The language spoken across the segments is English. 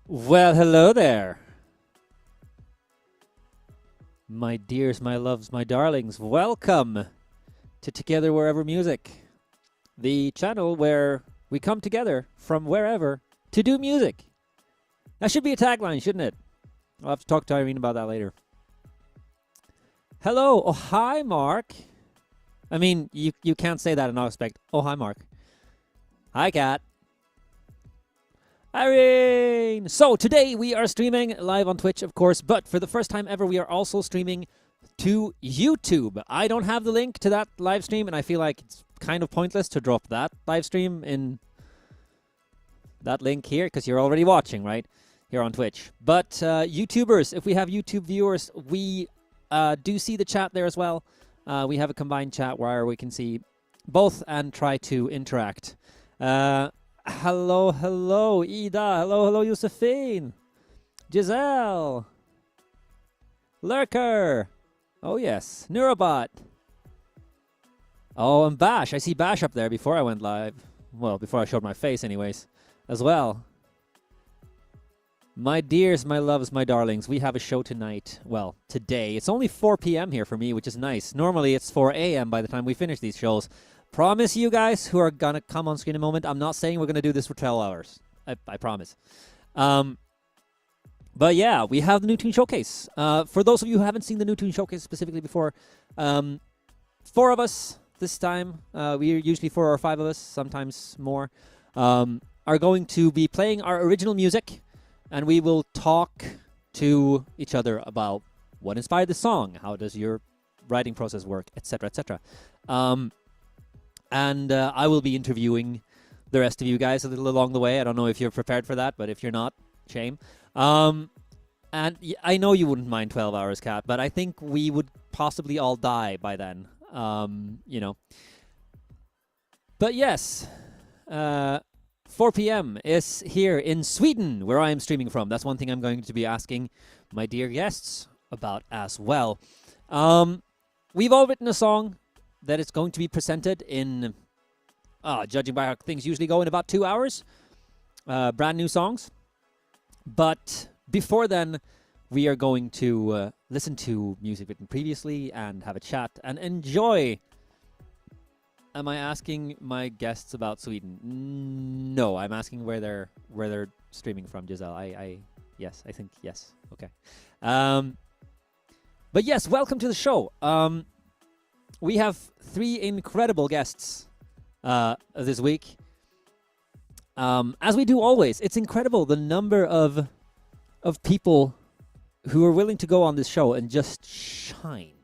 Well, hello there. My dears, my loves, my darlings, welcome to Together Wherever Music, the channel where we come together from wherever to do music. That should be a tagline, shouldn't it? I'll have to talk to Irene about that later. Hello. Oh, hi, Mark. I mean, you can't say that and not expect, oh, hi, Mark. Hi, Kat. Irene! So today we are streaming live on Twitch, of course, but for the first time ever, we are also streaming to YouTube. I don't have the link to that live stream, and I feel like it's kind of pointless to drop that live stream in that link here, because you're already watching, right? Here on Twitch. But YouTubers, if we have YouTube viewers, we do see the chat there as well. We have a combined chat where we can see both and try to interact. Hello, hello, Ida. Hello, hello, Josephine. Giselle. Lurker. Oh, yes. Neurobot. Oh, and Bash. I see Bash up there before I went live. Well, before I showed my face anyways, as well. My dears, my loves, my darlings, we have a show tonight. Well, today. It's only 4 p.m. here for me, which is nice. Normally, it's 4 a.m. by the time we finish these shows. Promise you guys who are going to come on screen in a moment, I'm not saying we're going to do this for 12 hours. I promise. But yeah, we have the New Tune Showcase. For those of you who haven't seen the New Tune Showcase specifically before, 4 of us this time, we're usually 4 or 5 of us, sometimes more, are going to be playing our original music, and we will talk to each other about what inspired the song, how does your writing process work, etc., etc. And I will be interviewing the rest of you guys a little along the way. I don't know if you're prepared for that, but if you're not, shame. And I know you wouldn't mind 12 hours, Kat, but I think we would possibly all die by then, you know. But yes, 4 p.m. is here in Sweden, where I am streaming from. That's one thing I'm going to be asking my dear guests about as well. We've all written a song that is going to be presented in, judging by how things usually go, in about 2 hours. Brand new songs. But before then, we are going to listen to music written previously and have a chat and enjoy. Am I asking my guests about Sweden? No, I'm asking where they're streaming from, Giselle. Yes, I think yes. Okay. But yes, welcome to the show. We have 3 incredible guests this week. As we do always, it's incredible the number of people who are willing to go on this show and just shine.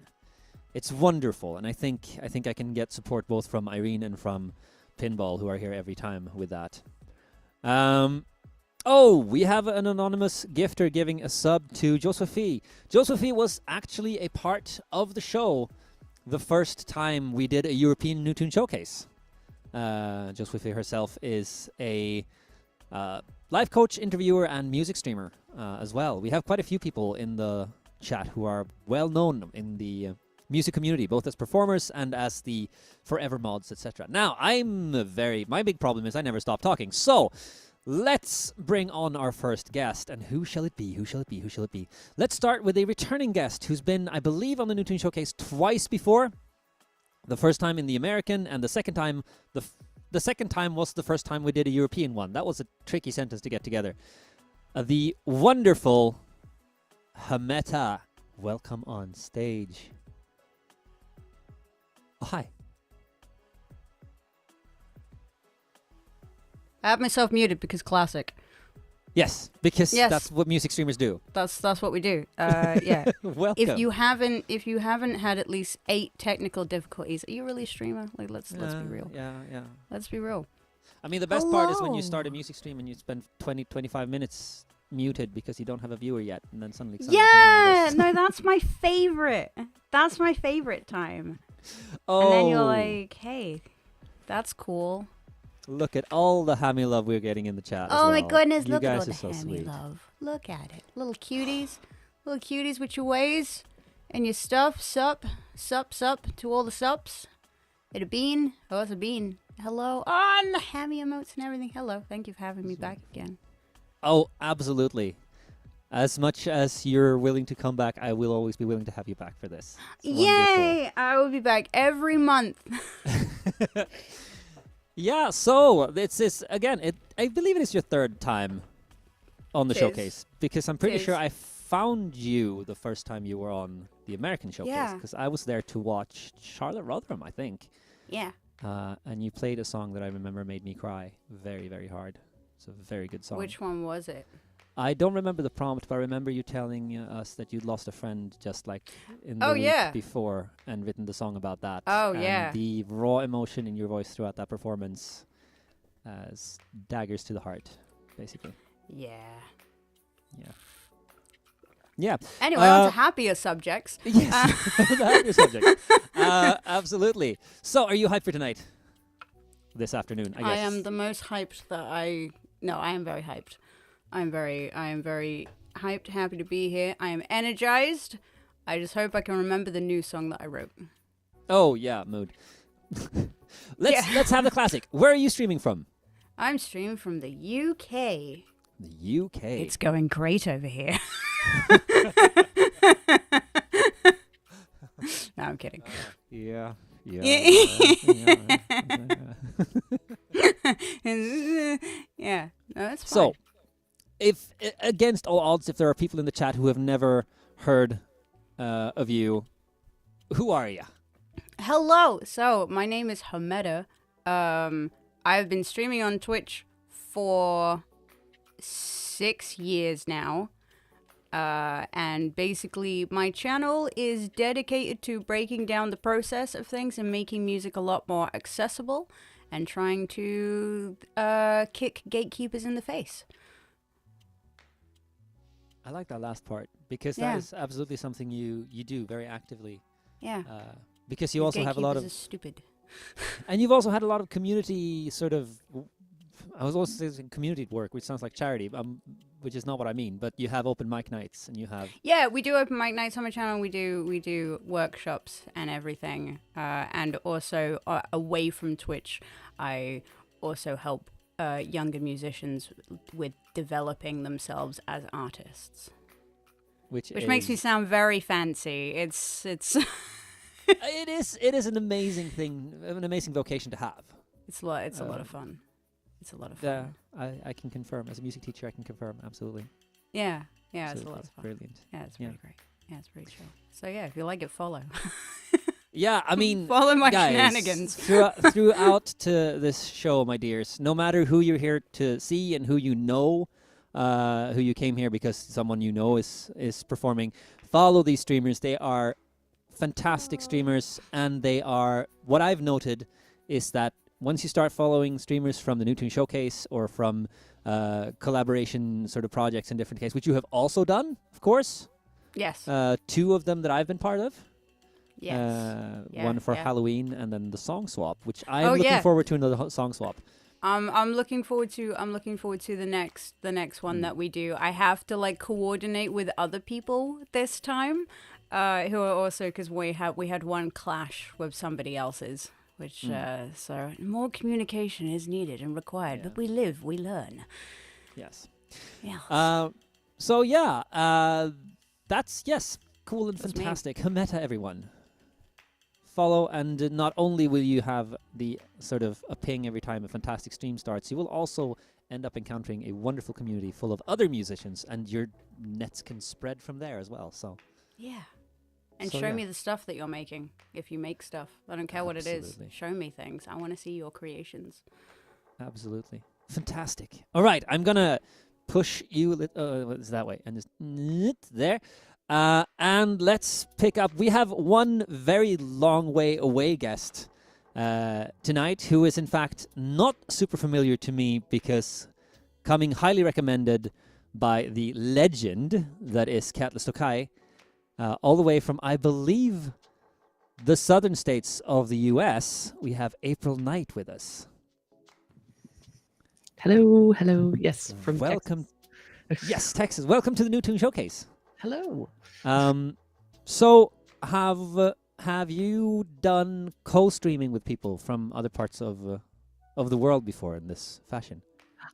It's wonderful, and I think I can get support both from Irene and from Pinball, who are here every time with that. Oh, we have an anonymous gifter giving a sub to Josephine. Josephine was actually a part of the show the first time we did a European New Tune Showcase. Josephine herself is a life coach, interviewer, and music streamer as well. We have quite a few people in the chat who are well known in the music community, both as performers and as the forever mods, etc. Now, my big problem is I never stop talking. So, let's bring on our first guest. And who shall it be? Who shall it be? Who shall it be? Let's start with a returning guest who's been, I believe, on the New Tune Showcase twice before. The first time in the American, and the second time, the second time was the first time we did a European one. That was a tricky sentence to get together. The wonderful Hameta. Welcome on stage. Oh, hi. I have myself muted because classic. Yes, because that's what music streamers do. That's what we do. Yeah. Welcome. If you haven't had at least 8 technical difficulties, are you really a streamer? Like let's be real. Yeah. Let's be real. I mean, the best part is when you start a music stream and you spend 25 minutes muted because you don't have a viewer yet, and then suddenly no, that's my favorite. That's my favorite time. Oh. And then you're like, hey, that's cool. Look at all the hammy love we're getting in the chat. Oh my goodness, you look at guys all the are so hammy sweet. love. Look at it. Little cuties with your ways and your stuff. Sup to all the sups. It a bean. Oh, it's a bean. Hello. Oh, and the hammy emotes and everything. Hello. Thank you for having me back again. Oh, absolutely. As much as you're willing to come back, I will always be willing to have you back for this. It's Yay! I will be back every month. wonderful. Yeah, so it's this again. I believe it is your third time on the Tis. showcase because I'm pretty Tis. sure I found you the first time you were on the American showcase Yeah. because I was there to watch Charlotte Rotherham, I think, Yeah. and you played a song that I remember made me cry very, very hard. It's a very good song. Which one was it? I don't remember the prompt, but I remember you telling us that you'd lost a friend just like in the Oh, week yeah. before and written the song about that. Oh, and yeah. the raw emotion in your voice throughout that performance as daggers to the heart, basically. Yeah. Yeah. Yeah. Anyway, on to happier subjects. Yes. The happier subject. Absolutely. So, are you hyped for tonight? This afternoon, I guess. I am the most hyped that I... No, I am very hyped. I am very hyped, happy to be here. I am energized. I just hope I can remember the new song that I wrote. Oh, yeah, mood. Let's have the classic. Where are you streaming from? I'm streaming from the UK. The UK. It's going great over here. No, I'm kidding. Yeah. Yeah, no, that's fine. So, if against all odds, if there are people in the chat who have never heard of you, who are you? Hello. So, my name is Hameda. I've been streaming on Twitch for 6 years now. And basically, my channel is dedicated to breaking down the process of things and making music a lot more accessible and trying to kick gatekeepers in the face. I like that last part because that is absolutely something you do very actively. Yeah. Because you also have a lot of... Gatekeepers are stupid. And you've also had a lot of community sort of... I was also saying community work, which sounds like charity, which is not what I mean. But you have open mic nights, and you have... Yeah, we do open mic nights on my channel. We do workshops and everything. And also, away from Twitch, I also help younger musicians with developing themselves as artists. Which makes me sound very fancy. It's it is an amazing thing, an amazing vocation to have. It's a lot of fun. It's a lot of fun. Yeah, I can confirm. As a music teacher, I can confirm, absolutely. Yeah, Absolutely. it's a lot of fun. Brilliant. Yeah, it's pretty great. Yeah, it's pretty chill. So yeah, if you like it, follow. Yeah, I mean, follow my guys, shenanigans. throughout to this show, my dears, no matter who you're here to see and who you know, who you came here because someone you know is performing, follow these streamers. They are fantastic streamers, and they are, what I've noted is that once you start following streamers from the New Tune Showcase or from collaboration sort of projects in different cases, which you have also done, of course. Yes. 2 of them that I've been part of. Yes. One for yeah. Halloween, and then the song swap, which I'm looking forward to another song swap. I'm looking forward to the next one that we do. I have to coordinate with other people this time, who are also, because we had one clash with somebody else's, which so more communication is needed and required. Yeah. But we live, we learn. Yes. Yeah. So yeah, that's cool and fantastic. Hameta, everyone. Follow, and not only will you have the sort of a ping every time a fantastic stream starts, you will also end up encountering a wonderful community full of other musicians, and your nets can spread from there as well. So yeah. And show me the stuff that you're making. If you make stuff, I don't care what it is. Show me things. I want to see your creations. Absolutely. Fantastic. All right, I'm going to push you it's that way, and just there. And let's pick up. We have one very long way away guest tonight who is, in fact, not super familiar to me because coming highly recommended by the legend that is Katla Stokai, all the way from, I believe, the southern states of the U.S., we have April Knight with us. Hello. Yes, from welcome. Texas. Yes, Texas. Welcome to the New Tune Showcase. Hello. So have you done co-streaming with people from other parts of the world before in this fashion?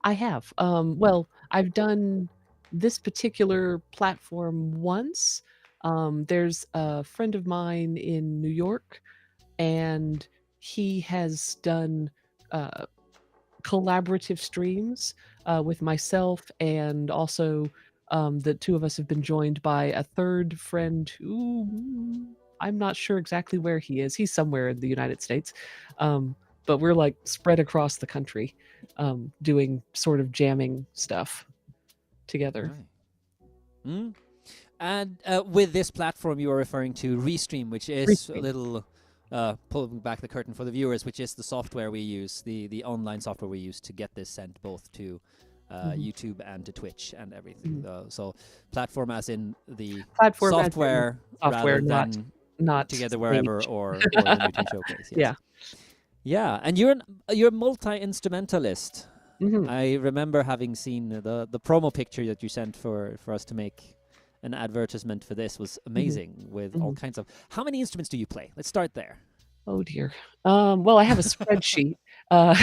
I have. Well, I've done this particular platform once. There's a friend of mine in New York, and he has done uh, collaborative streams with myself, and also the two of us have been joined by a third friend who I'm not sure exactly where he is. He's somewhere in the United States. But we're like spread across the country doing sort of jamming stuff together. Right. Mm. And with this platform, you are referring to Restream, which is Restream. a little pulling back the curtain for the viewers, which is the software we use, the online software we use to get this sent both to YouTube and to Twitch and everything. So platform as in the Platform as in software, software, rather than not Together Wherever stage. or the Newton Showcase. Yes. Yeah. Yeah, and you're multi-instrumentalist. Mhm. I remember having seen the promo picture that you sent for us to make an advertisement for this was amazing with all kinds of. How many instruments do you play? Let's start there. Oh dear. Well, I have a spreadsheet. Uh,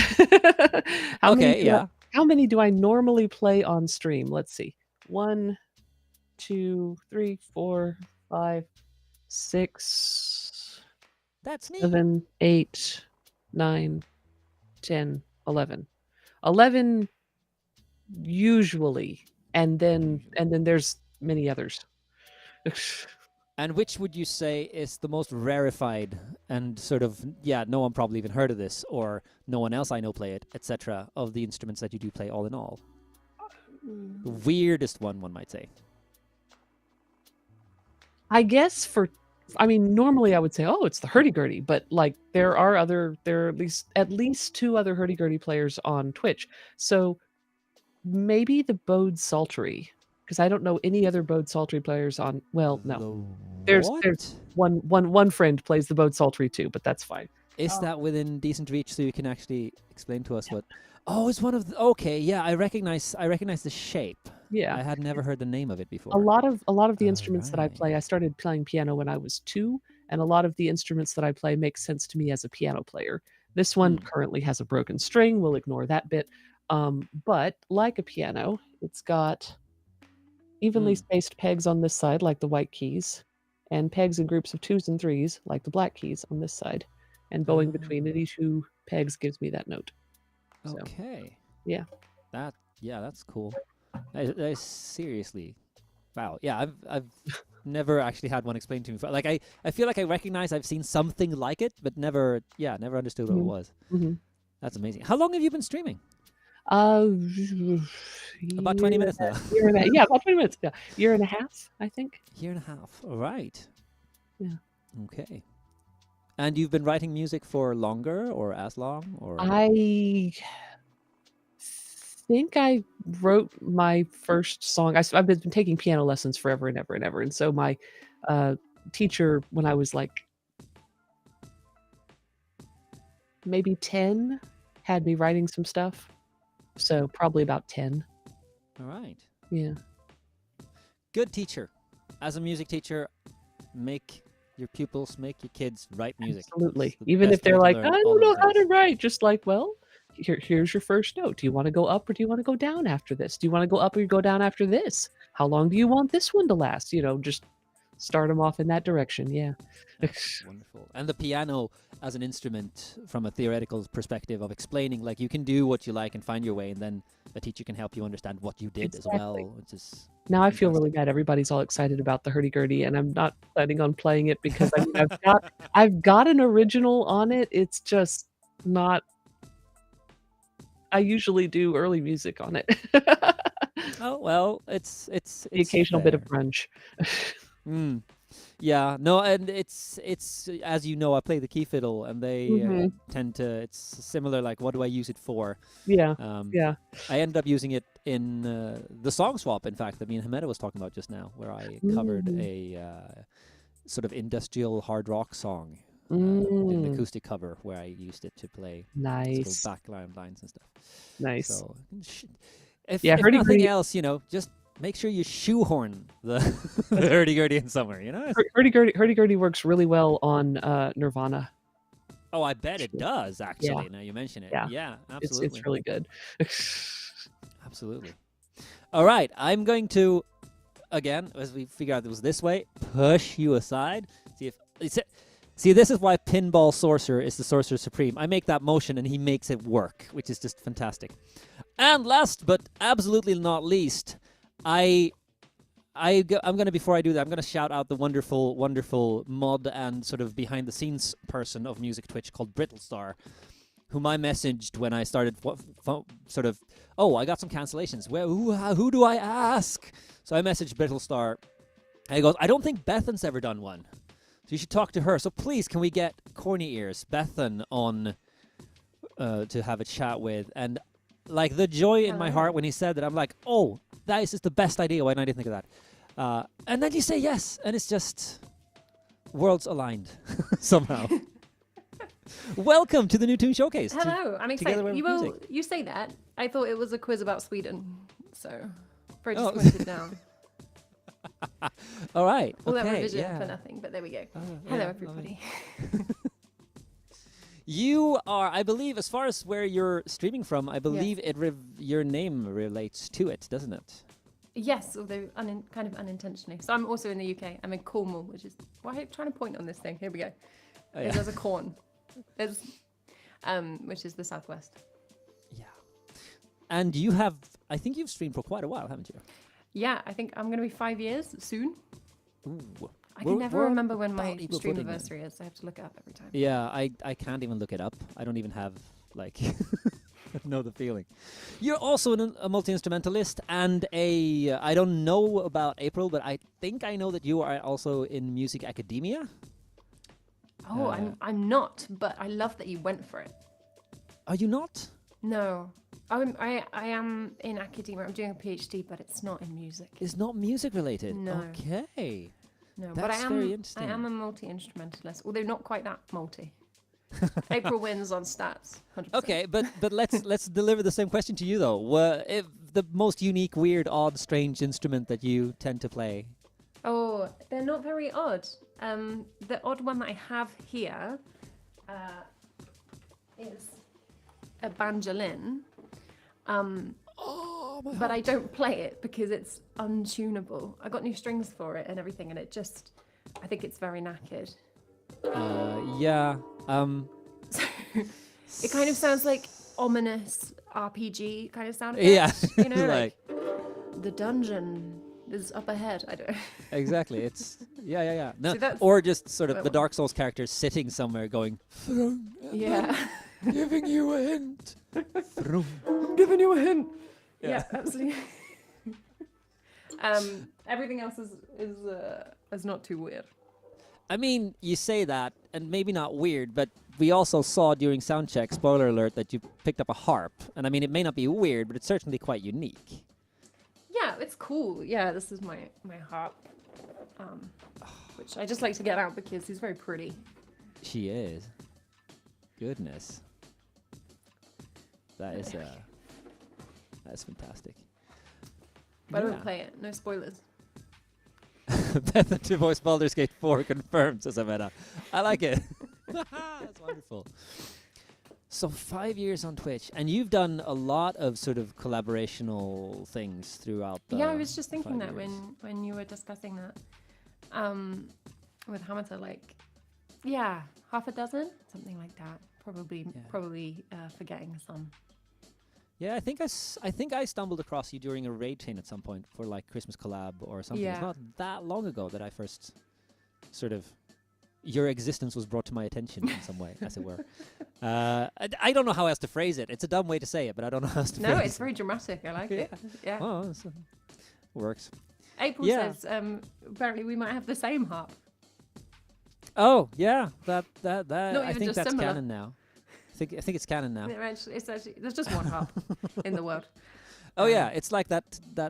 how many Okay, do I, yeah. how many do I normally play on stream? Let's see. 1, 2, 3, 4, 5, 6, That's neat. 7, 8, 9, 10, 11. 11 usually, and then there's many others. And which would you say is the most rarefied and sort of, no one probably even heard of this, or no one else I know play it, etc., of the instruments that you do play all in all? The weirdest one might say. I guess normally I would say, oh, it's the hurdy-gurdy, but like there are at least 2 other hurdy-gurdy players on Twitch. So maybe the Bode Psaltery, because I don't know any other Bode Psaltery players on. Well, no, there's one friend plays the Bode Psaltery too, but that's fine. Is that within decent reach, so you can actually explain to us what? Oh, it's one of the. Okay, yeah, I recognize the shape. Yeah, I had never heard the name of it before. a lot of the instruments that I play, I started playing piano when I was 2, and a lot of the instruments that I play make sense to me as a piano player. This one currently has a broken string. We'll ignore that bit. But like a piano, it's got evenly spaced pegs on this side, like the white keys, and pegs in groups of 2s and 3s, like the black keys on this side. And bowing between any 2 pegs gives me that note. So, okay. yeah. That's cool. That is seriously, wow. Yeah, I've never actually had one explained to me. Like I feel like I recognize I've seen something like it, but never understood what it was. That's amazing. How long have you been streaming? About 20 minutes now. About 20 minutes. Yeah, year and a half, I think. Year and a half. All right. Yeah. Okay. And you've been writing music for longer, or as long, or? I think I wrote my first song. I've been taking piano lessons forever and ever and ever, and so my teacher, when I was like maybe 10, had me writing some stuff. So probably about 10. All right. Yeah. Good teacher. As a music teacher, make your pupils, make your kids write music. Absolutely. Even if they're like, I don't know how to write, just like, well, here's your first note. Do you want to go up or do you want to go down after this? Do you want to go up or go down after this? How long do you want this one to last? Just start them off in that direction. Yeah. That's wonderful. And the piano as an instrument from a theoretical perspective of explaining, like, you can do what you like and find your way, and then a teacher can help you understand what you did as well, which is now I feel really bad. Everybody's all excited about the hurdy-gurdy, and I'm not planning on playing it because I've got an original on it. It's just not. I usually do early music on it. Oh well, it's the occasional bit of grunge. Yeah, no, and it's as you know, I play the key fiddle, and they tend to. It's similar. Like, what do I use it for? Yeah, yeah. I ended up using it in the song swap. In fact, that me and Hameda was talking about just now, where I covered a sort of industrial hard rock song, an acoustic cover, where I used it to play nice sort of background lines and stuff. Nice. So, if nothing else, just make sure you shoehorn the hurdy-gurdy in somewhere, Hurdy-gurdy works really well on Nirvana. Oh, I bet it does, actually, now you mention it. Yeah, absolutely. It's really good. Absolutely. All right, I'm going to, again, as we figure out it was this way, push you aside. See, this is why Pinball Sorcerer is the Sorcerer Supreme. I make that motion and he makes it work, which is just fantastic. And last but absolutely not least, I'm going to, before I do that, I'm going to shout out the wonderful, wonderful mod and sort of behind-the-scenes person of Music Twitch called Brittlestar, whom I messaged when I started sort of, I got some cancellations. Who do I ask? So I messaged Brittlestar. And he goes, I don't think Bethan's ever done one. So you should talk to her. So please, can we get Corny Ears, Bethan, on to have a chat with? And like the joy in my heart when he said that, I'm like, oh, that is just the best idea. Why didn't I think of that? And then you say yes, and it's just worlds aligned somehow. Welcome to the New Tune Showcase. Hello, I'm excited. You say that. I thought it was a quiz about Sweden, so very disappointed now. All right. All that revision for nothing, but there we go. Hello, everybody. You are, I believe, as far as where you're streaming from, I believe your name relates to it, doesn't it? Yes, although kind of unintentionally. So I'm also in the UK. I'm in Cornwall, which is why I'm trying to point on this thing. Here we go. There's a corn. There's, which is the southwest. Yeah. And I think you've streamed for quite a while, haven't you? Yeah, I think I'm going to be 5 years soon. Ooh. I can never remember when my stream anniversary is. I have to look it up every time. Yeah, I can't even look it up. I don't even have, know the feeling. You're also a multi-instrumentalist and I don't know about April, but I think I know that you are also in music academia. Oh, I'm not, but I love that you went for it. Are you not? No. I am in academia. I'm doing a PhD, but it's not in music. It's not music related? No. Okay. No, That's but I am very interesting. I am a multi-instrumentalist, although not quite that multi. April wins on stats. 100%. Okay, but let's deliver the same question to you though. If the most unique, weird, odd, strange instrument that you tend to play? Oh, they're not very odd. The odd one that I have here is a banjolin. But I don't play it because it's untunable. I got new strings for it and everything, and I think it's very knackered. Yeah. It kind of sounds like ominous RPG kind of sound effects. Yeah. You know, like the dungeon is up ahead. I don't. Exactly. It's yeah. No, so or just sort of the Dark Souls character sitting somewhere going. Yeah. Giving you a hint. I'm giving you a hint. Yeah, absolutely. Everything else is not too weird. I mean, you say that, and maybe not weird, but we also saw during soundcheck, spoiler alert, that you picked up a harp. And I mean, it may not be weird, but it's certainly quite unique. Yeah, it's cool. Yeah, this is my harp, which I just like to get out because he's very pretty. She is. Goodness. That is that's fantastic. But I don't play it. No spoilers. Bethan to voice Baldur's Gate 4 confirmed, says Amanda. I like it. That's wonderful. So 5 years on Twitch, and you've done a lot of sort of collaborational things throughout the I was just thinking 5 that years. when you were discussing that with Hamata, half a dozen, something like that. Probably forgetting some. Yeah, I think I stumbled across you during a raid chain at some point for like Christmas collab or something. Yeah. It's not that long ago that I first sort of your existence was brought to my attention in some way, as it were. I don't know how else to phrase it. It's a dumb way to say it, but I don't know how else to phrase it. No, it's very dramatic. I like it. Yeah. Oh, works. April says apparently we might have the same harp. Oh, yeah. That Not I even think just that's similar. canon now. I think it's canon now. It's actually there's just one harp in the world. Oh yeah, it's like that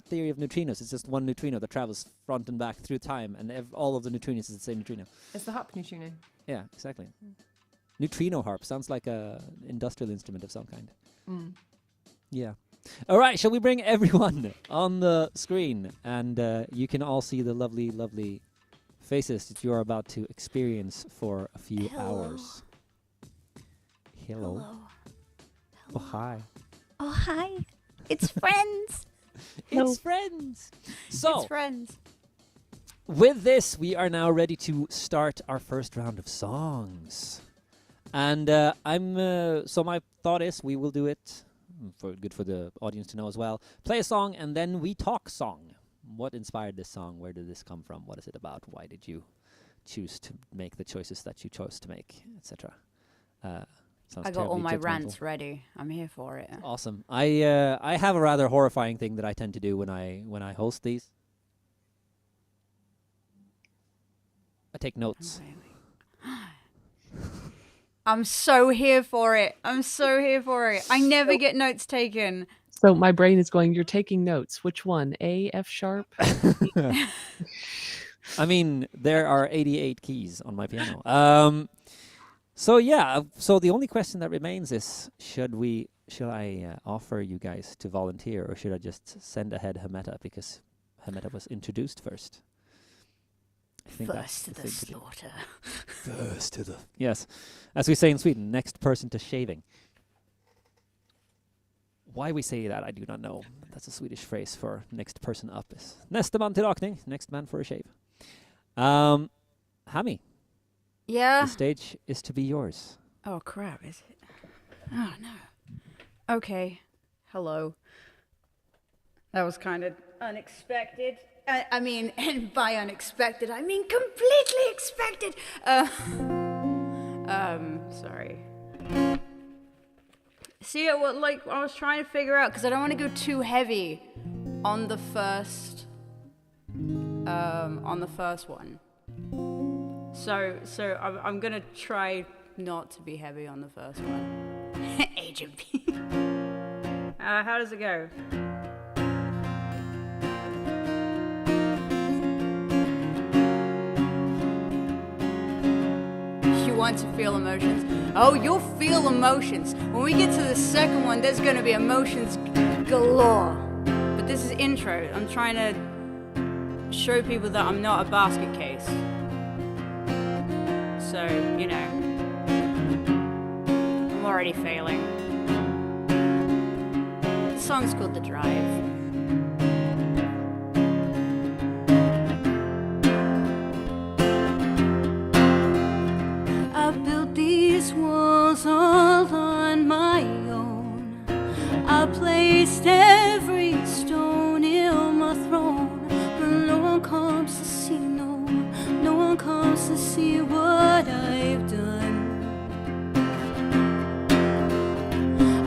theory of neutrinos. It's just one neutrino that travels front and back through time, and all of the neutrinos is the same neutrino. It's the harp neutrino. Yeah, exactly. Neutrino harp sounds like a industrial instrument of some kind. Mm. Yeah. All right, shall we bring everyone on the screen, and you can all see the lovely, lovely faces that you are about to experience for a few hours. Hello. Hello. Oh, hi. Oh, hi. It's friends. No. It's friends. So, It's friends. with this, we are now ready to start our first round of songs. And so my thought is we will do it, good for the audience to know as well. Play a song and then we talk song. What inspired this song? Where did this come from? What is it about? Why did you choose to make the choices that you chose to make, etc.? I got all my rants ready. I'm here for it. Awesome. I have a rather horrifying thing that I tend to do when I host these. I take notes. I'm so here for it. I'm so here for it. I never get notes taken. So my brain is going, you're taking notes. Which one? A, F sharp? I mean, there are 88 keys on my piano. So yeah, so the only question that remains is, should I offer you guys to volunteer, or should I just send ahead Hametta because Hametta was introduced first? I think that's First to the slaughter. First to the... Yes. As we say in Sweden, next person to shaving. Why we say that, I do not know. That's a Swedish phrase for next person up. Is nästa man till rakning, next man for a shave. Hammy, Yeah. the stage is to be yours. Oh, crap, is it? Oh, no. Okay. Hello. That was kind of unexpected. I mean, and by unexpected, I mean completely expected. Sorry. See, I was trying to figure out, because I don't want to go too heavy on the first one. So I'm gonna try not to be heavy on the first one. Agent B. How does it go? You want to feel emotions? Oh, you'll feel emotions. When we get to the second one, there's gonna be emotions galore. But this is intro. I'm trying to show people that I'm not a basket case. So, you know, I'm already failing. The song's called The Drive. I built these walls all on my own. I placed every stone in my throne, but no one comes to see, no one comes to see what I've done.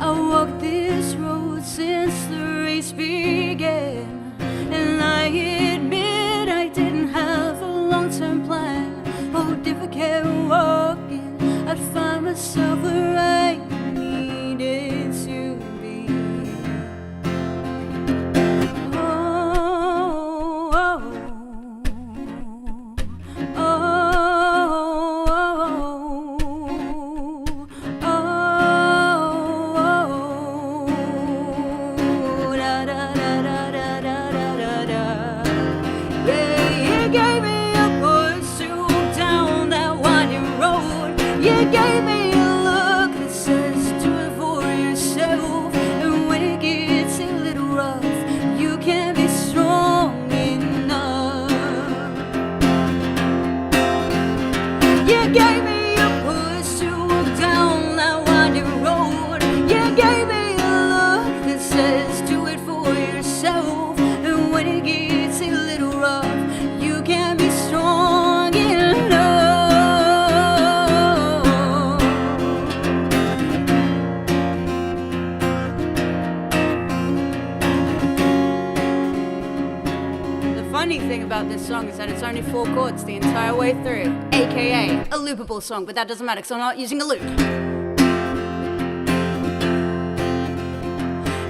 I walked this road since the race began, and I admit I didn't have a long-term plan. Oh, if I kept walking, I'd find myself where I needed to be. Oh, oh, oh, oh, da da da da da da da da. Yeah, you gave me a push to walk down that winding road. You gave me a look that says do it for yourself. And when it gets a little rough, you can be strong enough. You gave me a push to walk down that winding road. You gave me a look that says do it for yourself. And when it gets a little rough, you can be strong enough. The funny thing about this song is that it's only 4 chords the entire way through, aka a loopable song, but that doesn't matter because I'm not using a loop.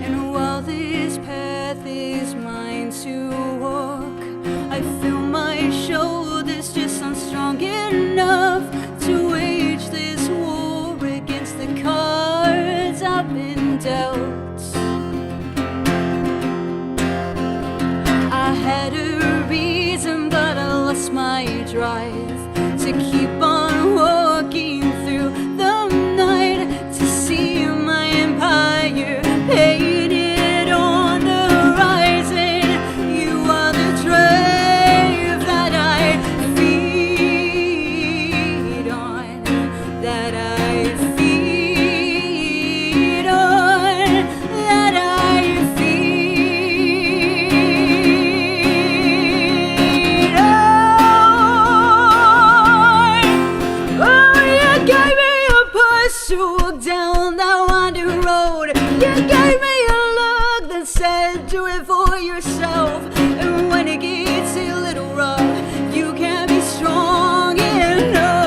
And while this path is mine to walk, I feel my shoulders just aren't strong enough to wage this war against the cards I've been dealt. I had a reason, but I lost my drive to keep on walking through the it, do it for yourself. And when it gets a little rough, you can be strong enough.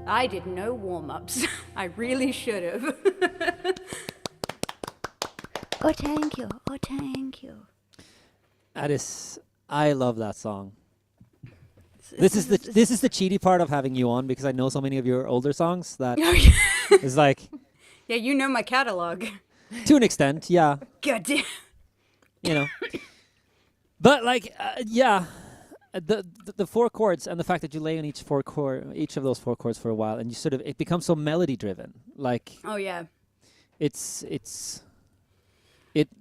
I did no warm-ups. I really should have. Oh, thank you. Oh, thank you. That is, I love that song. This is the cheaty part of having you on, because I know so many of your older songs that is like, Yeah, you know my catalog. to an extent, yeah, God damn. you know. But like, yeah, the four chords and the fact that you lay on each of those four chords for a while, and you sort of, it becomes so melody driven. Like, Oh yeah. it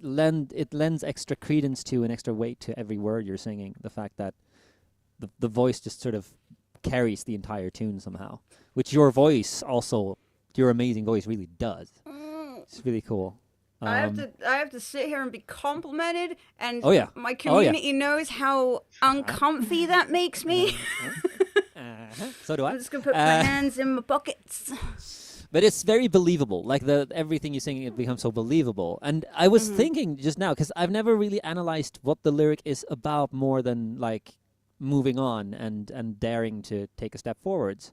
lends extra credence to and extra weight to every word you're singing. The fact that the voice just sort of carries the entire tune somehow, which your voice also, your amazing voice really does. It's really cool. I have to sit here and be complimented, and Oh, yeah. my Oh, yeah. community knows how uncomfy that makes me. So do I. I'm just gonna put my hands in my pockets. But it's very believable. Like everything you sing, it becomes so believable. And I was thinking just now, because I've never really analyzed what the lyric is about more than like moving on and daring to take a step forwards.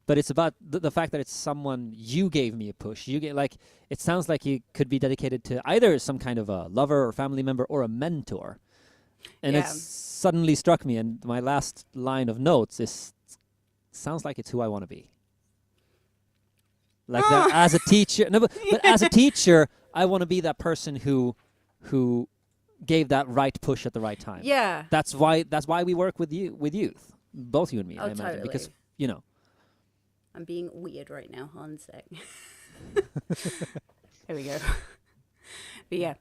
But it's about the fact that it's someone you gave me a push. You get like, it sounds like you could be dedicated to either some kind of a lover or family member or a mentor. And Yeah. it suddenly struck me, and my last line of notes is, sounds like it's who I want to be. Like that as a teacher. No, but as a teacher, I want to be that person who gave that right push at the right time. Yeah. That's why we work with youth. Both you and me, Oh, I imagine. totally. Because, you know. I'm being weird right now. Hold on a sec. There we go. But yeah.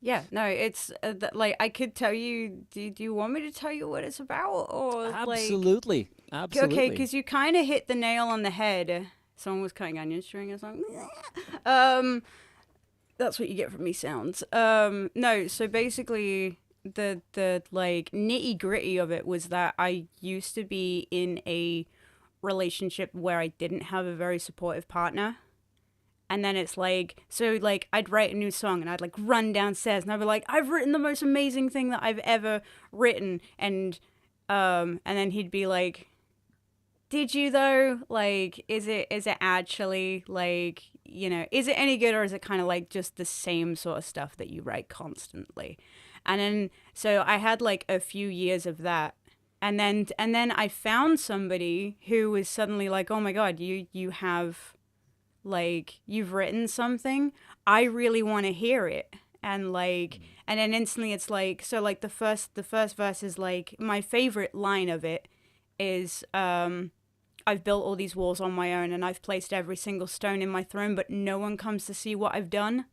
Yeah, no, it's like, I could tell you, do you want me to tell you what it's about? Or Absolutely. Absolutely. Okay, because you kind of hit the nail on the head. Someone was cutting onion string or something. That's what you get from me sounds. No, so basically the like nitty gritty of it was that I used to be in a relationship where I didn't have a very supportive partner. And then it's like, so like I'd write a new song and I'd like run downstairs and I'd be like, I've written the most amazing thing that I've ever written. And then he'd be like, did you though? Like, is it actually like, you know, is it any good, or is it kind of like just the same sort of stuff that you write constantly? And then, so I had like a few years of that. And then I found somebody who was suddenly like, oh my God, you have, like, you've written something. I really want to hear it. And like, and then instantly it's like, so like the first verse is like, my favorite line of it is, I've built all these walls on my own and I've placed every single stone in my throne, but no one comes to see what I've done.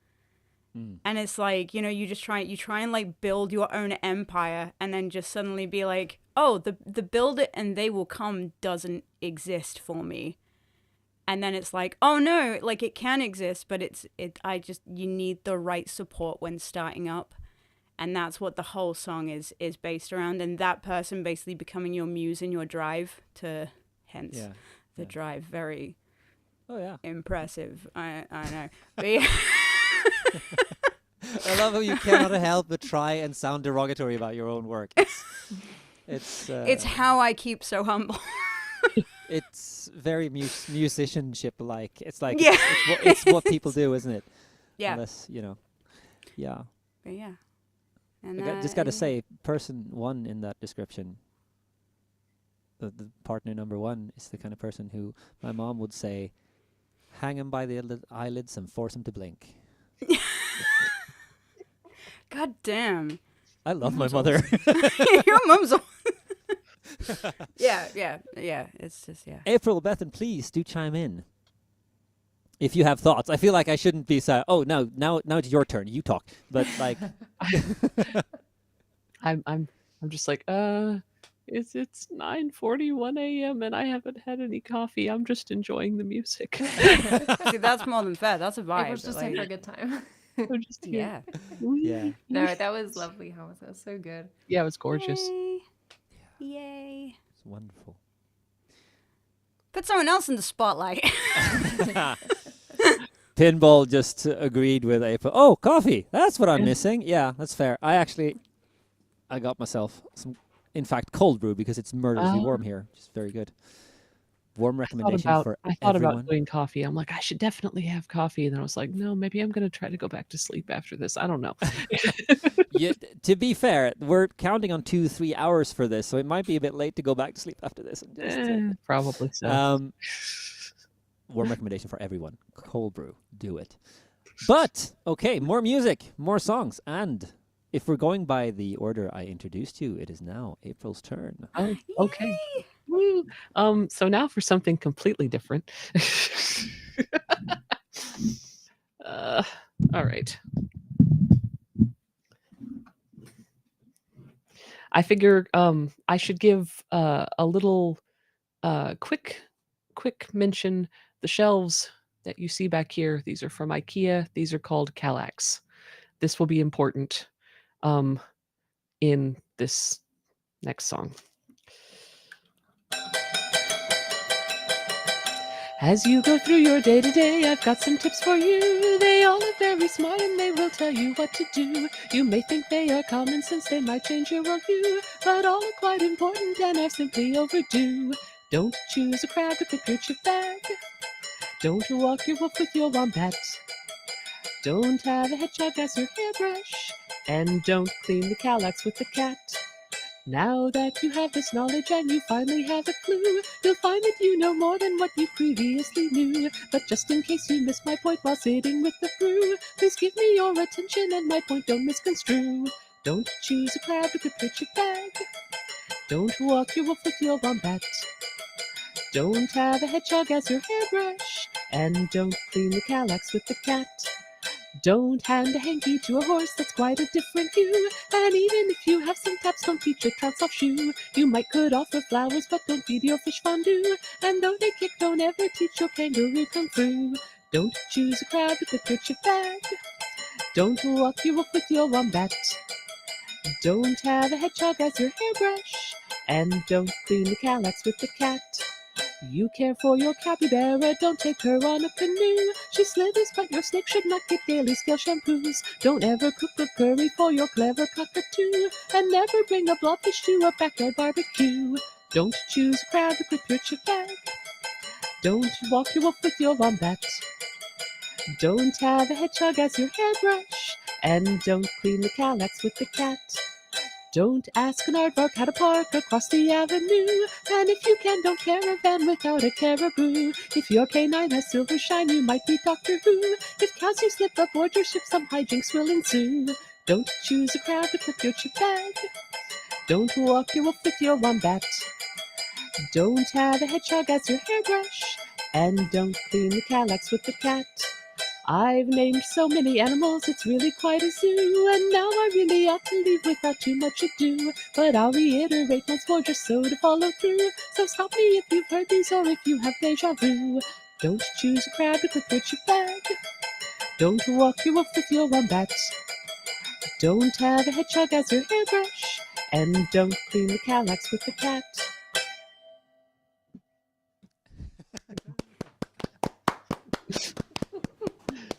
And it's like, you know, you try and like build your own empire, and then just suddenly be like, oh, the build it and they will come doesn't exist for me. And then it's like, oh no, like it can exist, but you need the right support when starting up. And that's what the whole song is based around, and that person basically becoming your muse and your drive to, hence the drive. Very impressive. I know. But yeah. I love how you cannot help but try and sound derogatory about your own work. It's how I keep so humble. It's very musicianship like. It's like Yeah. it's what people do, isn't it? Yeah. Unless, you know. Yeah. But yeah. And I just got to say, person one in that description, the partner number one, is the kind of person who my mom would say, hang him by the eyelids and force him to blink. God damn. I love my mother. Your mom's Yeah. It's just, yeah. April, Beth, and please do chime in if you have thoughts. I feel like I shouldn't be saying, oh, now it's your turn. You talk. But like, I'm just like, It's 9:41 a.m. and I haven't had any coffee. I'm just enjoying the music. See, that's more than fair. That's a vibe. April's just here for a good time. I'm just here. yeah. Yeah. No, that was lovely. How was that? So good. Yeah, it was gorgeous. Yay. Yay. It's wonderful. Put someone else in the spotlight. Pinball just agreed with April. Oh, coffee. That's what I'm missing. Yeah, that's fair. I got myself some, in fact, cold brew because it's murderously warm here, which is very good. Warm recommendation for I thought everyone. about doing coffee. I'm like, I should definitely have coffee. And then I was like, no, maybe I'm going to try to go back to sleep after this. I don't know. To be fair, we're counting on 2-3 hours for this, so it might be a bit late to go back to sleep after this. And just, Probably so. Warm recommendation for everyone. Cold brew. Do it. But, okay, more music, more songs. And if we're going by the order I introduced you, it is now April's turn. Oh, okay. Woo. So now for something completely different. All right. I figure I should give a little quick mention. The shelves that you see back here, these are from IKEA. These are called Kallax. This will be important in this next song. As you go through your day-to-day, I've got some tips for you. They all are very smart and they will tell you what to do. You may think they are common sense, they might change your worldview, but all are quite important and are simply overdue. Don't choose a crab to clip your chip bag. Don't walk your wolf with your wombat. Don't have a hedgehog as your hairbrush. And don't clean the Kallax with the cat. Now that you have this knowledge and you finally have a clue, you'll find that you know more than what you previously knew. But just in case you missed my point while sitting with the brew, please give me your attention and my point don't misconstrue. Don't choose a crab to clip your chip bag. Don't walk your wolf with your wombat. Don't have a hedgehog as your hairbrush. And don't clean the Kallax with the cat. Don't hand a hanky to a horse, that's quite a different hue. And even if you have some taps, don't teach a trounce off shoe. You might could offer flowers, but don't feed your fish fondue. And though they kick, don't ever teach your kangaroo kung fu. Don't choose a crab with a picture bag. Don't walk your wolf with your wombat. Don't have a hedgehog as your hairbrush. And don't clean the Kallax with the cat. You care for your capybara, don't take her on a canoe. She slithers, but your snake should not get daily scale shampoos. Don't ever cook a curry for your clever cockatoo. And never bring a blobfish to a backyard barbecue. Don't choose a crab to clip your chip bag. Don't walk your wolf with your wombat. Don't have a hedgehog as your hairbrush. And don't clean the Kallax with the cat. Don't ask an aardvark how to park across the avenue. And if you can, don't caravan without a caribou. If your canine has silver shine, you might be Doctor Who. If cows you slip aboard your ship, some hijinks will ensue. Don't choose a crab to clip your chip bag. Don't walk your wolf with your wombat. Don't have a hedgehog as your hairbrush. And don't clean the Kallax with the cat. I've named so many animals, it's really quite a zoo. And now I really ought to leave without too much ado. But I'll reiterate once more just so to follow through. So stop me if you've heard these or if you have deja vu. Don't choose a crab to clip your chip bag. Don't walk your wolf with your wombat. Don't have a hedgehog as your hairbrush. And don't clean the Kallax with the cat.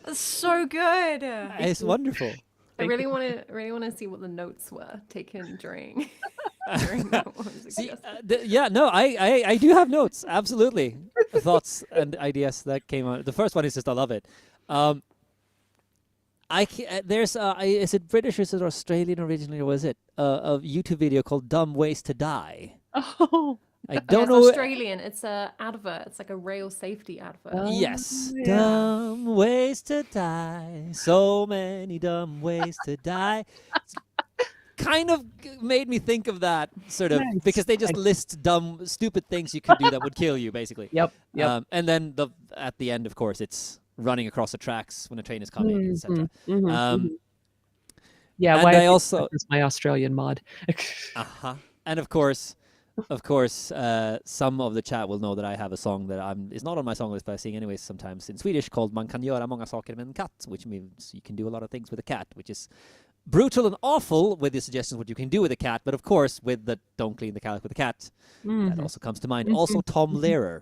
That's so good. It's wonderful. I really want to see what the notes were taken during that one. See, I do have notes. Absolutely, thoughts and ideas that came out. The first one is just I love it. Is it British or is it Australian originally, or was it a YouTube video called "Dumb Ways to Die"? Oh, I don't It's know. Australian. It's a advert. It's like a rail safety advert. Yes. yeah. Dumb ways to die. So many dumb ways to die. Kind of made me think of that, sort of, Nice. because they just list dumb, stupid things you could do that would kill you, basically. Yep. And then at the end, of course, it's running across the tracks when a train is coming, etc. Yeah, and why I also is my Australian mod. and of course, of course, some of the chat will know that I have a song that is not on my song list, but I sing anyways sometimes in Swedish, called "Man kan göra många saker med en katt," which means you can do a lot of things with a cat, which is brutal and awful with the suggestions what you can do with a cat, but of course with the "don't clean the cat with a cat," that also comes to mind. Also, Tom Lehrer.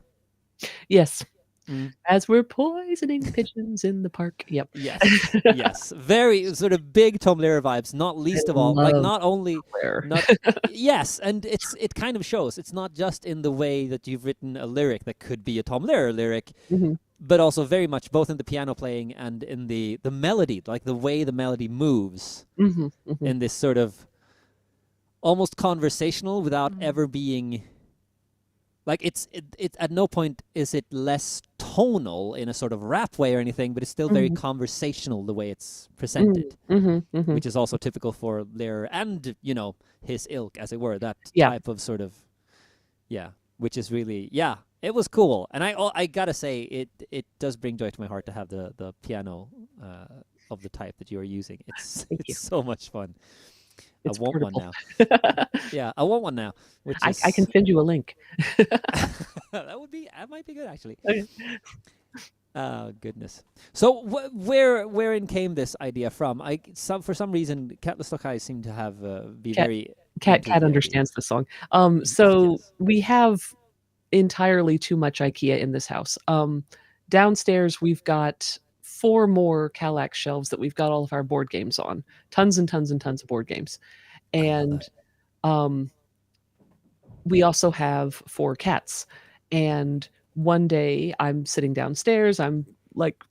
Yes. Mm. As we're poisoning pigeons in the park. Yep. Yes, yes, very sort of big Tom Lehrer vibes. Not least of all, like not only, not yes, and it kind of shows. It's not just in the way that you've written a lyric that could be a Tom Lehrer lyric, but also very much both in the piano playing and in the melody, like the way the melody moves in this sort of almost conversational without ever being. Like it at no point is it less tonal in a sort of rap way or anything, but it's still very conversational the way it's presented, which is also typical for Lehrer and, you know, his ilk, as it were, that type of sort of, which is really, it was cool. And I gotta say, it does bring joy to my heart to have the piano of the type that you are using. It's so much fun. It's I want portable. one now. Yeah, I want one now. Which is... I can send you a link. That might be good, actually. Okay. Oh, goodness. So wherein came this idea from? For some reason, Cat Stockeye seemed to have very... Cat understands the song. So we have entirely too much IKEA in this house. Downstairs, we've got 4 more Kallax shelves that we've got all of our board games on. Tons and tons and tons of board games. And we also have 4 cats. And one day I'm sitting downstairs, I'm like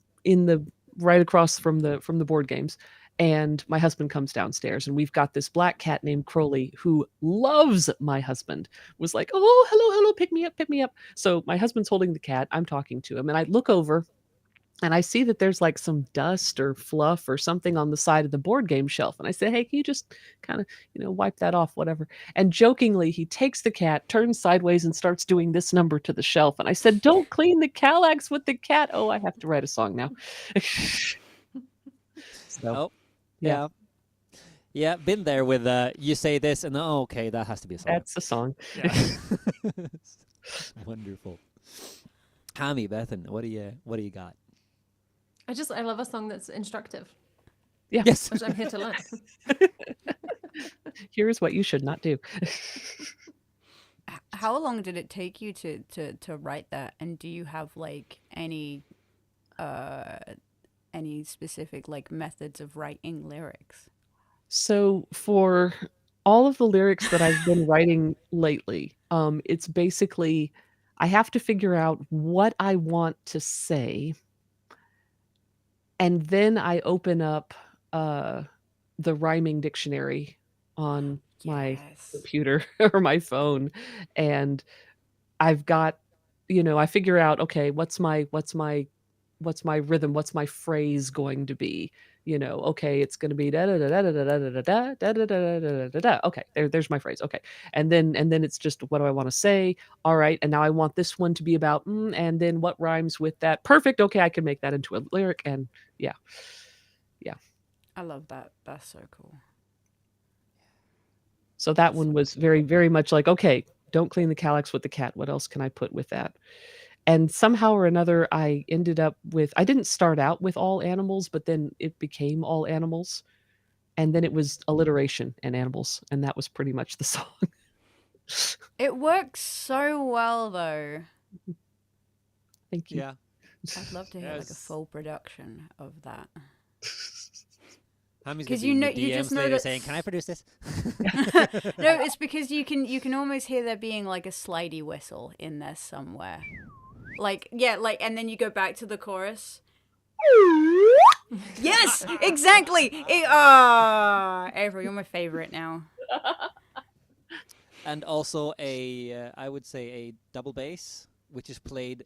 right across from the board games, and my husband comes downstairs, and we've got this black cat named Crowley who loves my husband. Was like, "Oh, hello, pick me up." So my husband's holding the cat, I'm talking to him, and I look over and I see that there's like some dust or fluff or something on the side of the board game shelf. And I say, "Hey, can you just kind of, wipe that off, whatever?" And jokingly, he takes the cat, turns sideways, and starts doing this number to the shelf. And I said, "Don't clean the Kallax with the cat." Oh, I have to write a song now. So, yeah. Yeah, been there with you say this, and okay, that has to be a song. That's a song. Yeah. Wonderful. Hammy, Bethan, what do you got? I love a song that's instructive. Yeah. Yes. Which I'm here to learn. Here's what you should not do. How long did it take you to write that? And do you have like any specific like methods of writing lyrics? So for all of the lyrics that I've been writing lately, it's basically I have to figure out what I want to say. And then I open up the rhyming dictionary on my computer or my phone, and I've got, I figure out, okay, what's my rhythm, what's my phrase going to be? Okay, it's going to be da da da da da da da da da da da da da. Okay, there's my phrase. Okay, and then it's just, what do I want to say? All right, and now I want this one to be about, and then what rhymes with that? Perfect. Okay, I can make that into a lyric, and yeah. I love that. That's so cool. So that one was very, very much like, okay, don't clean the Kallax with the cat. What else can I put with that? And somehow or another, I ended up with, I didn't start out with all animals, but then it became all animals. And then it was alliteration and animals. And that was pretty much the song. It works so well, though. Thank you. Yeah. I'd love to hear like a full production of that. Because you just know that saying, "Can I produce this?" No, it's because you can almost hear there being like a slidey whistle in there somewhere. Like, yeah, like, and then you go back to the chorus. Yes, exactly. April, you're my favorite now. And also I would say a double bass, which is played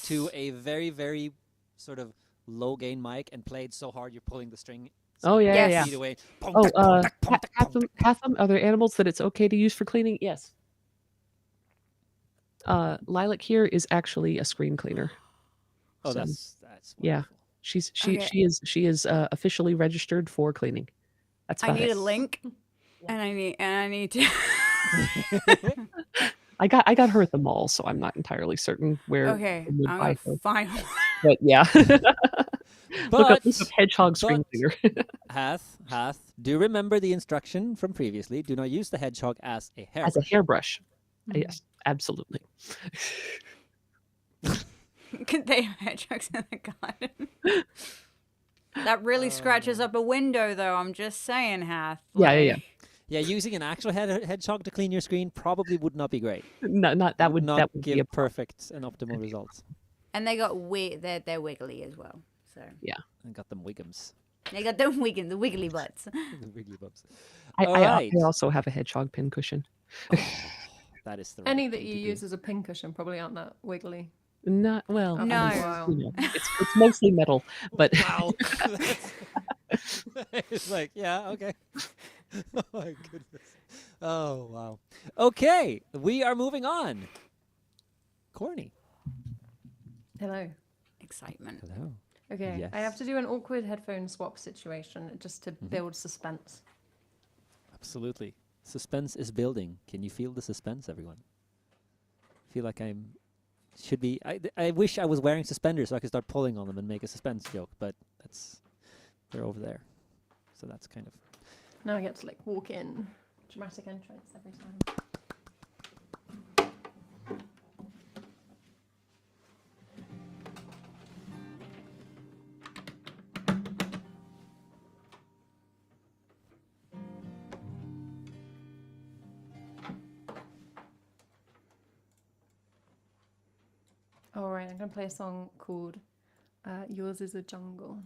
to a very, very sort of low gain mic and played so hard you're pulling the string. Oh yeah. Feet away. Hatham, are there animals that it's okay to use for cleaning? Yes. Lilac here is actually a screen cleaner. Oh, so, that's wonderful. Yeah. She is officially registered for cleaning. That's I need a link, and I need to. I got her at the mall, so I'm not entirely certain where Okay, I would I'm buy gonna her. find. But yeah. Look up hedgehog screen but cleaner. Hath, do remember the instruction from previously. Do not use the hedgehog as a As a hairbrush. hairbrush. Mm. Yes, absolutely. Could they have hedgehogs in the garden? That really scratches up a window, though. I'm just saying, Hath. Yeah. Yeah, using an actual hedgehog to clean your screen probably would not be great. Not that would not that would give be a perfect and optimal results. And they got they're wiggly as well. So I got them wiggums. they got the wiggly butts. The wiggly bubs. I Alright. also have a hedgehog pin cushion. That is the Any right that thing you to do. use as a pincushion probably aren't that wiggly. Not well. Oh, No. I mean, wow. you know, it's mostly metal, but Wow. It's like, yeah, okay. Oh my goodness. Oh wow. Okay, we are moving on. Corny. Hello. Excitement. Hello. Okay, I have to do an awkward headphone swap situation just to build suspense. Absolutely. Suspense is building. Can you feel the suspense, everyone? I feel like should be. I wish I was wearing suspenders so I could start pulling on them and make a suspense joke, but they're over there. So that's kind of. Now I get to like walk in. Dramatic entrance every time. Alright, I'm going to play a song called Yours is a Jungle.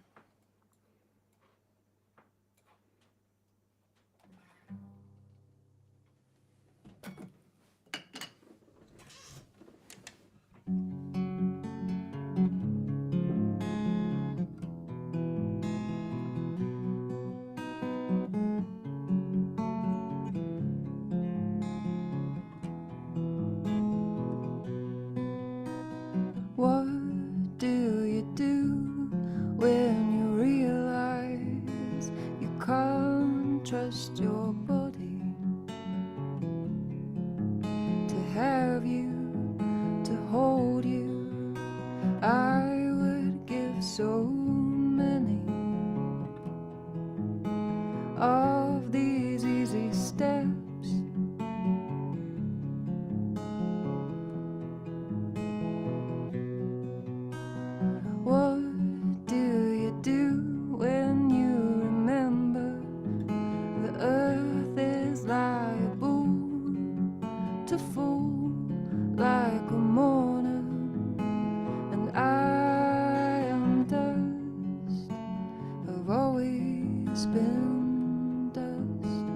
What do you do when you realize you can't trust your body to have you, to hold you? I would give so many of these easy steps. What do you do when you remember the earth is liable to fall like a mourner, and I am dust, have always been dust,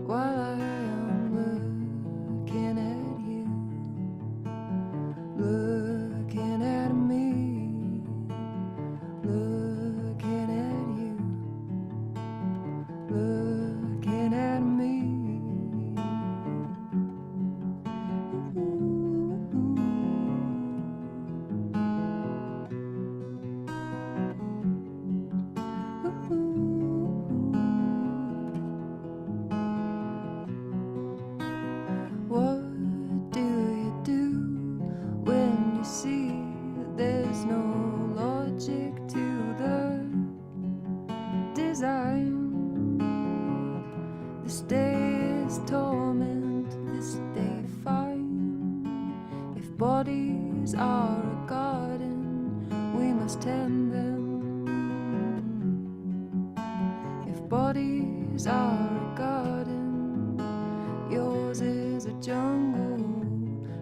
while I am looking at you, looking at me, looking at you, looking at me. What do you do when you see that there's no logic to the design? This day is torment, this day fine. If bodies are a garden, we must tend them. If bodies are a garden, yours is a jungle,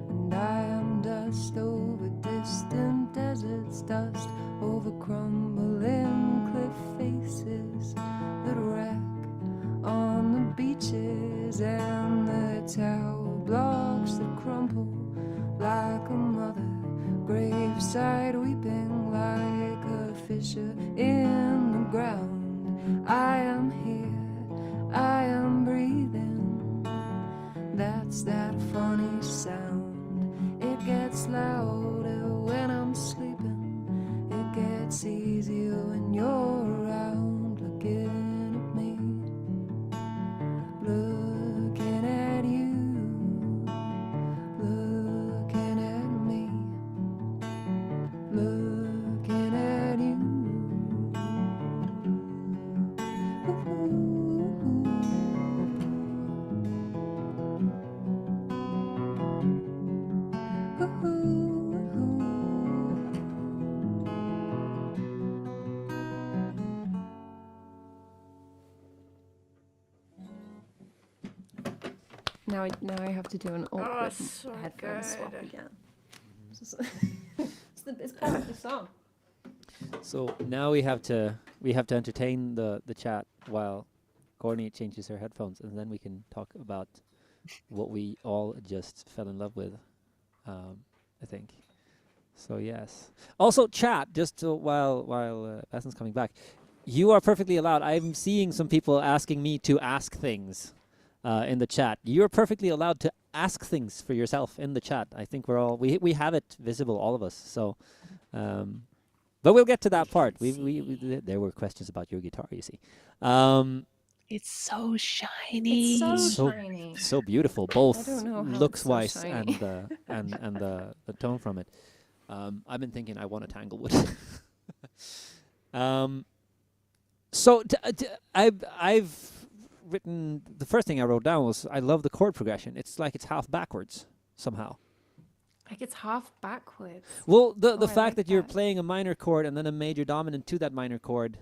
and I am dust over distant deserts, dust over crumbling cliff faces that wreck on the beaches, and the tower blocks that crumple like a mother graveside weeping like a fissure in the ground. I am here, I am breathing. That's that funny sound. It gets louder when I'm sleeping. It gets easier when you're around, looking at me, looking at you. Now I have to do an awkward so headphone swap good. again. It's part of the song. So now we have to entertain the chat while Courtney changes her headphones, and then we can talk about what we all just fell in love with. I think. So yes. Also, chat. Just while Baston's coming back, you are perfectly allowed. I'm seeing some people asking me to ask things in the chat. You're perfectly allowed to ask things for yourself in the chat. I think we have it visible, all of us. So, but we'll get to that part. There were questions about your guitar. You see. It's so shiny. It's so So- shiny. So beautiful, I both don't know how looks it's so wise shiny. and the tone from it. I've been thinking I want a Tanglewood. So I've written, the first thing I wrote down was I love the chord progression. It's like it's half backwards somehow. Like it's half backwards. Well, the I fact like that you're that. playing a minor chord and then a major dominant to that minor chord,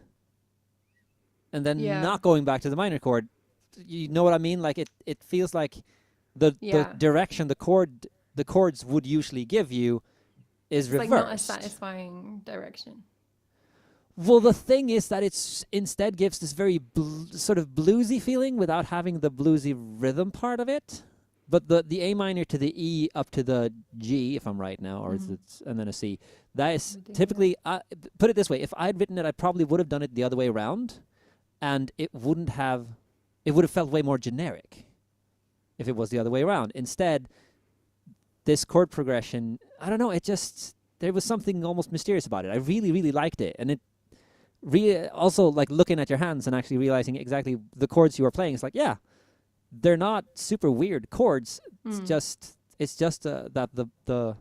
and then Yeah. not going back to the minor chord, you know what I mean? Like it feels like the Yeah. direction the chords would usually give you is It's reversed. like not a satisfying direction. Well, the thing is that it's instead gives this very sort of bluesy feeling without having the bluesy rhythm part of it. But the A minor to the E up to the G, if I'm right now, or is Mhm. it, and then a C. That is We do, yeah. typically, put it this way, if I'd written it, I probably would have done it the other way around, and it would have felt way more generic if it was the other way around. Instead, this chord progression, I don't know, there was something almost mysterious about it. I really, really liked it. And it also, like, looking at your hands and actually realizing exactly the chords you were playing, it's like, yeah, they're not super weird chords. It's just that the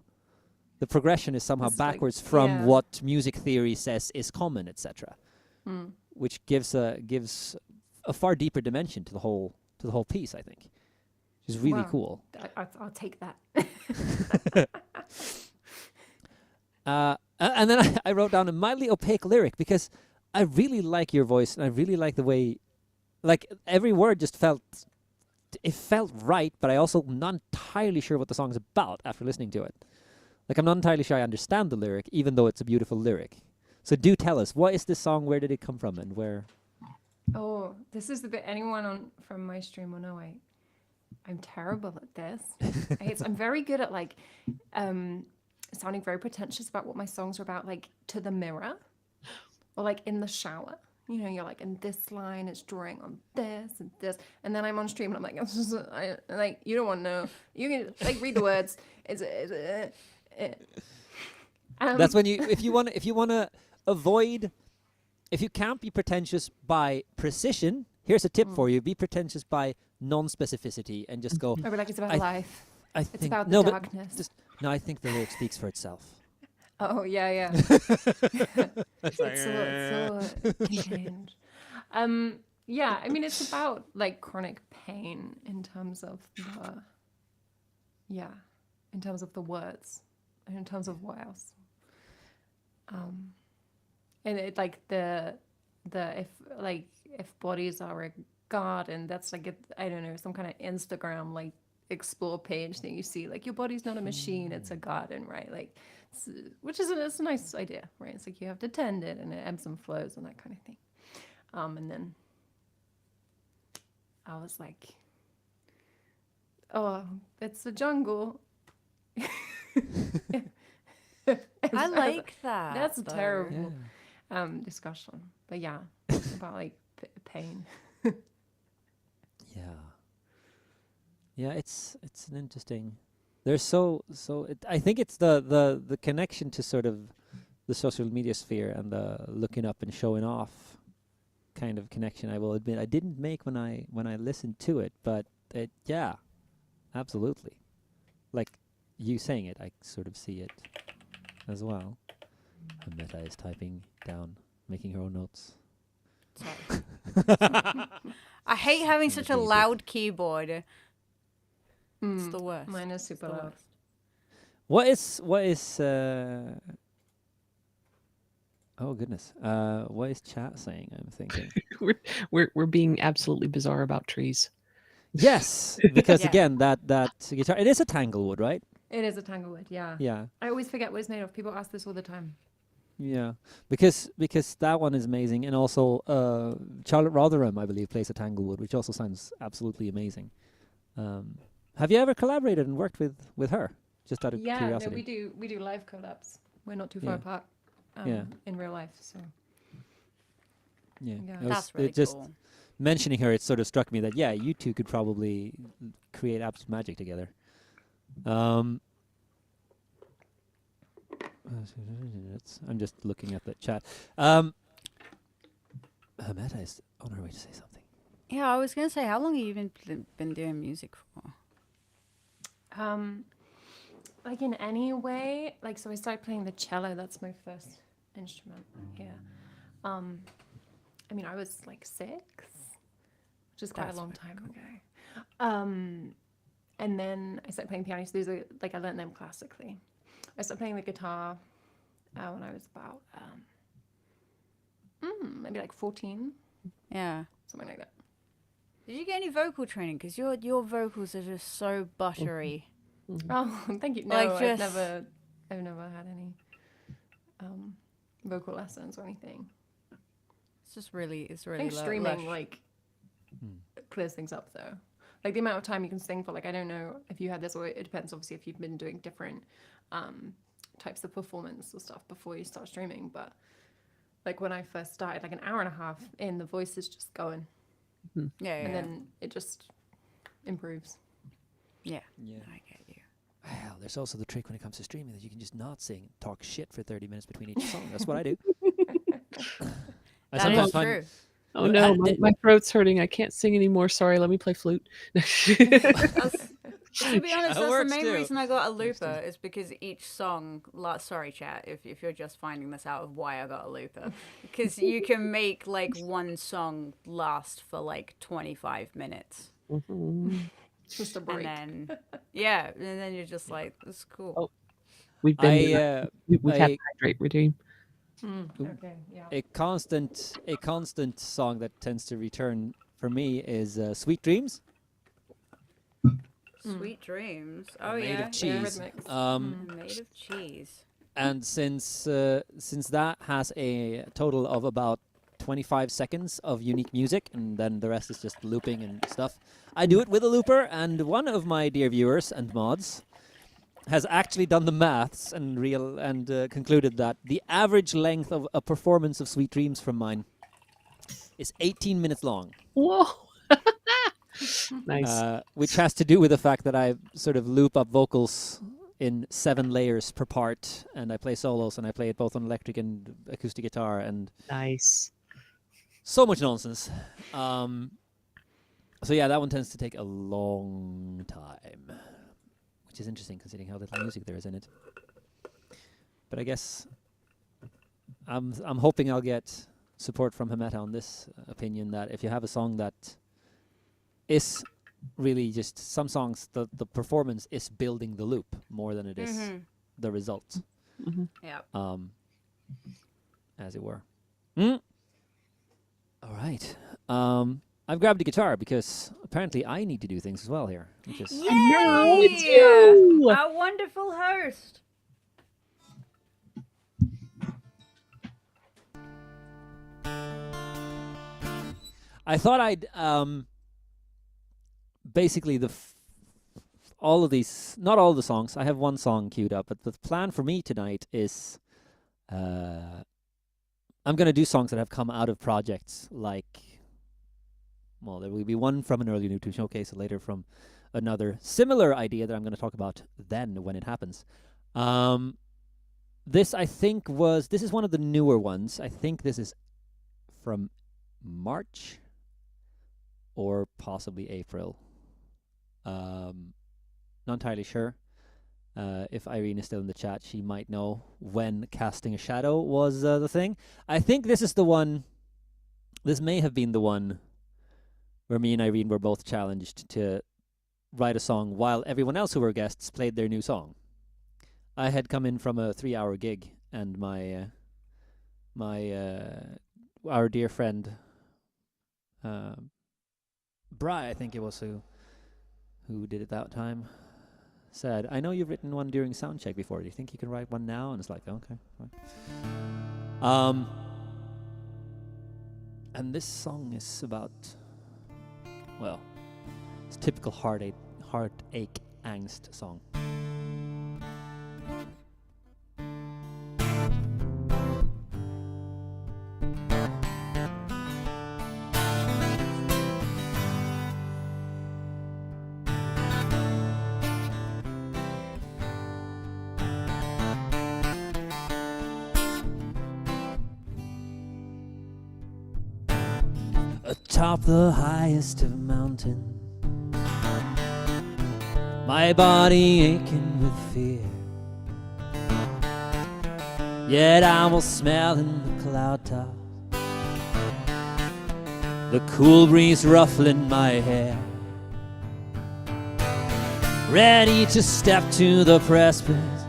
progression is somehow It's like- backwards from yeah. what music theory says is common, etc., Mm. which gives a far deeper dimension to the whole piece, I think, which is really Wow. cool. I'll take that. And then I wrote down a mildly opaque lyric because I really like your voice and I really like the way, like, every word just felt right, but I also not entirely sure what the song's about after listening to it. Like, I'm not entirely sure I understand the lyric, even though it's a beautiful lyric. So do tell us, what is this song? Where did it come from? And where? Oh, this is the bit anyone from my stream will know. I'm terrible at this. I'm very good at like sounding very pretentious about what my songs are about, like to the mirror or like in the shower. You know, you're like, and this line is drawing on this and this, and then I'm on stream and I'm like, like you don't want to know. You can like read the words. That's when if you want to avoid, if you can't be pretentious by precision, here's a tip for you: be pretentious by non-specificity and just go. I'd be like, it's about I- life. I It's think about the no, but darkness. no, I think the lyric speaks for itself. Oh yeah. It's all change. Yeah, I mean it's about like chronic pain in terms of the words, and in terms of what else. And it like the if bodies are a garden, that's like I don't know, some kind of Instagram like explore page that you see, like your body's not a machine, it's a garden, right? Like which is it's a nice idea, right? It's like you have to tend it and it ebbs and flows and that kind of thing. And then I was like, oh, it's a jungle. I like that. That's though. terrible. Discussion, but yeah, about like pain. Yeah, it's an interesting. There's I think it's the connection to sort of the social media sphere and the looking up and showing off kind of connection. I will admit I didn't make when I listened to it, but yeah, absolutely. Like you saying it, I sort of see it as well. Meta is typing down, making her own notes. Sorry. I hate having such a really good. loud keyboard. It's the worst. Mine is super the loud. worst. What is oh goodness. What is chat saying? I'm thinking. We're being absolutely bizarre about trees. Yes, because Yeah. again, that guitar, it is a Tanglewood, right? It is a tanglewood, yeah. Yeah. I always forget what it's made of. People ask this all the time. Yeah, because that one is amazing, and also Charlotte Rotherham, I believe, plays a Tanglewood, which also sounds absolutely amazing. Have you ever collaborated and worked with her? Just out of Yeah, no, curiosity. we do live collabs. We're not too far Yeah. apart. Yeah. In real life, so Yeah, Yeah. That's really just cool. mentioning her, it sort of struck me that you two could probably create absolute magic together. I'm just looking at the chat. Meta is on her way to say something. Yeah, I was gonna say, how long have you been doing music for? like in any way, like so I started playing the cello. That's my first instrument here. I mean, I was like 6, which is quite That's a long really time ago. And then I started playing piano. So these are like I learned them classically. I started playing the guitar when I was about maybe like 14, Yeah. something like that. Did you get any vocal training? Because your vocals are just so buttery. Oh, thank you. No, Like, I've just- never had any vocal lessons or anything. It's really I think streaming lush. like clears things up though. Like the amount of time you can sing for, like I don't know if you had this, or it depends obviously if you've been doing different types of performance or stuff before you start streaming. But like when I first started, like an hour and a half in, the voice is just going, Yeah, and then it just improves. yeah. Yeah. I get you. Well, there's also the trick when it comes to streaming that you can just not sing, talk shit for 30 minutes between each song. That's what I do. I That sometimes is find true. Oh no, my throat's hurting. I can't sing anymore. Sorry, let me play flute. To be honest, That that's the works main too. reason I got a looper is because each song. Sorry, chat, if you're just finding this out of why I got a looper, because you can make like one song last for like 25 minutes, Just a break. and then and then you're just like, this is cool. Oh. We've been we've had I- hydrate routine. Okay, yeah. a constant song that tends to return for me is Sweet Dreams. Sweet dreams. Oh Made yeah, of cheese. Rhythmics. Made of cheese. And since that has a total of about 25 seconds of unique music, and then the rest is just looping and stuff, I do it with a looper. And one of my dear viewers and mods has actually done the maths and concluded that the average length of a performance of Sweet Dreams from mine is 18 minutes long. Whoa. Nice. Which has to do with the fact that I sort of loop up vocals in 7 layers per part, and I play solos, and I play it both on electric and acoustic guitar, and Nice. so much nonsense. So yeah, that one tends to take a long time, which is interesting considering how little music there is in it. But I guess I'm hoping I'll get support from Hameta on this opinion that if you have a song that is really just some songs, the performance is building the loop more than it is the result, Yeah. as it were. All right. I've grabbed the guitar because apparently I need to do things as well here. Which is know, it's you. Our wonderful host. I thought I'd basically all of these, not all the songs. I have one song queued up, but the plan for me tonight is I'm going to do songs that have come out of projects like, well, there will be one from an early YouTube showcase, and later from another similar idea that I'm going to talk about then when it happens. This is one of the newer ones. I think this is from March or possibly April. Not entirely sure. If Irene is still in the chat, she might know when Casting a Shadow was the thing. I think this is the one. This may have been the one where me and Irene were both challenged to write a song while everyone else who were guests played their new song. I had come in from a 3-hour gig, and our dear friend Bri, I think it was, who who did it that time, said, I know you've written one during sound check before. Do you think you can write one now? And it's like, okay, fine. And this song is about, well, it's a typical heartache angst song. Atop the highest of mountains, my body aching with fear, yet I will smell in the cloud top the cool breeze ruffling my hair, ready to step to the precipice,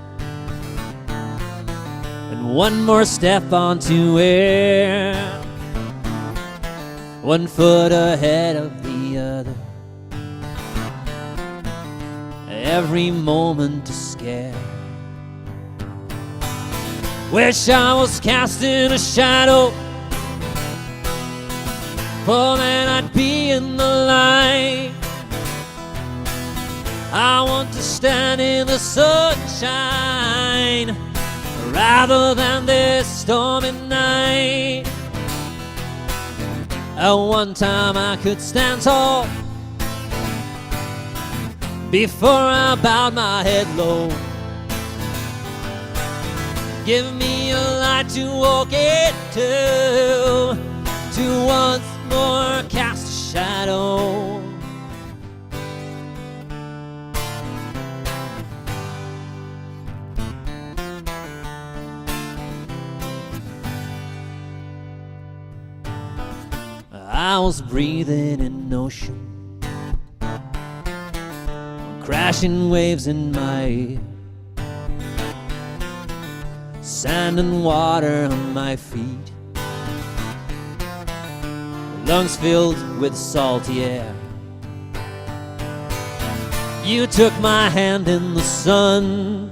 and one more step onto air. One foot ahead of the other, every moment a scare. Wish I was cast in a shadow, for then I'd be in the light. I want to stand in the sunshine rather than this stormy night. At one time I could stand tall before I bowed my head low. Give me a light to walk into, to once more cast a shadow. I was breathing in ocean, crashing waves in my ear, sand and water on my feet, lungs filled with salty air. You took my hand in the sun,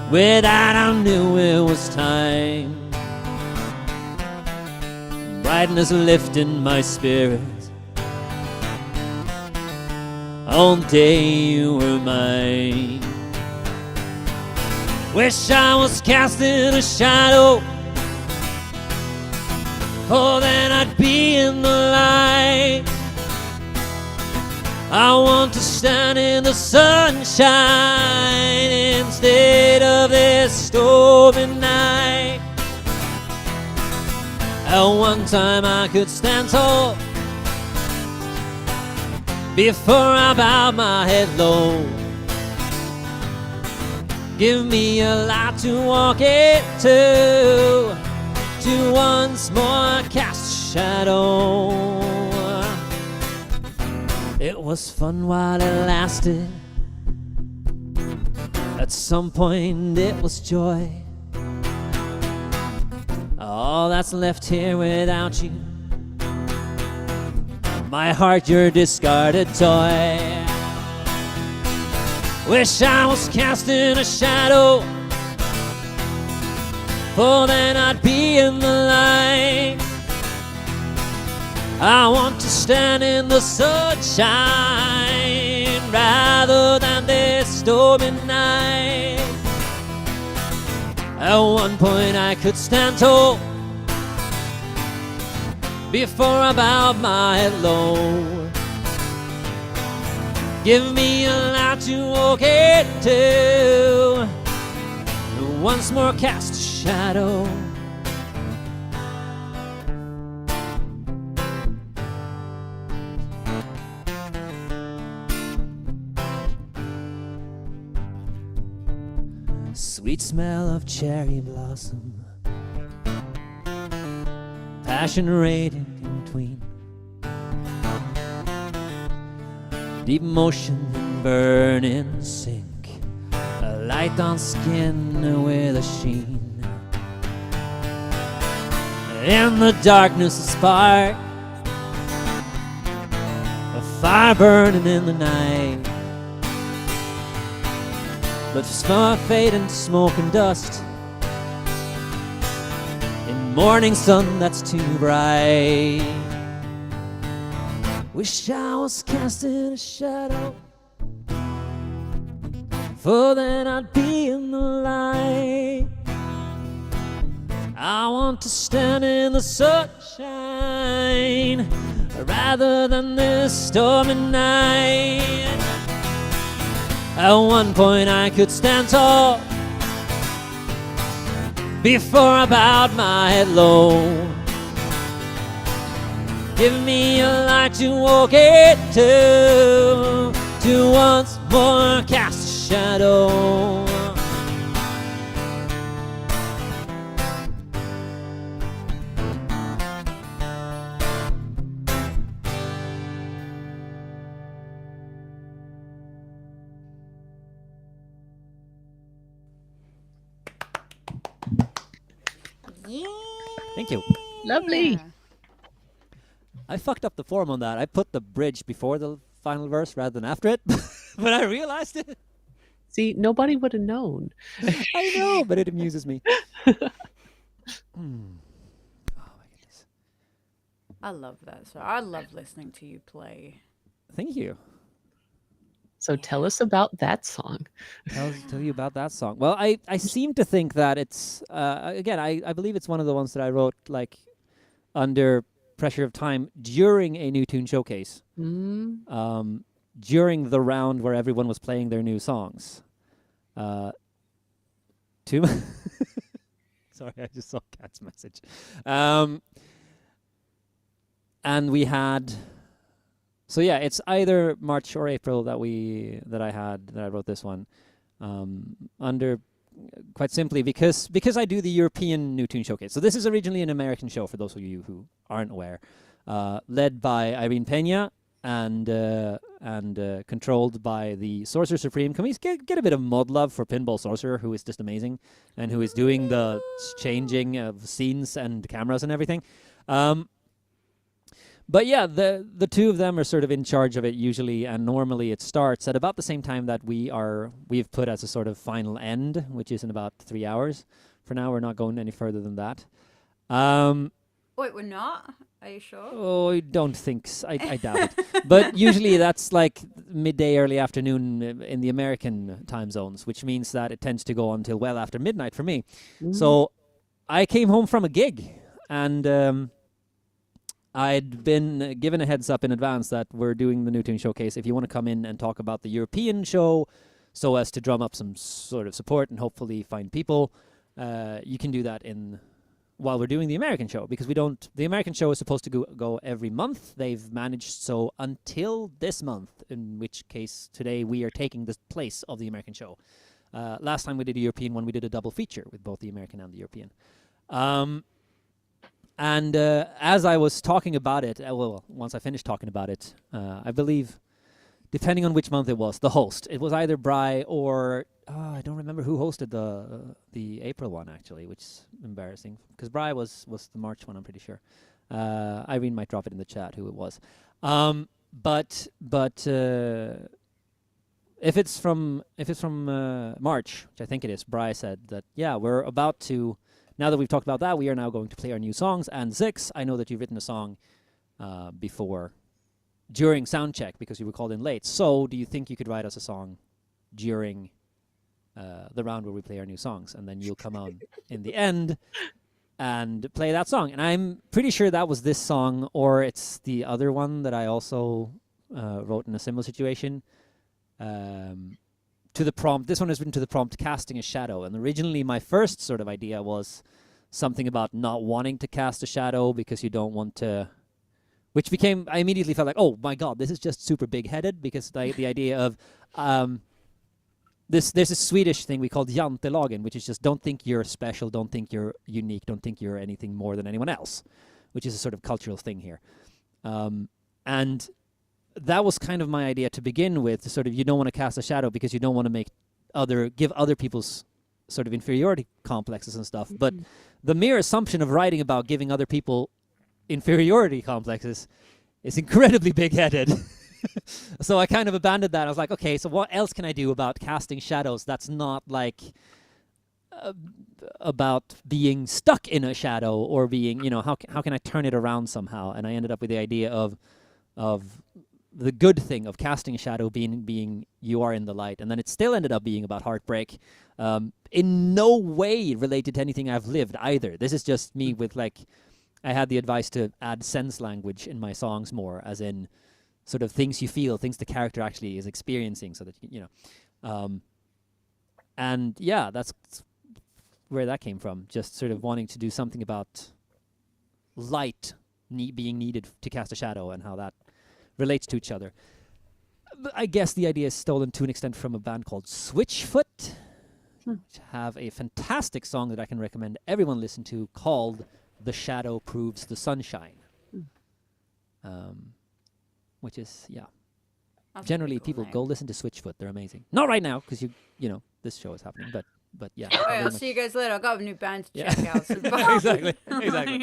with that I knew it was time. Brightness lifting my spirits, all day you were mine. Wish I was cast in a shadow, for then I'd be in the light. I want to stand in the sunshine instead of this stormy night. At one time I could stand tall before I bowed my head low. Give me a light to walk into, to once more cast a shadow. It was fun while it lasted, at some point it was joy. All that's left here without you, my heart your discarded toy. Wish I was cast in a shadow, for then I'd be in the light. I want to stand in the sunshine rather than this stormy night. At one point I could stand tall before I bowed my head low. Give me a light to walk into, and once more cast a shadow. Sweet smell of cherry blossom, passion radiant in between, deep motion and burning sink, a light on skin with a sheen. In the darkness a spark, a fire burning in the night. But smoke fade into smoke and dust in morning sun that's too bright. Wish I was casting a shadow, for then I'd be in the light. I want to stand in the sunshine rather than this stormy night. At one point I could stand tall before I bowed my head low. Give me a light to walk into, to once more cast a shadow. Thank you. Lovely. I fucked up the form on that. I put the bridge before the final verse rather than after it, but I realized it. See, nobody would have known. I know, but it amuses me. Oh my goodness. I love that. So I love listening to you play. Thank you. So tell us about that song. Tell you about that song. Well, I seem to think that it's again, I believe it's one of the ones that I wrote like under pressure of time during a new tune showcase. During the round where everyone was playing their new songs. Sorry, I just saw Kat's message. And we had. So yeah, it's either March or April that I wrote this one, under quite simply because I do the European New Tune Showcase. So this is originally an American show for those of you who aren't aware, led by Irene Pena and controlled by the Sorcerer Supreme. Can we get a bit of mod love for Pinball Sorcerer, who is just amazing and who is doing the changing of scenes and cameras and everything. But yeah, the two of them are sort of in charge of it usually, and normally it starts at about the same time that we've put as a sort of final end, which is in about 3 hours. For now, we're not going any further than that. Wait, we're not? Are you sure? Oh, I don't think so. I doubt it. But usually that's like midday, early afternoon in the American time zones, which means that it tends to go until well after midnight for me. So I came home from a gig, and I'd been given a heads up in advance that we're doing the New Tune Showcase. If you want to come in and talk about the European show so as to drum up some sort of support and hopefully find people, you can do that while we're doing the American show, because the American show is supposed to go every month. They've managed so until this month, in which case today we are taking the place of the American show. Last time we did a European one, we did a double feature with both the American and the European. And as I was talking about it, once I finished talking about it, I believe, depending on which month it was, the host. It was either Bry or I don't remember who hosted the April one actually, which is embarrassing because Bry was the March one. I'm pretty sure. Irene might drop it in the chat who it was. But if it's from March, which I think it is, Bry said that we're about to. Now that we've talked about that, we are now going to play our new songs. And Xyx, I know that you've written a song during sound check because you were called in late. So do you think you could write us a song during the round where we play our new songs? And then you'll come on in the end and play that song. And I'm pretty sure that was this song, or it's the other one that I also wrote in a similar situation. To the prompt. This one is written to the prompt, casting a shadow. And originally my first sort of idea was something about not wanting to cast a shadow because you don't want to, which became, I immediately felt like, oh my God, this is just super big-headed, because the idea of, there's a Swedish thing we call jantelagen, which is just don't think you're special, don't think you're unique, don't think you're anything more than anyone else, which is a sort of cultural thing here. And that was kind of my idea to begin with, to sort of, you don't want to cast a shadow because you don't want to give other people's sort of inferiority complexes and stuff. But the mere assumption of writing about giving other people inferiority complexes is incredibly big-headed. So I kind of abandoned that. I was like, okay, so what else can I do about casting shadows that's not like about being stuck in a shadow or being, how can I turn it around somehow? And I ended up with the idea of the good thing of casting a shadow being you are in the light. And then it still ended up being about heartbreak. In no way related to anything I've lived either. This is just me with I had the advice to add sense language in my songs more, as in sort of things you feel, things the character actually is experiencing, so that and yeah, that's where that came from. Just sort of wanting to do something about light being needed to cast a shadow and how that relates to each other. But I guess the idea is stolen to an extent from a band called Switchfoot, which have a fantastic song that I can recommend everyone listen to called "The Shadow Proves the Sunshine," which is That's a generally pretty cool people go name. listen to Switchfoot. They're amazing. Not right now because this show is happening, but yeah. All right, very I'll much- see you guys later. I've got a new band to Yeah. check out. So exactly.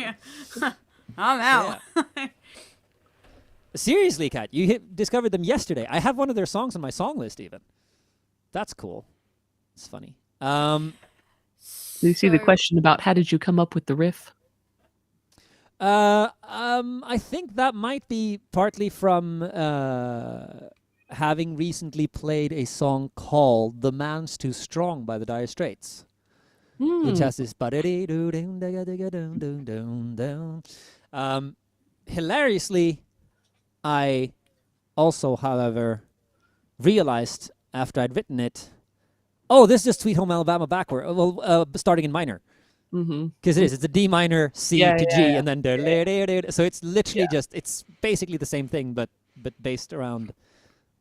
Yeah. I'm out. Seriously, Kat, you discovered them yesterday. I have one of their songs on my song list even. That's cool. It's funny. Do you see the So- question about how did you come up with the riff? I think that might be partly from having recently played a song called "The Man's Too Strong" by the Dire Straits, which has this hilariously, I also, however, realized after I'd written it, oh, this is just Sweet Home Alabama backward. Well, starting in minor. Because it's a D minor, C Yeah, to yeah, G, yeah. and then so it's literally it's basically the same thing, but based around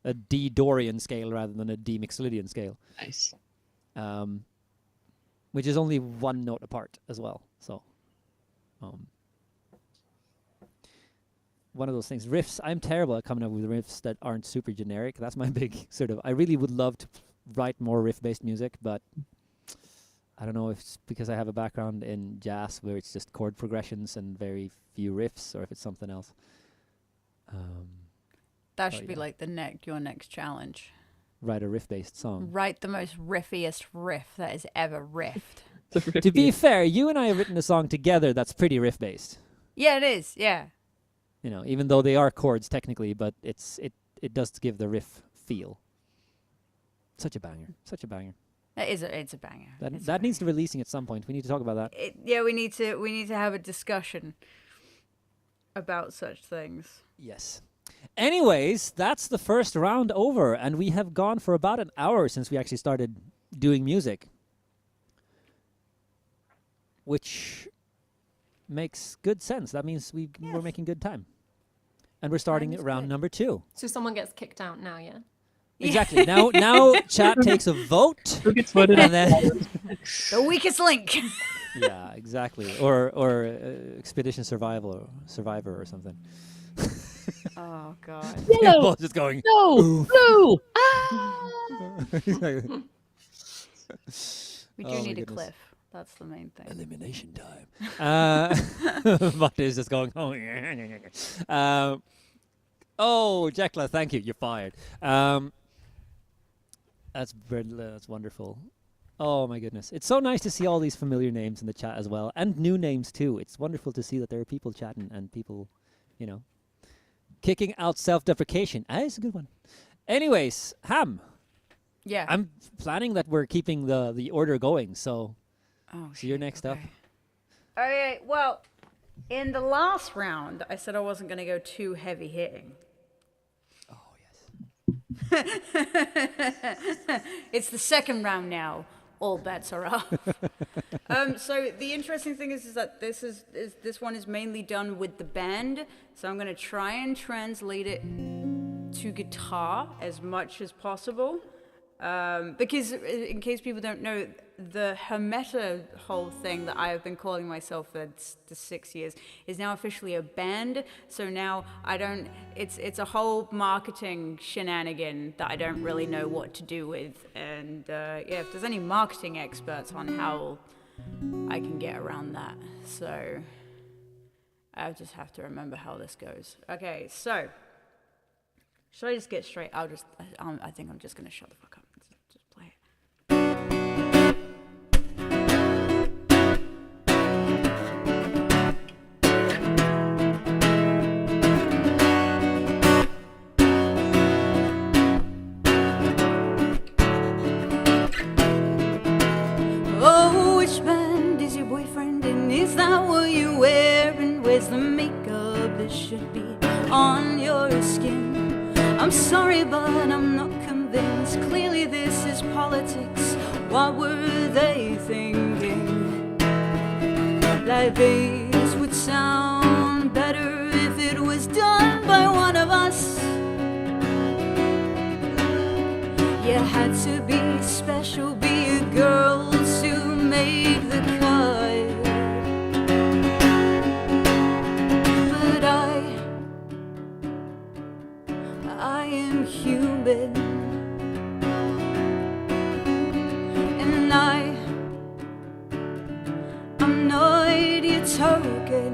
a D Dorian scale rather than a D Mixolydian scale, Nice. which is only one note apart as well. So, one of those things. Riffs. I'm terrible at coming up with riffs that aren't super generic. That's my big sort of. I really would love to write more riff-based music, but I don't know if it's because I have a background in jazz where it's just chord progressions and very few riffs, or if it's something else. That Oh, should be yeah. like your next challenge. Write a riff-based song. Write the most riffiest riff that is ever riffed. To be fair, you and I have written a song together that's pretty riff-based. Yeah, it is. Yeah. Even though they are chords technically, but it does give the riff feel. Such a banger. Such a banger. It's a banger. It's a That needs to releasing at some point. We need to talk about that. yeah, we need to have a discussion about such things. Yes. Anyways, that's the first round over, and we have gone for about an hour since we actually started doing music, which makes good sense. That means we're making good time, and we're starting is round good. number 2. So someone gets kicked out now, yeah? Exactly. Now chat takes a vote, Who gets voted and out? then The weakest link. yeah, exactly, or Expedition Survival or something. Oh god. Yellow. Both just going. No, blue. Ah! We do Oh my need a goodness. cliff. That's the main thing. Elimination time. But is just going. Oh, oh, Jekla, thank you. You're fired. That's wonderful. Oh my goodness, it's so nice to see all these familiar names in the chat as well, and new names too. It's wonderful to see that there are people chatting and people, kicking out self-deprecation. It's a good one. Anyways, Ham, Yeah. I'm planning that we're keeping the order going. So Oh, you're shit, next up. okay. Okay, well, in the last round, I said I wasn't going to go too heavy hitting. Oh yes. It's the second round now. All bets are off. So the interesting thing is that this one is mainly done with the band. So I'm going to try and translate it to guitar as much as possible. Because in case people don't know, the Hermeta whole thing that I have been calling myself for the 6 years is now officially a band. So now it's a whole marketing shenanigan that I don't really know what to do with. And yeah, if there's any marketing experts on how I can get around that. So I just have to remember how this goes. Okay, so Should I just get straight? I think I'm just gonna shut the fuck up. Just play it. Oh, which band is your boyfriend and is that what you're wearing? Where's the makeup that should be on your skin? I'm sorry, but I'm not convinced. Clearly this is politics. What were they thinking? Like this would sound better if it was done by one of us. You had to be special, be a girl to make the cut. But I am human, and I'm not your token.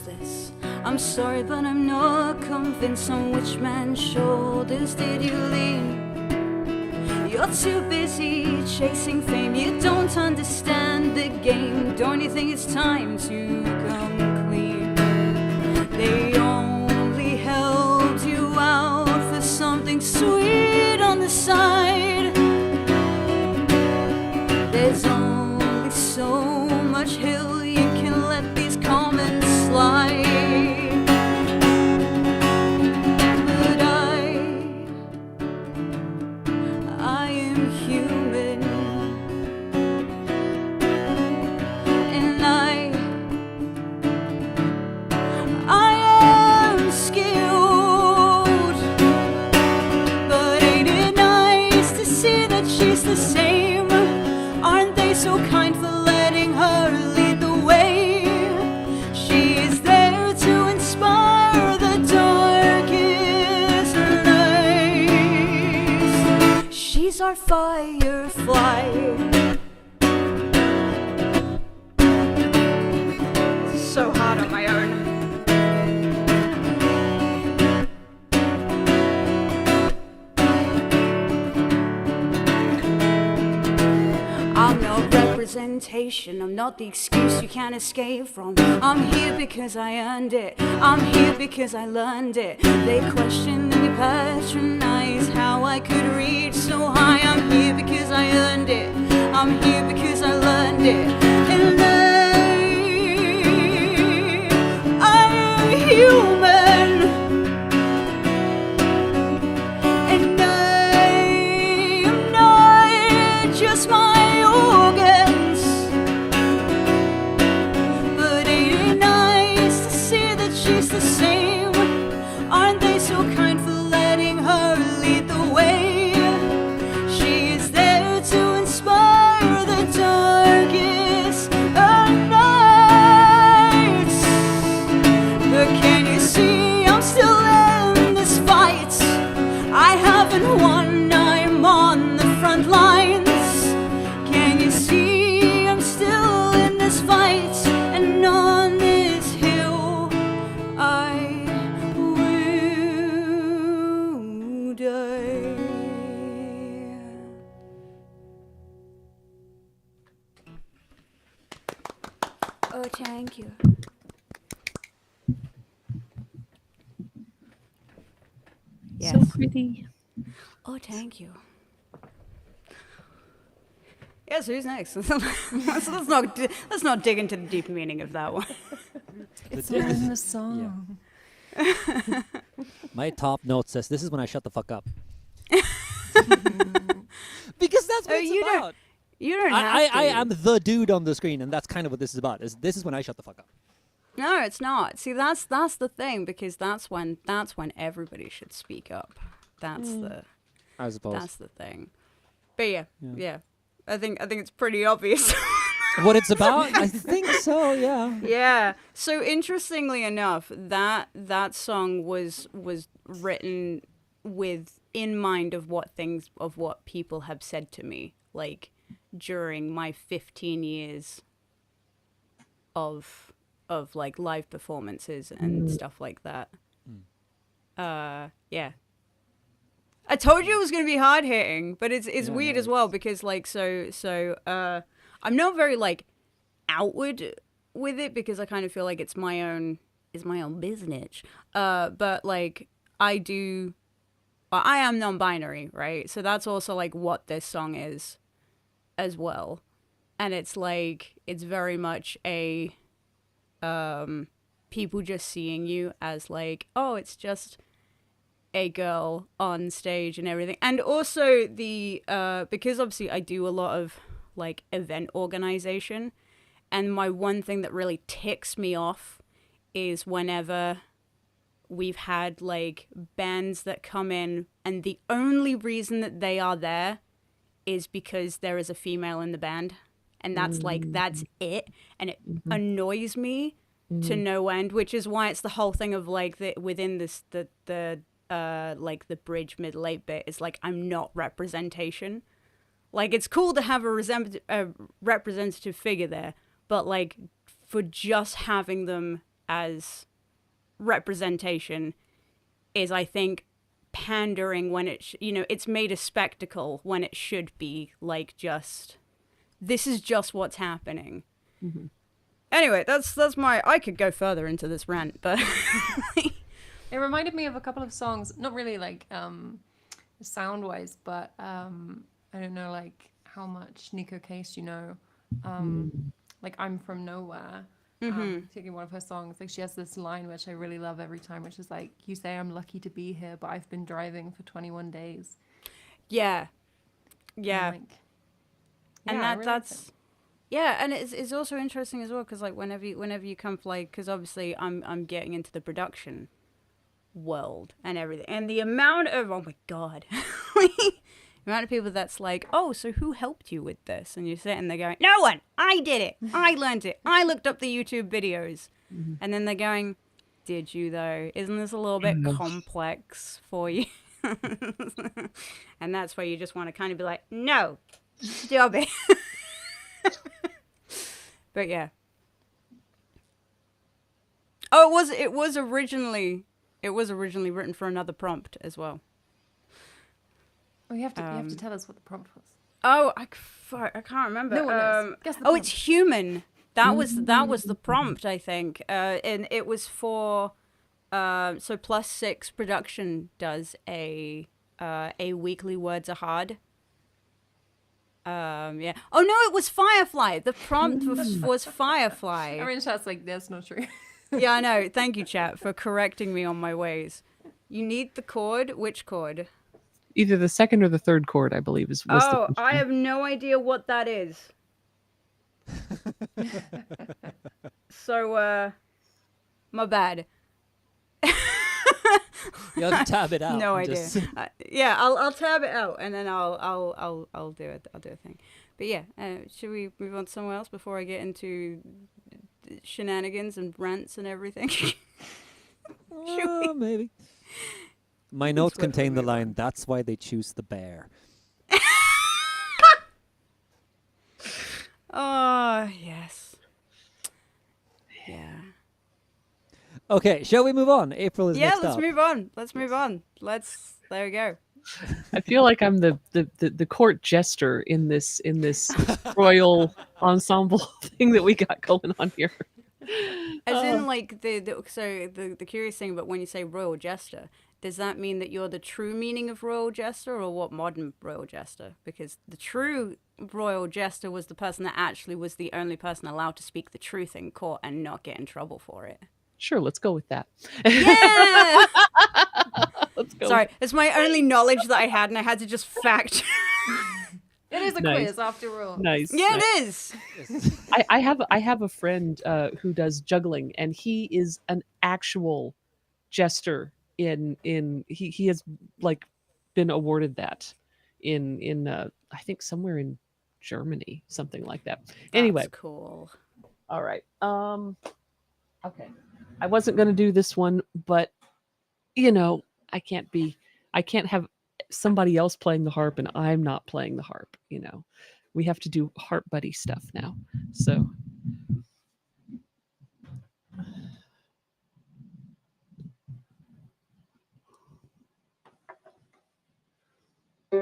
This. I'm sorry, but I'm not convinced. On which man's shoulders did you lean? You're too busy chasing fame. You don't understand the game. Don't you think it's time to come clean? They only helped you out for something sweet on the side. There's only so much hill you can let these comments slide. But I am human, and I am skilled. But ain't it nice to see that she's the same? Aren't they so kind for letting her lead the way? She's there to inspire the darkest nights. She's our firefly. So hard on my own. I'm not representation, I'm not the excuse you can't escape from. I'm here because I earned it, I'm here because I learned it. They question and they patronize how I could reach so high. I'm here because I earned it, I'm here because I learned it. And I'm human, and I am not just my organs. But ain't it nice to see that she's the same? Aren't they so kind for letting her lead the way? She is there to inspire the darkest of nights. But can you see I'm still in this fight? I haven't won, I'm on the front lines. Can you see I'm still in this fight? And on this hill I will die. Oh, thank you. Yes. So pretty. Oh, thank you. Yes, who's next? let's not dig into the deep meaning of that one. It's all in the song. My top note says, "This is when I shut the fuck up." Because that's what it's about. You don't have to. I am the dude on the screen, and that's kind of what this is about. This is when I shut the fuck up. No, it's not. See, that's the thing, because that's when everybody should speak up. That's I suppose. that's the thing. But yeah. I think it's pretty obvious. What it's about? I think so. Yeah. Yeah. So interestingly enough, that song was written with in mind of what people have said to me, like during my 15 years of like live performances and stuff like that. Yeah. I told you it was gonna be hard hitting, but it's Yeah, weird no, as well it's- because like I'm not very like outward with it because I kind of feel like it's my own business. But like I do, well, I am non-binary, right? So that's also like what this song is as well, and it's like it's very much a people just seeing you as like, oh, it's just a girl on stage and everything. And also the because obviously I do a lot of like event organization, and my one thing that really ticks me off is whenever we've had like bands that come in and the only reason that they are there is because there is a female in the band, and that's like that's it, and it annoys me to no end, which is why it's the whole thing of like the within this the like the bridge mid late bit is like I'm not representation. Like it's cool to have a representative figure there, but like for just having them as representation is, I think, pandering when it it's made a spectacle when it should be like just this is just what's happening. Anyway, that's my, I could go further into this rant, but It reminded me of a couple of songs, not really like sound wise, but I don't know like how much Nico Case you know. Like I'm from nowhere. Particularly one of her songs, like she has this line which I really love every time, which is like, you say I'm lucky to be here, but I've been driving for 21 days. yeah, And yeah, I'm like, and yeah, I really like that's yeah, and it's also interesting as well because like whenever you come like, because obviously I'm getting into the production world and everything, and the amount of, oh my god, the amount of people that's like, oh, so who helped you with this? And you're sitting there going, no one, I did it, I learned it, I looked up the YouTube videos. And then they're going, did you though? Isn't this a little bit complex for you? And that's where you just want to kind of be like, no, stop it. But yeah. Oh, it was originally written for another prompt as well. Oh, you have to tell us what the prompt was. Oh, I can't remember. No one knows. Guess the Oh, prompt. it's human. That was the prompt, I think. And it was for so Plus Six Production does a weekly Words Are Hard. Yeah. Oh no, it was Firefly. The prompt was Firefly. Everyone chat's like, that's not true. Yeah, I know. Thank you, chat, for correcting me on my ways. You need the chord. Which chord? Either the second or the third chord, I believe, was the Oh, I question. have no idea what that is. So, my bad. You have to tab it out. No and idea. just- Yeah, I'll tab it out and then I'll do it. I'll do a thing. But yeah, should we move on to somewhere else before I get into shenanigans and rants and everything? Maybe. My notes swiftly contain the move line, that's why they choose the bear. Oh yes. Yeah. Okay, shall we move on? April is Yeah, next let's up. move on. Let's move on. There we go. I feel like I'm the court jester in this royal ensemble thing that we got going on here. As in, like the curious thing about when you say royal jester, does that mean that you're the true meaning of royal jester, or what modern royal jester? Because the true royal jester was the person that actually was the only person allowed to speak the truth in court and not get in trouble for it. Sure, let's go with that. Yeah. Let's go. Sorry, it's my only knowledge that I had, and I had to just fact. It is a Nice. quiz after all. Nice. Yeah, nice. it is. I have a friend who does juggling, and he is an actual jester. He has like been awarded that in I think somewhere in Germany, something like that. That's Anyway, cool. all right. Okay. I wasn't going to do this one, but I can't have somebody else playing the harp and I'm not playing the harp. We have to do harp buddy stuff now. So I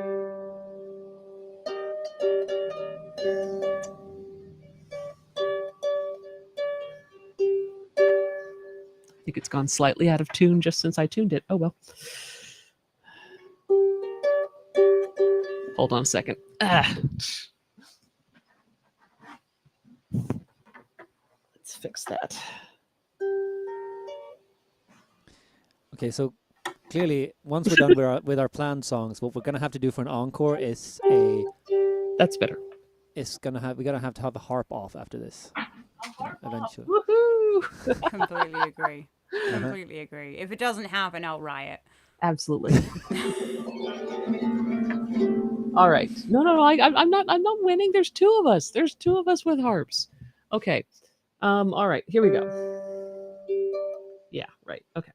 think it's gone slightly out of tune just since I tuned it. Oh well. Hold on a second. Let's fix that. Okay, so clearly, once we're done with our planned songs, what we're gonna have to do for an encore is That's better. we're gonna have to have a harp off after this eventually. Woohoo! Completely agree. Completely agree. If it doesn't happen, I'll riot. Absolutely. All right. No. I'm not winning. There's two of us. There's two of us with harps. Okay. All right. Here we go. Yeah. Right. Okay.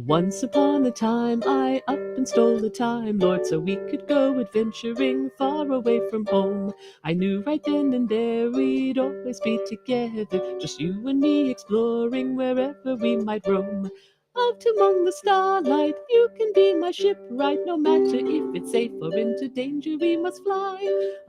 Once upon a time, I up and stole the time, Lord, so we could go adventuring far away from home. I knew right then and there we'd always be together, just you and me exploring wherever we might roam. Out among the starlight, you can be my shipwright, no matter if it's safe or into danger we must fly.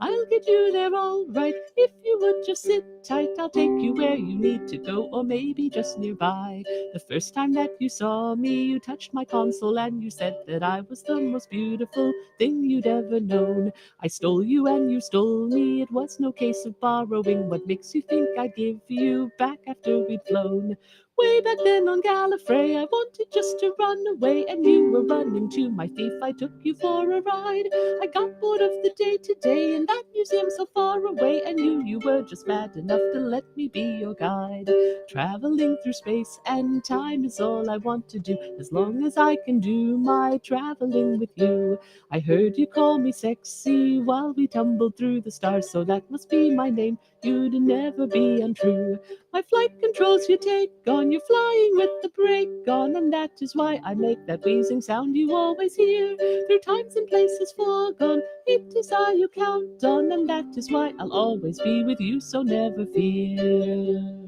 I'll get you there all right, if you would just sit tight, I'll take you where you need to go, or maybe just nearby. The first time that you saw me, you touched my console and you said that I was the most beautiful thing you'd ever known. I stole you and you stole me, it was no case of borrowing. What makes you think I'd give you back after we'd flown? Way back then on Gallifrey, I wanted just to run away, and you were running to my thief. I took you for a ride. I got bored of the day to day in that museum so far away, and you were just mad enough to let me be your guide. Traveling through space and time is all I want to do, as long as I can do my traveling with you. I heard you call me sexy while we tumbled through the stars, so that must be my name. You'd never be untrue. My flight controls you take on, you're flying with the brake on, and that is why I make that wheezing sound you always hear. Through times and places foregone, it is I you count on, and that is why I'll always be with you, so never fear.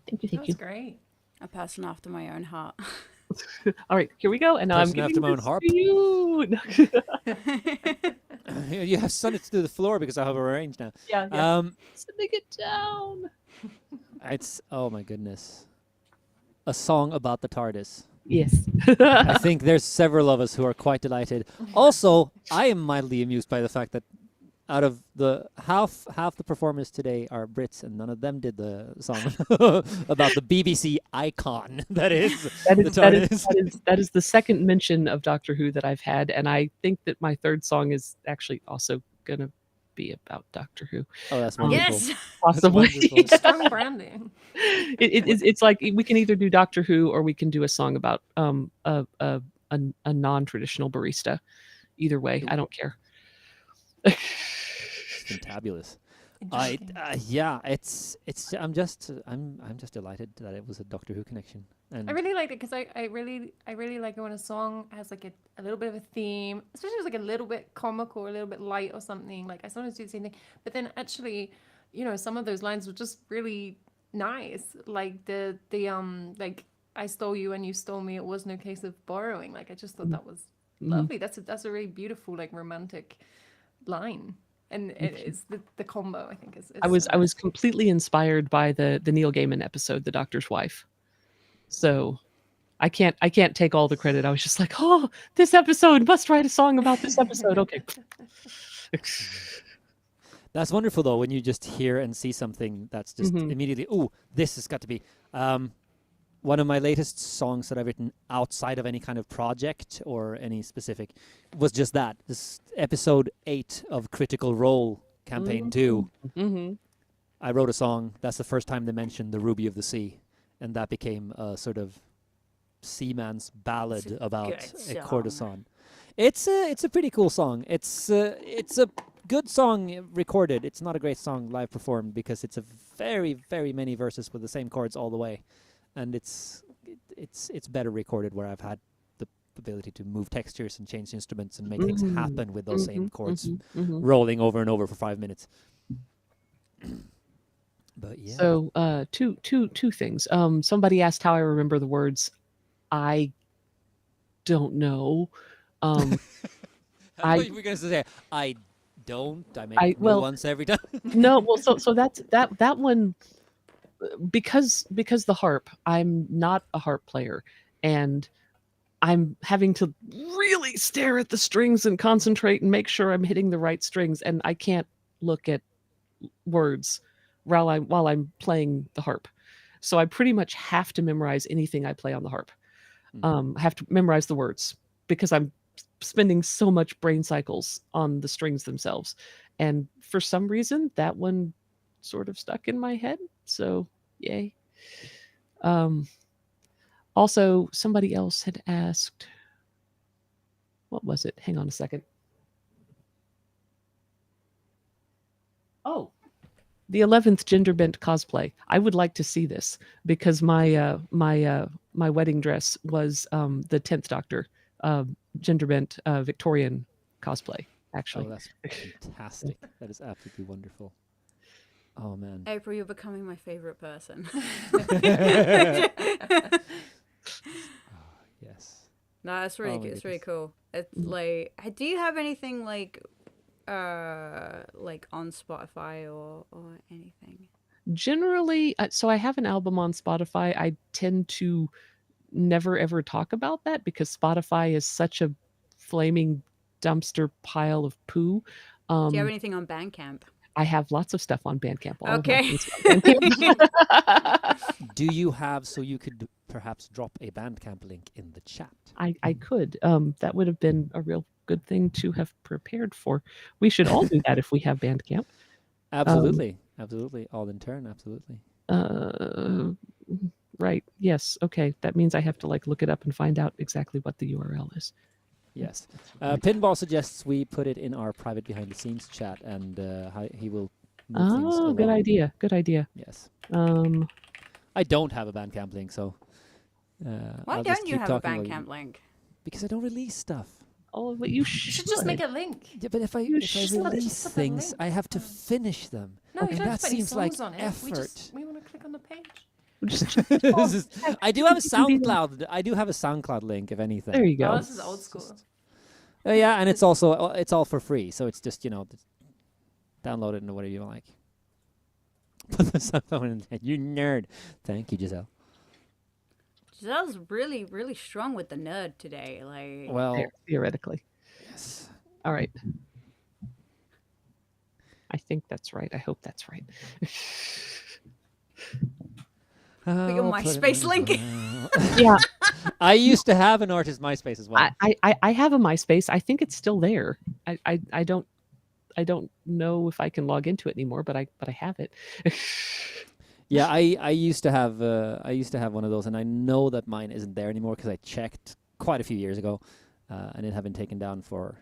Thank you, That thank was you. great. A person after my own heart. All right, here we go, and I'm Person giving after my own this harp. to you. You have sent it to the floor because I have arranged now. Yeah. Sending it down. It's oh my goodness, a song about the TARDIS. Yes. I think there's several of us who are quite delighted. Also, I am mildly amused by the fact that out of the half the performers today are Brits, and none of them did the song about the BBC icon that is the TARDIS. That is the second mention of Doctor Who that I've had, and I think that my third song is actually also gonna be about Doctor Who. Oh, that's wonderful. Yes. Possibly. wonderful. Strong branding. It's like we can either do Doctor Who or we can do a song about a non-traditional barista. Either way, I don't care. Fantabulous. Interesting. Yeah, it's I'm just delighted that it was a Doctor Who connection. And I really liked it because I really like it when a song has like a little bit of a theme, especially if it's like a little bit comic or a little bit light or something. Like I sometimes do the same thing, but then actually, some of those lines were just really nice. Like the like I stole you and you stole me. It was no case of borrowing. Like I just thought that was lovely. That's a really beautiful like romantic line. And it's the combo, I think, is I was completely inspired by the Neil Gaiman episode, The Doctor's Wife. So I can't take all the credit. I was just like, oh, this episode, must write a song about this episode. Okay. That's wonderful though when you just hear and see something that's just Mhm. immediately, ooh, this has got to be. One of my latest songs that I've written outside of any kind of project or any specific was just that. This episode 8 of Critical Role Campaign 2. Mhm. I wrote a song. That's the first time they mentioned the Ruby of the Sea, and that became a sort of seaman's ballad It's a about good a song. courtesan. It's a pretty cool song. It's a good song recorded. It's not a great song live performed because it's a very many verses with the same chords all the way, and it's better recorded where I've had the ability to move textures and change instruments and make things happen with those same chords rolling over and over for 5 minutes. But yeah. So, two things. Somebody asked how I remember the words. I don't know. I I thought you were going to say I don't. I make I new well ones every time. no. Well, so that one because the harp. I'm not a harp player, and I'm having to really stare at the strings and concentrate and make sure I'm hitting the right strings, and I can't look at words while I'm playing the harp. So I pretty much have to memorize anything I play on the harp. I have to memorize the words because I'm spending so much brain cycles on the strings themselves. And for some reason, that one sort of stuck in my head. So, yay. Also, somebody else had asked, what was it? Hang on a second. Oh, the 11th gender bent cosplay. I would like to see this because my wedding dress was the 10th Doctor gender bent Victorian cosplay. Actually, Oh, that's fantastic. That is absolutely wonderful. Oh man. April, you're becoming my favorite person. Yes. No, it's really Oh my good. It's really goodness. cool. It's like, do you have anything like on Spotify or anything? generally, so I have an album on Spotify. I tend to never ever talk about that because Spotify is such a flaming dumpster pile of poo. Do you have Um, anything on Bandcamp? I have lots of stuff on Bandcamp. All of my Okay. things are on Bandcamp. Do you have so you could perhaps drop a Bandcamp link in the chat? I could. That would have been a real good thing to have prepared for. We should all do that if we have Bandcamp. Absolutely. Absolutely. All in turn, absolutely. Right. Yes. Okay. That means I have to like look it up and find out exactly what the URL is. Yes. Pinball suggests we put it in our private behind the scenes chat and he will move things Oh, along. good idea. Good idea. Yes. Um, I don't have a Bandcamp link, so Why I'll just don't you keep have a talking about it. Bandcamp link? Because I don't release stuff. oh, but you You should. should just make a link. Yeah, but if I should release just put a things, link. I have to finish them. No, you and don't have that to put any seems like songs on it. effort. We want to click on the page. This is- I do have a You can be like- SoundCloud. I do have a SoundCloud link, if anything. There you go. Oh, this is old school. Yeah, and it's also it's all for free, so it's just download it and whatever you like. Put the SoundCloud in there. You nerd. Thank you, Giselle. Giselle's really, really strong with the nerd today. Like, Well, Theoretically. yes. All right. I think that's right. I hope that's right. Put your I'll put it MySpace in link. Yeah, I used to have an artist MySpace as well. I have a MySpace. I think it's still there. I don't know if I can log into it anymore, but I have it. Yeah, I used to have one of those, and I know that mine isn't there anymore because I checked quite a few years ago, and it had been taken down for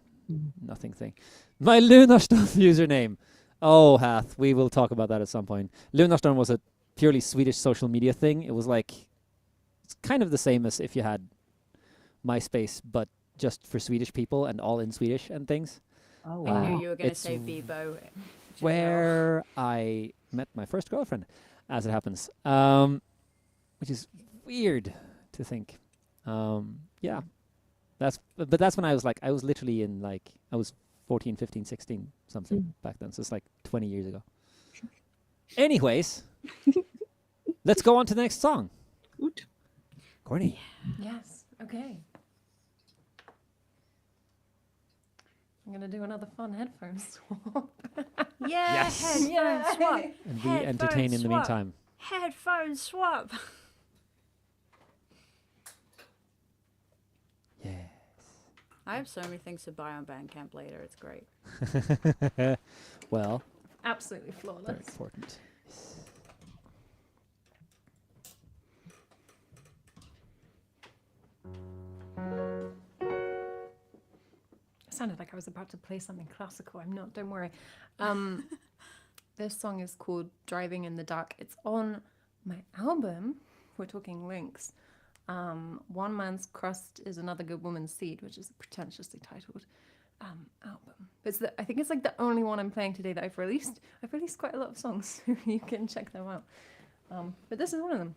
nothing thing. My Lunarstorm username. Oh, Hath, we will talk about that at some point. Lunarstorm was a purely Swedish social media thing. It was like it's kind of the same as if you had MySpace, but just for Swedish people and all in Swedish and things. Oh I knew you were going to It's say Bebo. Where I met my first girlfriend, as it happens, which is weird to think. Yeah, but that's when I was literally in I was 14, 15, 16 something back then. So it's like 20 years ago. Anyways, let's go on to the next song. Oot. Courtney. Yes. Okay. I'm gonna do another fun headphone swap. Yeah, Yes. headphone Yay. swap. And we entertain in the swap. meantime. Headphone swap. Yeah. I have so many things to buy on Bandcamp later. It's great. Well, Absolutely very flawless. important. It sounded like I was about to play something classical. I'm not, don't worry. This song is called Driving in the Dark. It's on my album. We're talking links. One Man's Crust is Another Good Woman's Seed, which is a pretentiously titled album. But I think it's like the only one I'm playing today that I've released. I've released quite a lot of songs, so you can check them out. But this is one of them.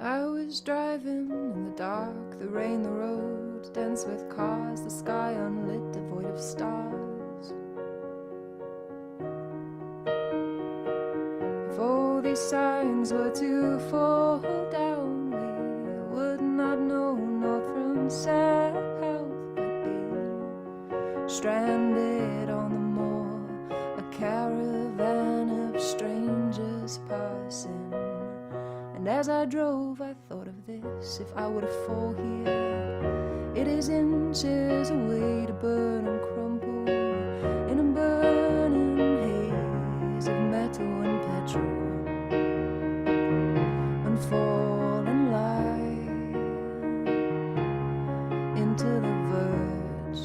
I was driving in the dark, the rain, the road, dense with cars, the sky unlit, devoid of stars. If all these signs were to fall down, we would not know north from south, but be stranded on the moor, a caravan of strangers passing. And as I drove, I thought of this: if I were to fall here, it is inches away to burn and crumple in a burning haze of metal and petrol, and fall and lie into the verge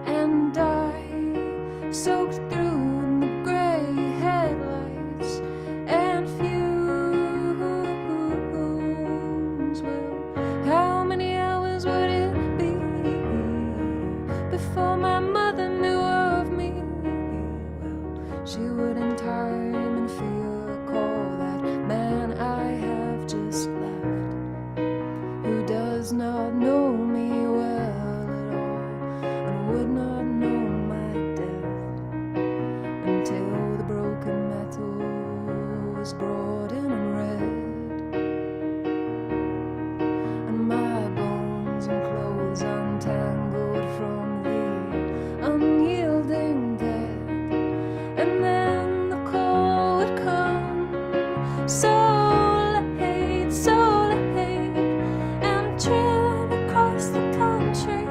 and die, soaked through in the grey headlights and fumes. Well, how many hours would it be before my mother knew of me? Well, she would in time and fear call that man I have just left, who does not know me well at all, and would not know my death until the broken metal was brought in and read, and my bones and clothes untangled from the unyielding dead. And then the call would come, so late, and trail across the country,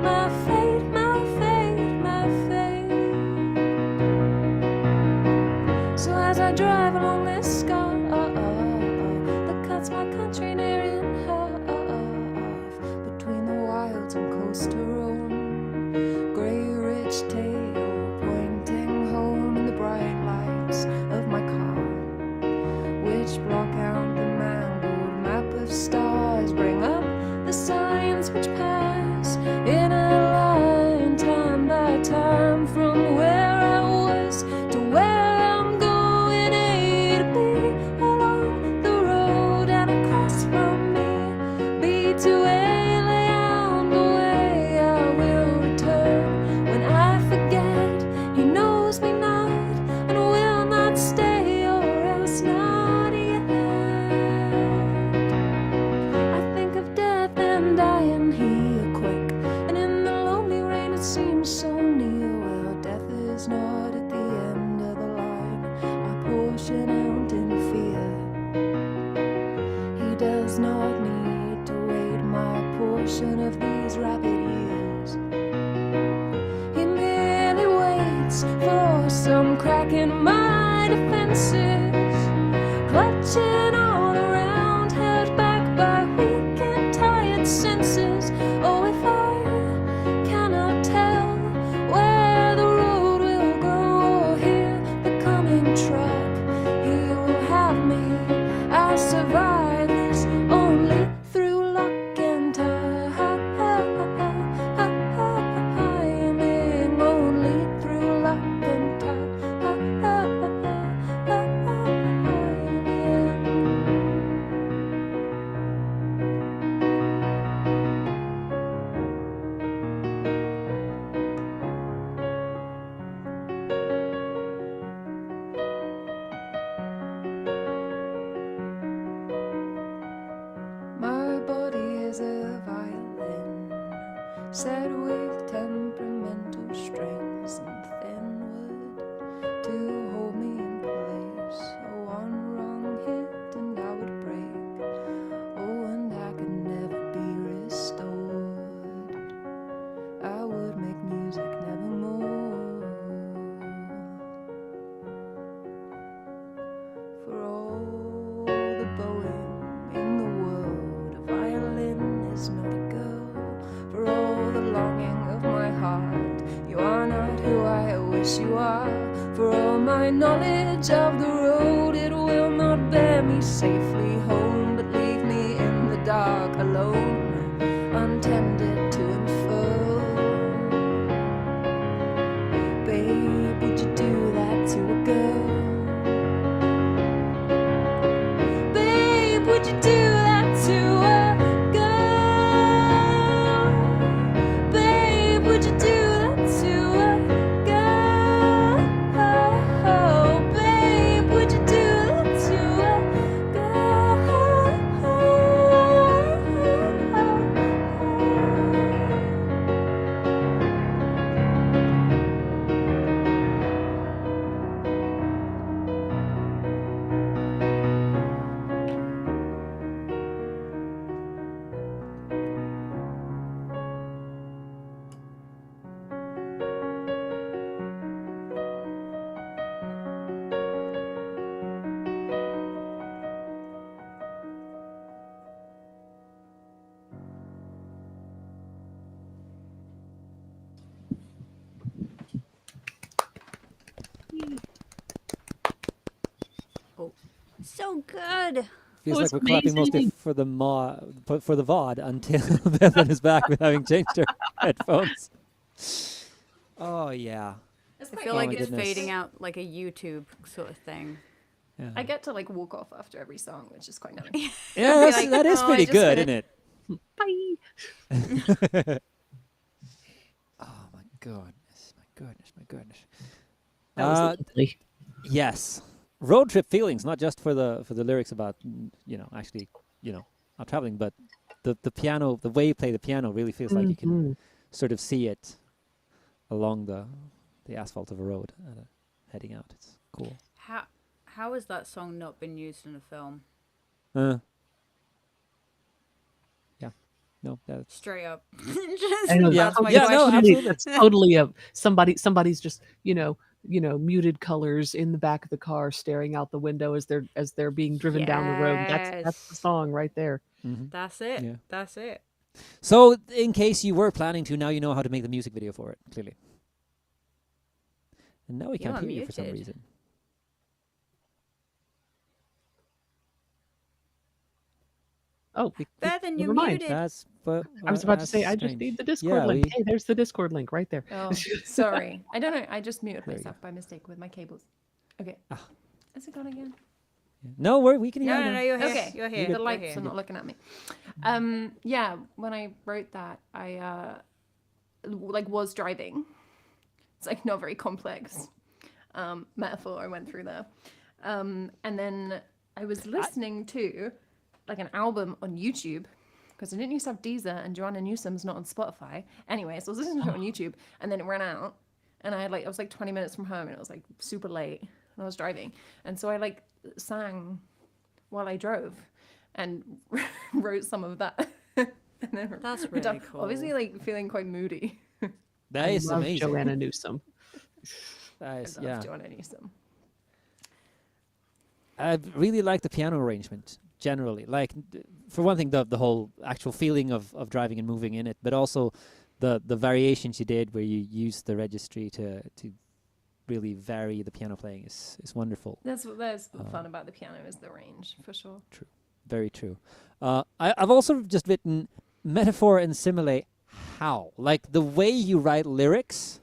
my fate, my fate, my fate. So as I drive along this scar that cuts my country near in half, between the wilds and coast to roam, grey rich tail pointing home in the bright lights of my car, which block out the mangled map of stars, bring up the signs which pass in a line, time by time, from where I was to where I'm going, A to B, along the road, and across from me, B to A, lay out the way I will return. When I forget, he knows me not, and will not stay, or else not yet. I think of death and dying here quick, and in the lonely rain it seems so near. Well, death is not at the end of the line, I portion out in fear. He does not need to wait my portion of these rapid years. He merely waits for some crack in my defenses, clutching all around, held back by weak and tired senses. Oh, if I cannot tell where the road will go, or hear the coming truck, he will have me. I survive this only through luck and timing, only through luck and timing. my knowledge of the road, it will not bear me safely home, but leave me in the dark alone, untended to and fro. Babe, would you do that to a girl? Babe, would you do that to a girl? Babe, would you do that to a girl? Babe, would you do that to a girl? So good. Feels Oh, like it's we're clapping mostly amazing. for the for the VOD until Bevan is back with having changed her headphones. Oh yeah. I feel like my it's goodness. fading out like a YouTube sort of thing. Yeah, I get to like walk off after every song, which is quite nice. yeah Be that's, like, that is "Oh, I pretty just good, finished." isn't it? Bye. Oh my goodness, my goodness, my goodness. That was lovely. Yes, road trip feelings, not just for the lyrics about actually not traveling, but the piano, the way you play the piano really feels like you can Mhm. sort of see it along the asphalt of a road heading out. It's cool. How has that song not been used in a film? Yeah, no, that's Straight up. I know, Yeah, That's my yeah, no, question. absolutely. That's totally a somebody's just muted colors in the back of the car, staring out the window as they're being driven down the road. That's the Yes. song right there. That's it. Yeah. That's it. So, in case you were planning to, now you know how to make the music video for it, clearly. And now we You can't are hear you for some muted. reason. Oh, Bevan, you're never mind. muted. That's but I was about to that's say I just strange. need the Discord Yeah, link. we- Hey, there's the Discord link right there. Oh, sorry. I don't know. I just muted There you myself by mistake with my cables. Okay. Ah. Is it gone again? No, we can hear No, you no, now. no, you're here. Okay. You're here. The You're lights here. are not looking at me. Yeah, when I wrote that, I was driving. It's like not very complex metaphor I went through there. And then I was listening to like an album on YouTube because I didn't used to have Deezer and Joanna Newsom's not on Spotify. Anyway, so I was listening to it on YouTube and then it ran out and I was like 20 minutes from home and it was like super late and I was driving. And so I like sang while I drove and wrote some of that. And then That's we're done. really cool. Obviously like feeling quite moody. That I is love amazing. Joanna Newsom. That I is, love yeah. Joanna Newsom. I really like the piano arrangement generally. Like, for one thing, the whole actual feeling of driving and moving in it, but also the variations you did where you used the registry to really vary the piano playing is wonderful. That's fun about the piano is the range for sure. Very true. I've also just written metaphor and simile. How? Like the way you write lyrics.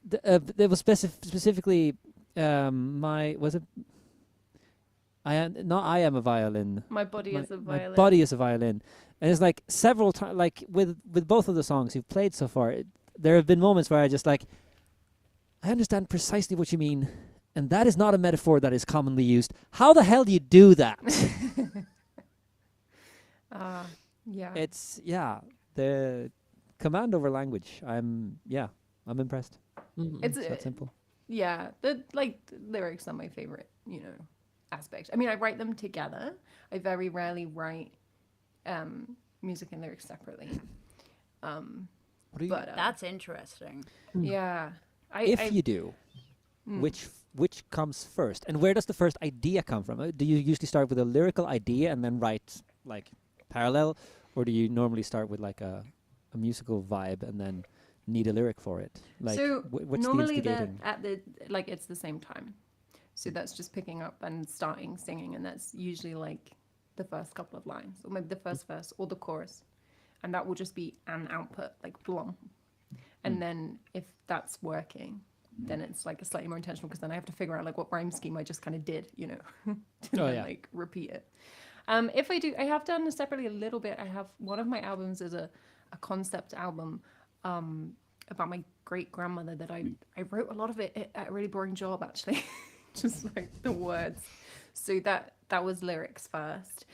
There was specifically was it? I am a violin. My body is a violin. My body is a violin, and it's like several times. Like with both of the songs you've played so far, there have been moments where I just like, I understand precisely what you mean, and that is not a metaphor that is commonly used. How the hell do you do that? Yeah. It's the command over language. I'm impressed. Mhm. It's It's that simple. yeah. The lyrics are my favorite, aspect. I mean, I write them together. I very rarely write music and lyrics separately. What do you? But That's interesting. yeah. If you do, which comes first, and where does the first idea come from? Do you usually start with a lyrical idea and then write like parallel, or do you normally start with like a musical vibe and then need a lyric for it? Like, so what's the normally instigating? at the like it's the same time. So that's just picking up and starting singing, and that's usually like the first couple of lines, or maybe the first verse or the chorus, and that will just be an output, like blom. And then if that's working, then it's like a slightly more intentional, because then I have to figure out like what rhyme scheme I just kind of did, you know, to then like repeat it. If I have done this separately a little bit. I have one of my albums is a concept album about my great grandmother that I wrote a lot of it at a really boring job, actually. Just like the words. So that was lyrics first,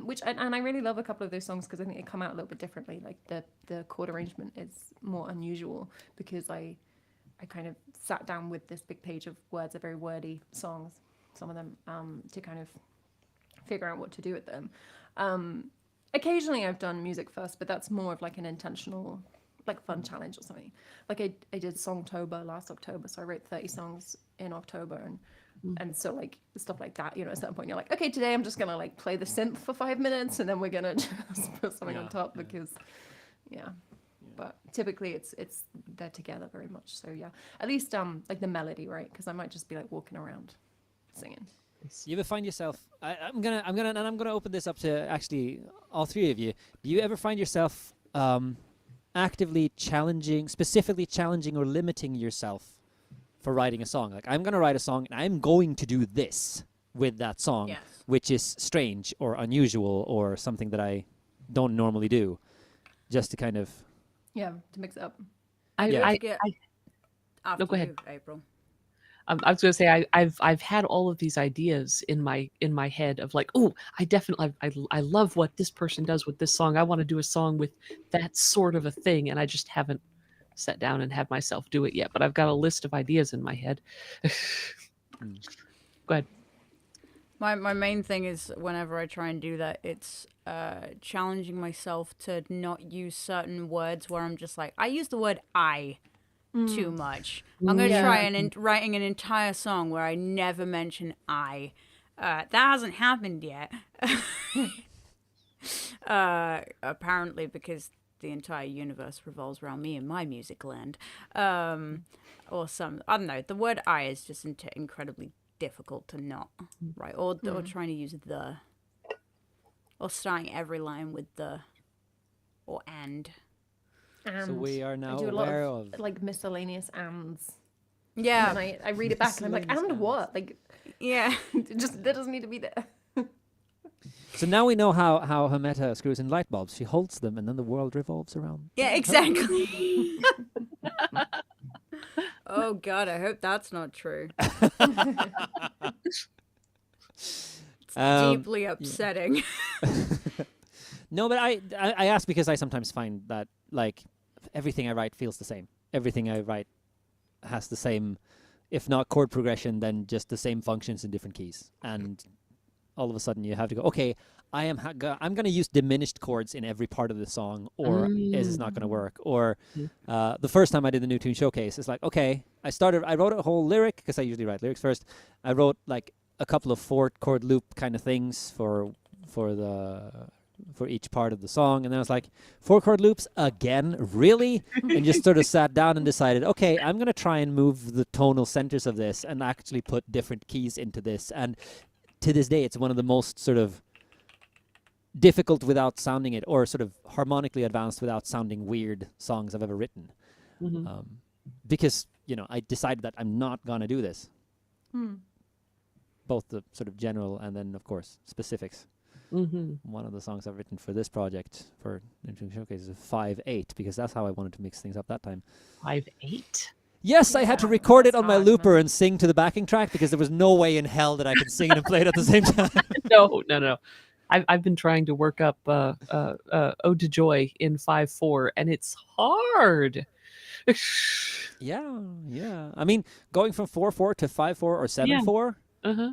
which and I really love a couple of those songs because I think they come out a little bit differently. Like the chord arrangement is more unusual because I kind of sat down with this big page of words, they're very wordy songs, some of them, to kind of figure out what to do with them. Occasionally I've done music first, but that's more of like an intentional, like fun challenge or something. Like I did Songtober last October, so I wrote 30 songs in October, and so like stuff like that, you know, at a certain point you're like, okay, today I'm just gonna like play the synth for 5 minutes and then we're gonna just put something on top because but typically it's they're together very much. So yeah, at least like the melody, right? Because I might just be like walking around singing. You ever find yourself? I'm gonna open this up to actually all three of you. Do you ever find yourself actively specifically challenging or limiting yourself for writing a song? Like, I'm gonna write a song and I'm going to do this with that song, which is strange or unusual or something that I don't normally do, just to kind of to mix it up. After go ahead. you, April. I was going to say I've had all of these ideas in my head of like, oh, I love what this person does with this song. I want to do a song with that sort of a thing, and I just haven't sat down and had myself do it yet. But I've got a list of ideas in my head. Go ahead. My main thing is whenever I try and do that, it's challenging myself to not use certain words where I'm just like, I use the word I too much. I'm going to try writing an entire song where I never mention I. That hasn't happened yet. Apparently because the entire universe revolves around me and my music land. Or some, I don't know, the word I is just incredibly difficult to not write. Or trying to use the. Or starting every line with the or and. So we are now I do a aware lot of like miscellaneous ands. Yeah. And I read it back and I'm like, and what? Like, yeah. that doesn't need to be there. So now we know how Hameta screws in light bulbs. She holds them and then the world revolves around. Yeah, exactly. Oh God, I hope that's not true. It's deeply upsetting. No, but I ask because I sometimes find that like everything I write feels the same. Everything I write has the same, if not chord progression, then just the same functions in different keys. And all of a sudden you have to go, okay, I'm going to use diminished chords in every part of the song, or is this not going to work? Or the first time I did the New Tune Showcase, it's like, okay, I wrote a whole lyric, because I usually write lyrics first. I wrote like a couple of 4-chord loop kind of things for each part of the song, and then I was like, 4-chord loops again, really? And just sort of sat down and decided, okay, I'm going to try and move the tonal centers of this and actually put different keys into this. And to this day, it's one of the most sort of difficult without sounding it, or sort of harmonically advanced without sounding weird songs I've ever written. Because, I decided that I'm not going to do this. Both the sort of general and then, of course, specifics. One of the songs I've written for this project for New Showcase is 5/8, because that's how I wanted to mix things up that time. 5/8? Yes, I had to record it on my looper and sing to the backing track because there was no way in hell that I could sing it and play it at the same time. No. I've been trying to work up Ode to Joy in 5/4, and it's hard. Yeah. I mean, going from 4/4 to 5/4 or 7/4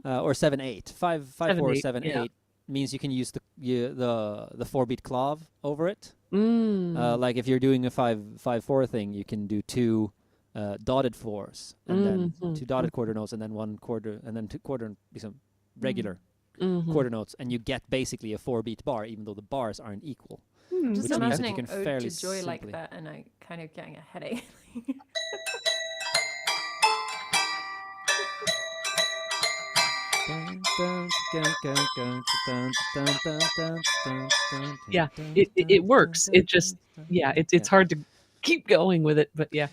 or 7/8, 5/4 or 7/8 means you can use the 4-beat clave over it. Like if you're doing a 5/4 thing, you can do 2 dotted 4s and then 2 dotted quarter notes and then 1 quarter and then 2 quarter some regular quarter notes, and you get basically a 4-beat bar, even though the bars aren't equal. I'm just Which means that you imagining can Ode fairly to Joy like simply- that, and I kind of getting a headache. Yeah, it works. It just it's hard to keep going with it, but yeah.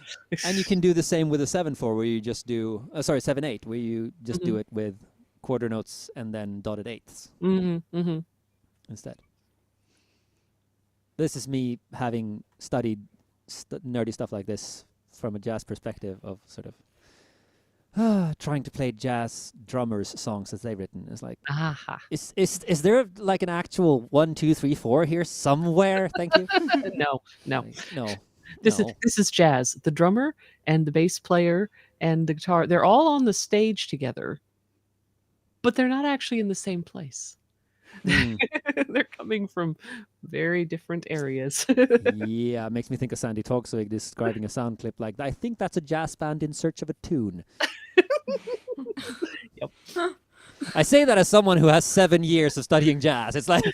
And you can do the same with a 7/4, where you just do 7/8, where you just do it with quarter notes and then dotted eighths instead. This is me having studied nerdy stuff like this from a jazz perspective of sort of trying to play jazz drummers' songs that they've written. It's like, is there like an actual 1, 2, 3, 4 here somewhere? Thank you. No. Like, no. This is jazz. The drummer and the bass player and the guitar, they're all on the stage together, but they're not actually in the same place. They're coming from very different areas. Yeah, it makes me think of Sandy Toksvig describing a sound clip like, I think that's a jazz band in search of a tune. Yep. I say that as someone who has 7 years of studying jazz. It's like,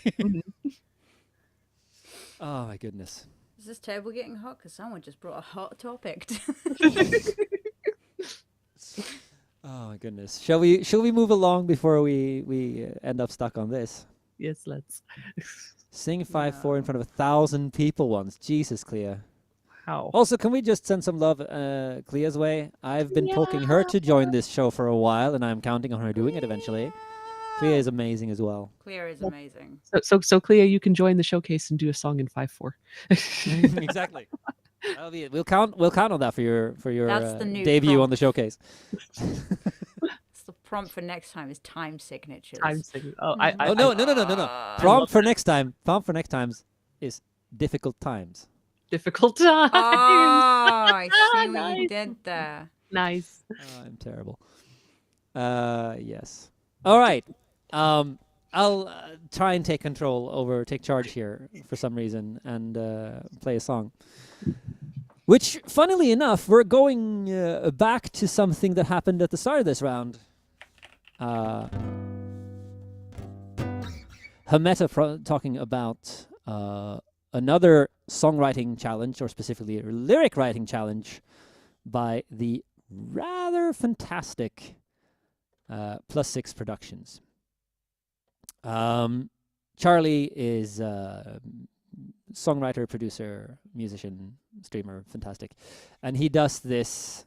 oh my goodness. Is this table getting hot? Because someone just brought a hot topic. Oh my goodness. Shall we move along before we end up stuck on this? Yes, let's. Sing 5/4 in front of 1,000 people once. Jesus, Clea. Wow. Also, can we just send some love Clea's way? I've been poking her to join this show for a while, and I'm counting on her doing it eventually. Clea is amazing as well. Clea is amazing. So Clea, you can join the showcase and do a song in 5/4. Exactly. That'll be it. We'll count on that for your That's the new debut prompt. on the showcase. The prompt for next time is time signatures. Time signature. Oh, No. Prompt for next time is difficult times. Difficult time. Oh, I see what Nice. you did there. Nice. Oh, I'm terrible. Yes. All right. I'll try and take charge here for some reason, and play a song. Which, funnily enough, we're going back to something that happened at the start of this round. Hameta talking about another songwriting challenge, or specifically a lyric writing challenge, by the rather fantastic +6 Productions. Charlie is songwriter, producer, musician, streamer, fantastic. And he does this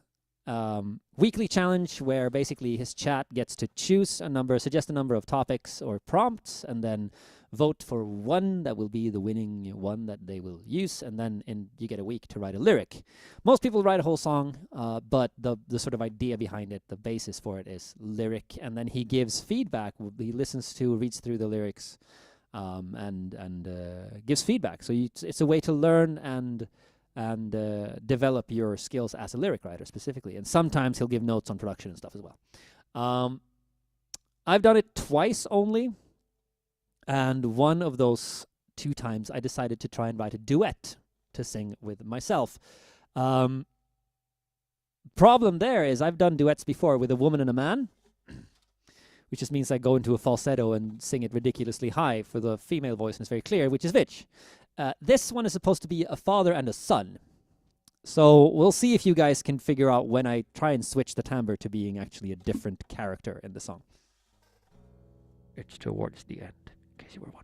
weekly challenge where basically his chat gets to suggest a number of topics or prompts, and then vote for one that will be the winning one that they will use, and then you get a week to write a lyric. Most people write a whole song, but the sort of idea behind it, the basis for it, is lyric, and then he gives feedback. He reads through the lyrics, and gives feedback. So it's a way to learn and develop your skills as a lyric writer specifically. And sometimes he'll give notes on production and stuff as well. I've done it twice only. And one of those 2 times, I decided to try and write a duet to sing with myself. Problem there is I've done duets before with a woman and a man, which just means I go into a falsetto and sing it ridiculously high for the female voice, and it's very clear, which is Vitch. This one is supposed to be a father and a son. So we'll see if you guys can figure out when I try and switch the timbre to being actually a different character in the song. It's towards the end, in case you were wondering.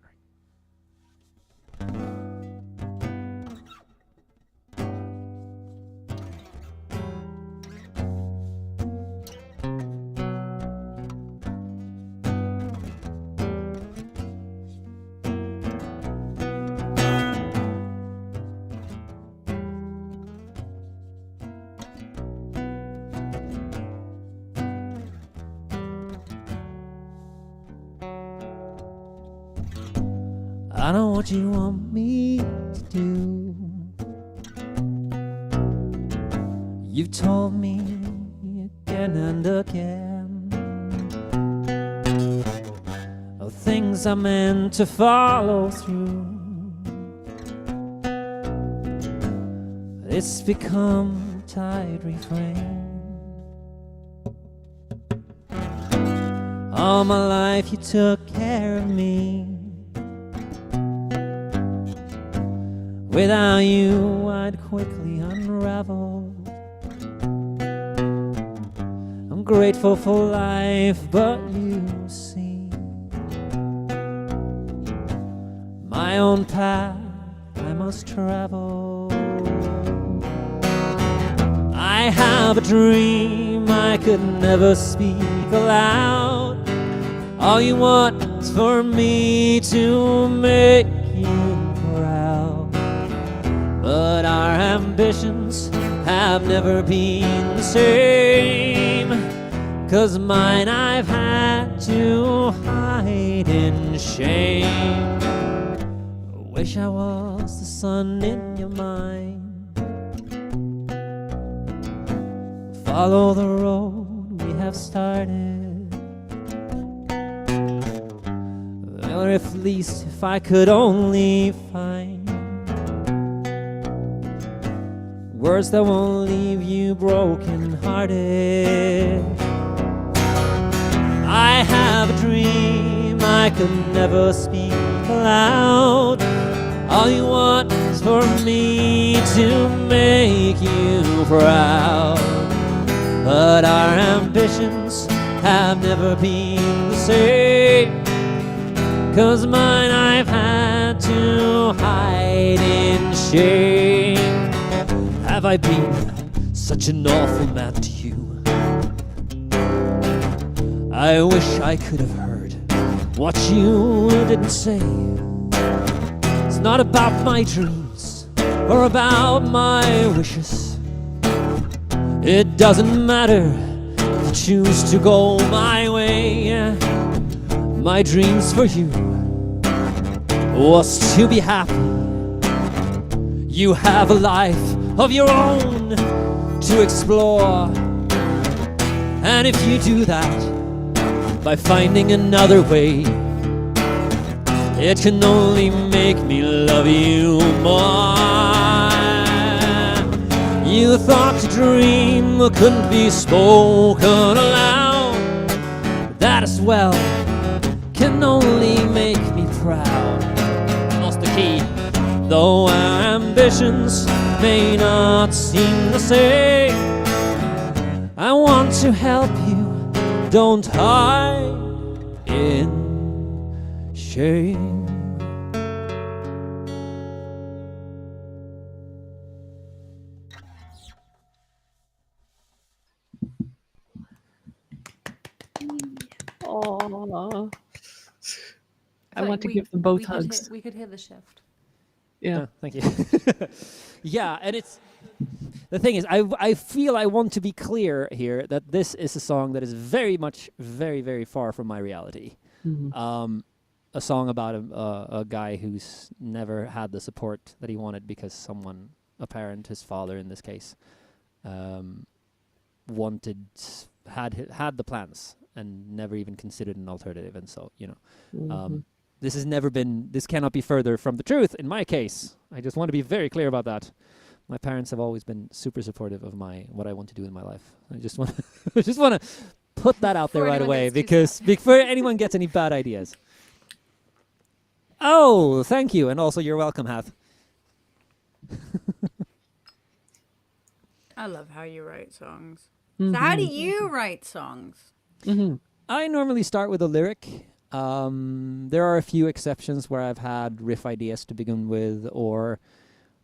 I know what you want me to do. You've told me again and again of things I'm meant to follow through. It's become a tired refrain. All my life you took care of me. Without you, I'd quickly unravel. I'm grateful for life, but you see, my own path I must travel. I have a dream I could never speak aloud. All you want is for me to make you proud. But our ambitions have never been the same, 'cause mine I've had to hide in shame. Wish I was the sun in your mind. Follow the road we have started. Or at least if I could only find words that won't leave you broken hearted. I have a dream I could never speak aloud. All you want is for me to make you proud. But our ambitions have never been the same, 'cause mine I've had to hide in shame. Have I been such an awful man to you? I wish I could have heard what you didn't say. It's not about my dreams or about my wishes. It doesn't matter if you choose to go my way. My dreams for you was to be happy. You have a life of your own to explore. And if you do that by finding another way, it can only make me love you more. You thought to dream couldn't be spoken aloud. That as well can only make me proud. Lost the key. Though our ambitions may not seem the same, I want to help you. Don't hide in shame. Aww. I feel want to we- give them both we could hugs. we could hear the shift. Yeah. Thank you. Yeah, and it's the thing is, I feel I want to be clear here that this is a song that is very much, very, very far from my reality. Mhm. A song about a guy who's never had the support that he wanted because someone, a parent, his father in this case, had the plans and never even considered an alternative. And so, Mhm. this cannot be further from the truth in my case. I just want to be very clear about that. My parents have always been super supportive of what I want to do in my life. I just want to put that out there Before right anyone away, gets too because before anyone gets any bad ideas. Oh, thank you, and also you're welcome, Hath. I love how you write songs. So how do Mhm. you write songs? Mhm. I normally start with a lyric. There are a few exceptions where I've had riff ideas to begin with, or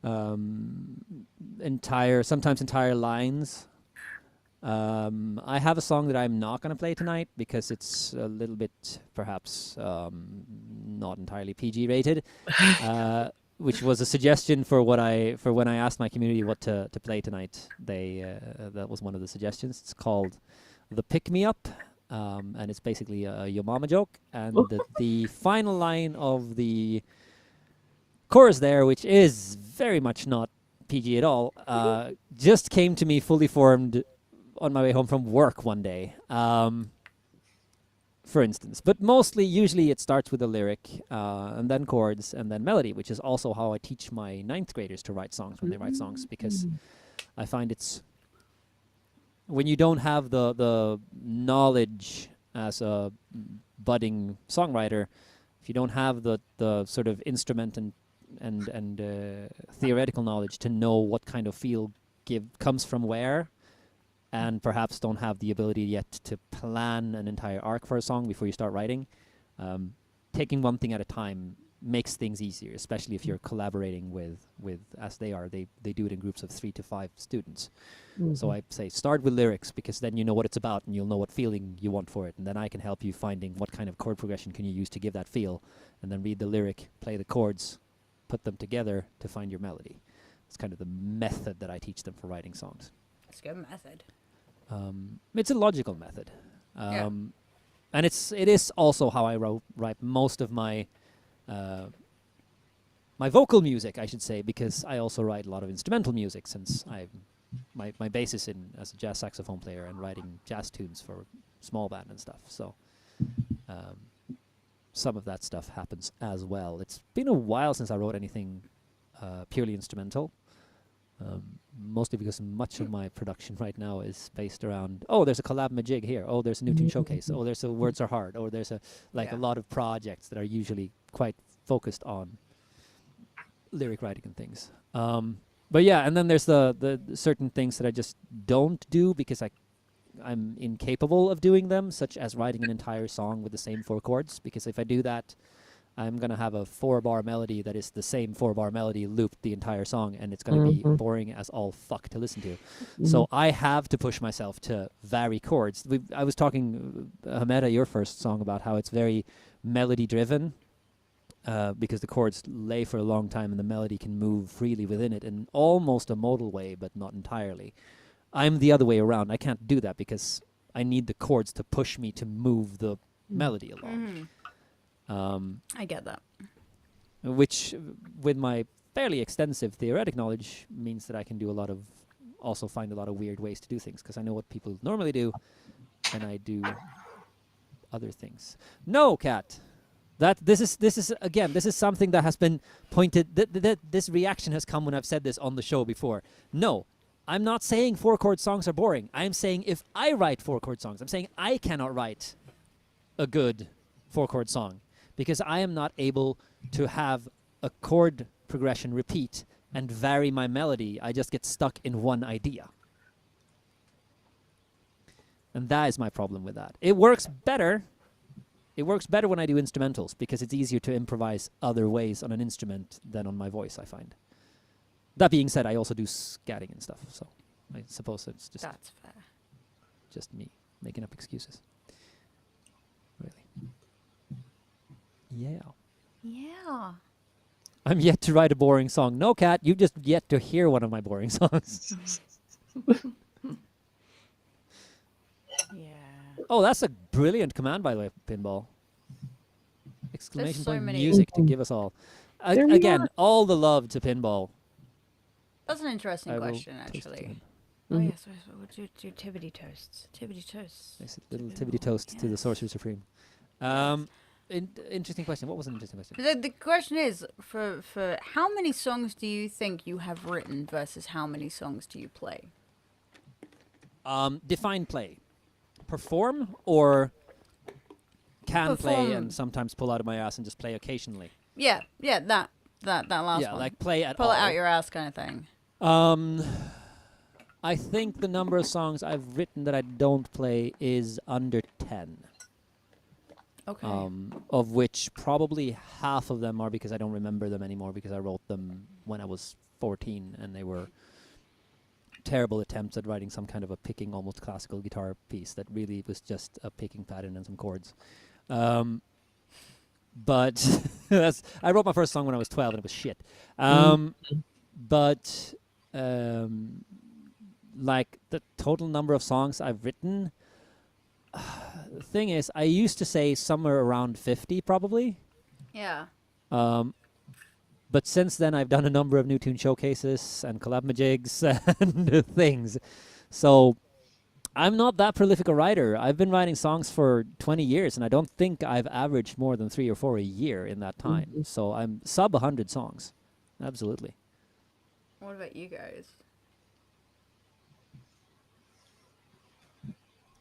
sometimes entire lines. I have a song that I'm not going to play tonight because it's a little bit perhaps not entirely PG rated, which was a suggestion for when I asked my community what to play tonight. That was one of the suggestions. It's called "The Pick Me Up," and it's basically a Your Mama joke. And the final line of the chorus there, which is very much not PG at all, just came to me fully formed on my way home from work one day, for instance. But usually it starts with a lyric, and then chords, and then melody, which is also how I teach my 9th graders to write songs when they write songs, because I find it's when you don't have the knowledge as a budding songwriter, if you don't have the sort of instrument and theoretical knowledge to know what kind of feel comes from where, and perhaps don't have the ability yet to plan an entire arc for a song before you start writing. Taking one thing at a time makes things easier, especially if you're collaborating with as they do it in groups of 3 to 5 students. So I say start with lyrics, because then you know what it's about and you'll know what feeling you want for it, and then I can help you finding what kind of chord progression can you use to give that feel, and then read the lyric, play the chords, put them together to find your melody. It's kind of the method that I teach them for writing songs. It's a good method. It's a logical method. Yeah. And it is also how I write most of my my vocal music, I should say, because I also write a lot of instrumental music, since my basis as a jazz saxophone player and writing jazz tunes for small band and stuff. So some of that stuff happens as well. It's been a while since I wrote anything purely instrumental. Mostly because much of my production right now is based around, there's a collab majig here, there's a new tune showcase, there's a Words Are Hard, there's a lot of projects that are usually quite focused on lyric writing and things. But yeah, and then there's the certain things that I just don't do because I'm incapable of doing them, such as writing an entire song with the same 4 chords, because if I do that, I'm going to have a 4-bar melody that is the same 4-bar melody looped the entire song, and it's going to be boring as all fuck to listen to. So I have to push myself to vary chords. I was talking, Hameda, your first song, about how it's very melody-driven, because the chords lay for a long time and the melody can move freely within it in almost a modal way, but not entirely. I'm the other way around. I can't do that because I need the chords to push me to move the melody along. I get that. Which, with my fairly extensive theoretic knowledge, means that I can do also find a lot of weird ways to do things, because I know what people normally do, and I do other things. No, Kat. This is something that has been pointed. This reaction has come when I've said this on the show before. No, I'm not saying 4-chord songs are boring. I'm saying if I write 4-chord songs, I'm saying I cannot write a good 4-chord song, because I am not able to have a chord progression repeat and vary my melody. I just get stuck in one idea. And that is my problem with that. It works better. It works better when I do instrumentals, because it's easier to improvise other ways on an instrument than on my voice, I find. That being said, I also do scatting and stuff, so I suppose it's just That's fair. just me making up excuses. Really. Yeah. Yeah. I'm yet to write a boring song. No, Kat, you've just yet to hear one of my boring songs. Yeah. Oh, that's a brilliant command, by the way, Pinball. Exclamation so point many- music to give us all. There we Again, are. all the love to Pinball. That's an interesting I will question, toast to actually. him. Oh, yes. We'll do Tibbity toasts. Tibbity toasts. Nice little Tibbity toast to the Sorcerer Supreme. Interesting question. What was an interesting question? The question is, for how many songs do you think you have written versus how many songs do you play? Define play. Perform or can play Perform. and sometimes pull out of my ass and just play occasionally. Yeah, that last Yeah, one. like play at Pull all. it out your ass kind of thing. I think the number of songs I've written that I don't play is under 10. Okay. Of which probably half of them are because I don't remember them anymore, because I wrote them when I was 14 and they were terrible attempts at writing some kind of a picking, almost classical guitar piece that really was just a picking pattern and some chords. But I wrote my first song when I was 12 and it was shit. But like the total number of songs I've written, the thing is, I used to say somewhere around 50 probably. Yeah. But since then, I've done a number of new tune showcases and collab majigs and things. So I'm not that prolific a writer. I've been writing songs for 20 years, and I don't think I've averaged more than 3 or 4 a year in that time. So I'm sub 100 songs. Absolutely. What about you guys?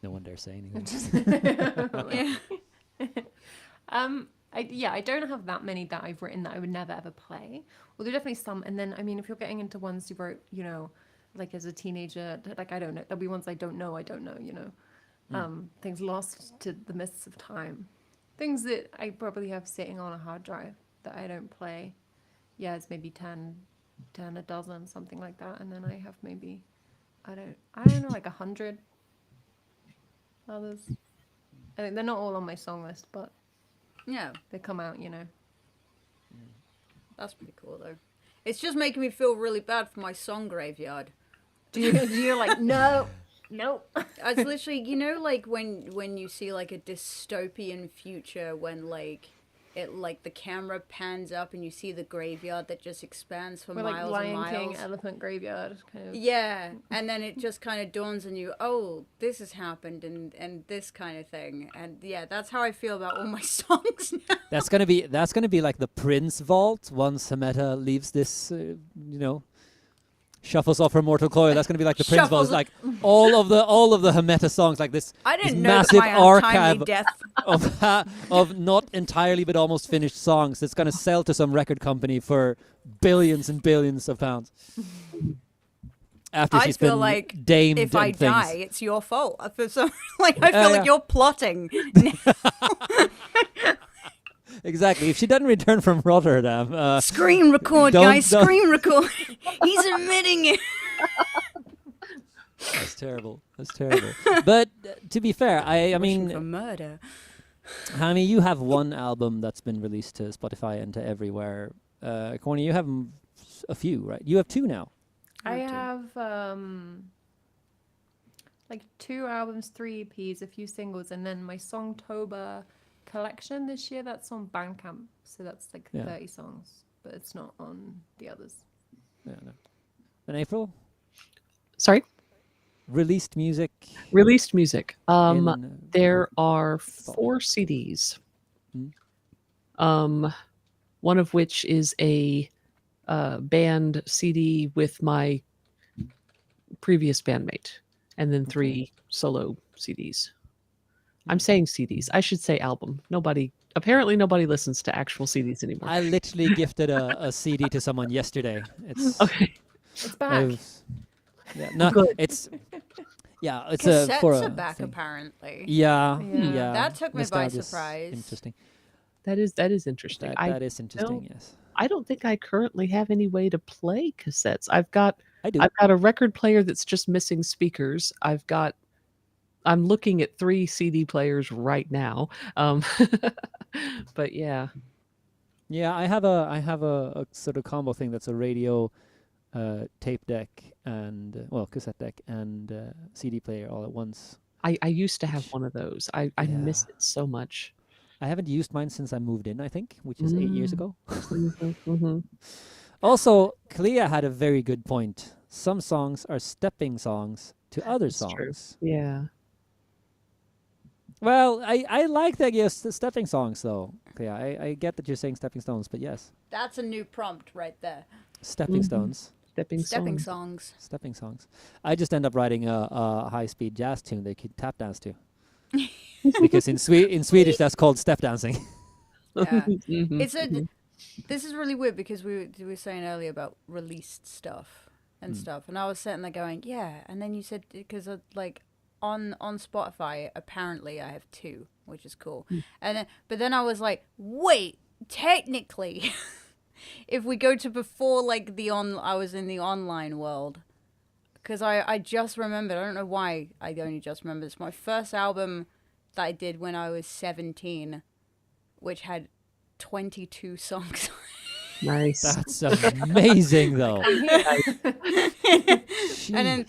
No one dare say anything. Yeah. I don't have that many that I've written that I would never ever play. Well, there are definitely some. And then, I mean, if you're getting into ones you wrote, you know, like as a teenager, like I don't know, there'll be ones I don't know, you know, things lost to the mists of time, things that I probably have sitting on a hard drive that I don't play. Yeah, it's maybe 10, a dozen, something like that. And then I have maybe, I don't know, like 100 others. I think they're not all on my song list, but Yeah, they come out, you know. that's pretty cool though. It's just making me feel really bad for my song graveyard. You're like, no. It's literally, you know, like when you see like a dystopian future when like it like the camera pans up and you see the graveyard that just expands for We're miles like and Lion miles. King, Elephant Graveyard, kind of. Yeah, and then it just kind of dawns on you, oh, this has happened and this kind of thing. And yeah, that's how I feel about all my songs now. That's gonna be like the Prince vault once Hametta leaves this, you know, shuffles off her mortal coil. That's gonna be like the Prince vault. It's like all of the Hametta songs, like this. I didn't this know that massive my untimely archive death. of not entirely but almost finished songs that's gonna sell to some record company for billions and billions of pounds. After I she's feel been like damed if I and things. die, it's your fault. I feel so like I feel Yeah. like you're plotting. Exactly. If she doesn't return from Rotterdam, Screen record, Don't- guys. don't- Screen record. He's admitting it. that's terrible. That's terrible. But to be fair, I Wishing for mean, murder. Hammy, you have one album that's been released to Spotify and to everywhere. Corny, you have a few, right? You have two now. I have like 2 albums, 3 EPs, a few singles, and then my Songtober collection this year. That's on Bandcamp, so that's like Yeah. 30 songs, but it's not on the others. Yeah, no. In April, Sorry, released music. released music. in, There are 4 CDs. Hmm. One of which is a band CD with my previous bandmate, and then 3 solo CDs. I'm saying CDs. I should say album. Apparently nobody listens to actual CDs anymore. I literally gifted a CD to someone yesterday. It's Okay. It's back. yeah, no, Good. it's it's Cassettes for are a back thing. apparently. Yeah, Yeah. yeah. That took me by Nostalgia's surprise. Interesting. That is interesting. That is interesting. don't- Yes, I don't think I currently have any way to play cassettes. I've got I do. a record player that's just missing speakers. I'm looking at 3 CD players right now. But yeah. Yeah, I have a sort of combo thing that's a radio, tape deck, and cassette deck and CD player all at once. I used to have one of those. I miss Yeah. it so much. I haven't used mine since I moved in, I think, which is 8 years ago. Mhm. Also, Clea had a very good point. Some songs are stepping songs to other That's true. songs. Yeah. Well, I like the idea of stepping songs, though. Clea, I get that you're saying stepping stones, but yes, That's a new prompt right there. stepping Mhm. stones. Stepping Song. songs. Stepping songs. I just end up writing a high-speed jazz tune they could tap dance to. Because in Swedish that's called step dancing. Yeah. Mhm, It's a. mhm. This is really weird because we were saying earlier about released stuff and stuff, and I was sitting there going, yeah, and then you said because like on Spotify apparently I have 2, which is cool, and then I was like, wait, technically, if we go to before like I was in the online world, because I just remembered, I don't know why I only just remembered this, my first album that I did when I was 17, which had 22 songs. Nice. That's amazing, though. and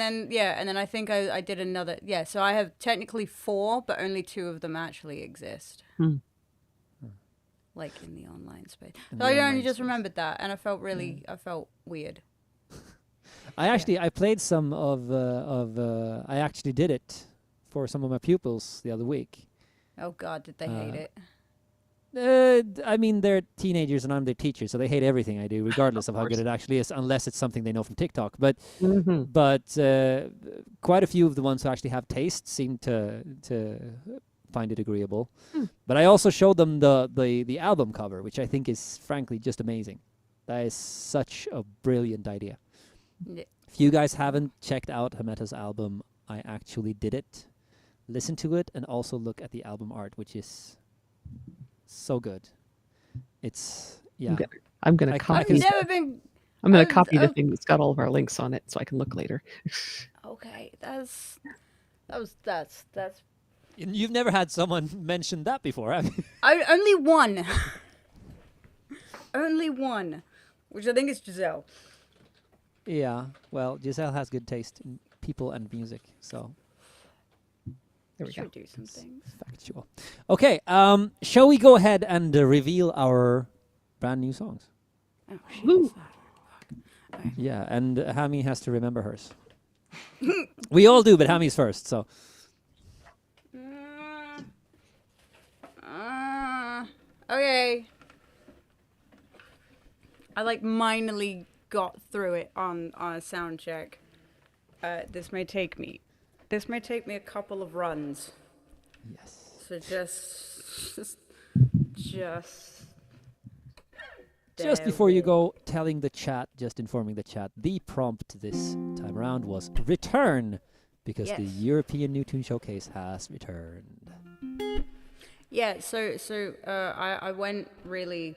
then I think I did another, so I have technically 4, but only 2 of them actually exist. Like in the online space. In So the I only online just space. remembered that, and I felt weird. I played some of I actually did it for some of my pupils the other week. Oh God, did they hate it? I mean, they're teenagers and I'm their teacher, so they hate everything I do, regardless of how good course. it actually is, unless it's something they know from TikTok. But Mhm. quite a few of the ones who actually have taste seem to find it agreeable. But I also showed them the album cover, which I think is frankly just amazing. That is such a brilliant idea. Yeah. If you guys haven't checked out Hameta's album, I actually did it. Listen to it and also look at the album art, which is so good. It's I'm gonna I copy. can- Never been. I'm gonna I've- copy the I've- thing that's got all of our links on it, so I can look later. Okay, that's. You've never had someone mention that before, have you? Only one. Only one, which I think is Giselle. Yeah. Well, Giselle has good taste in people and music, so There we go. Should do some things. factual. Okay. Shall we go ahead and reveal our brand new songs? Oh, shit. Woo. Yeah, and Hami has to remember hers. We all do, but Hami's first, so. Okay. I like minorly got through it on a sound check. This may take me a couple of runs. Yes. So just Just before you go telling the chat, just informing the chat, the prompt this time around was return, because the Yes. European New Tune Showcase has returned. Yeah, so I went really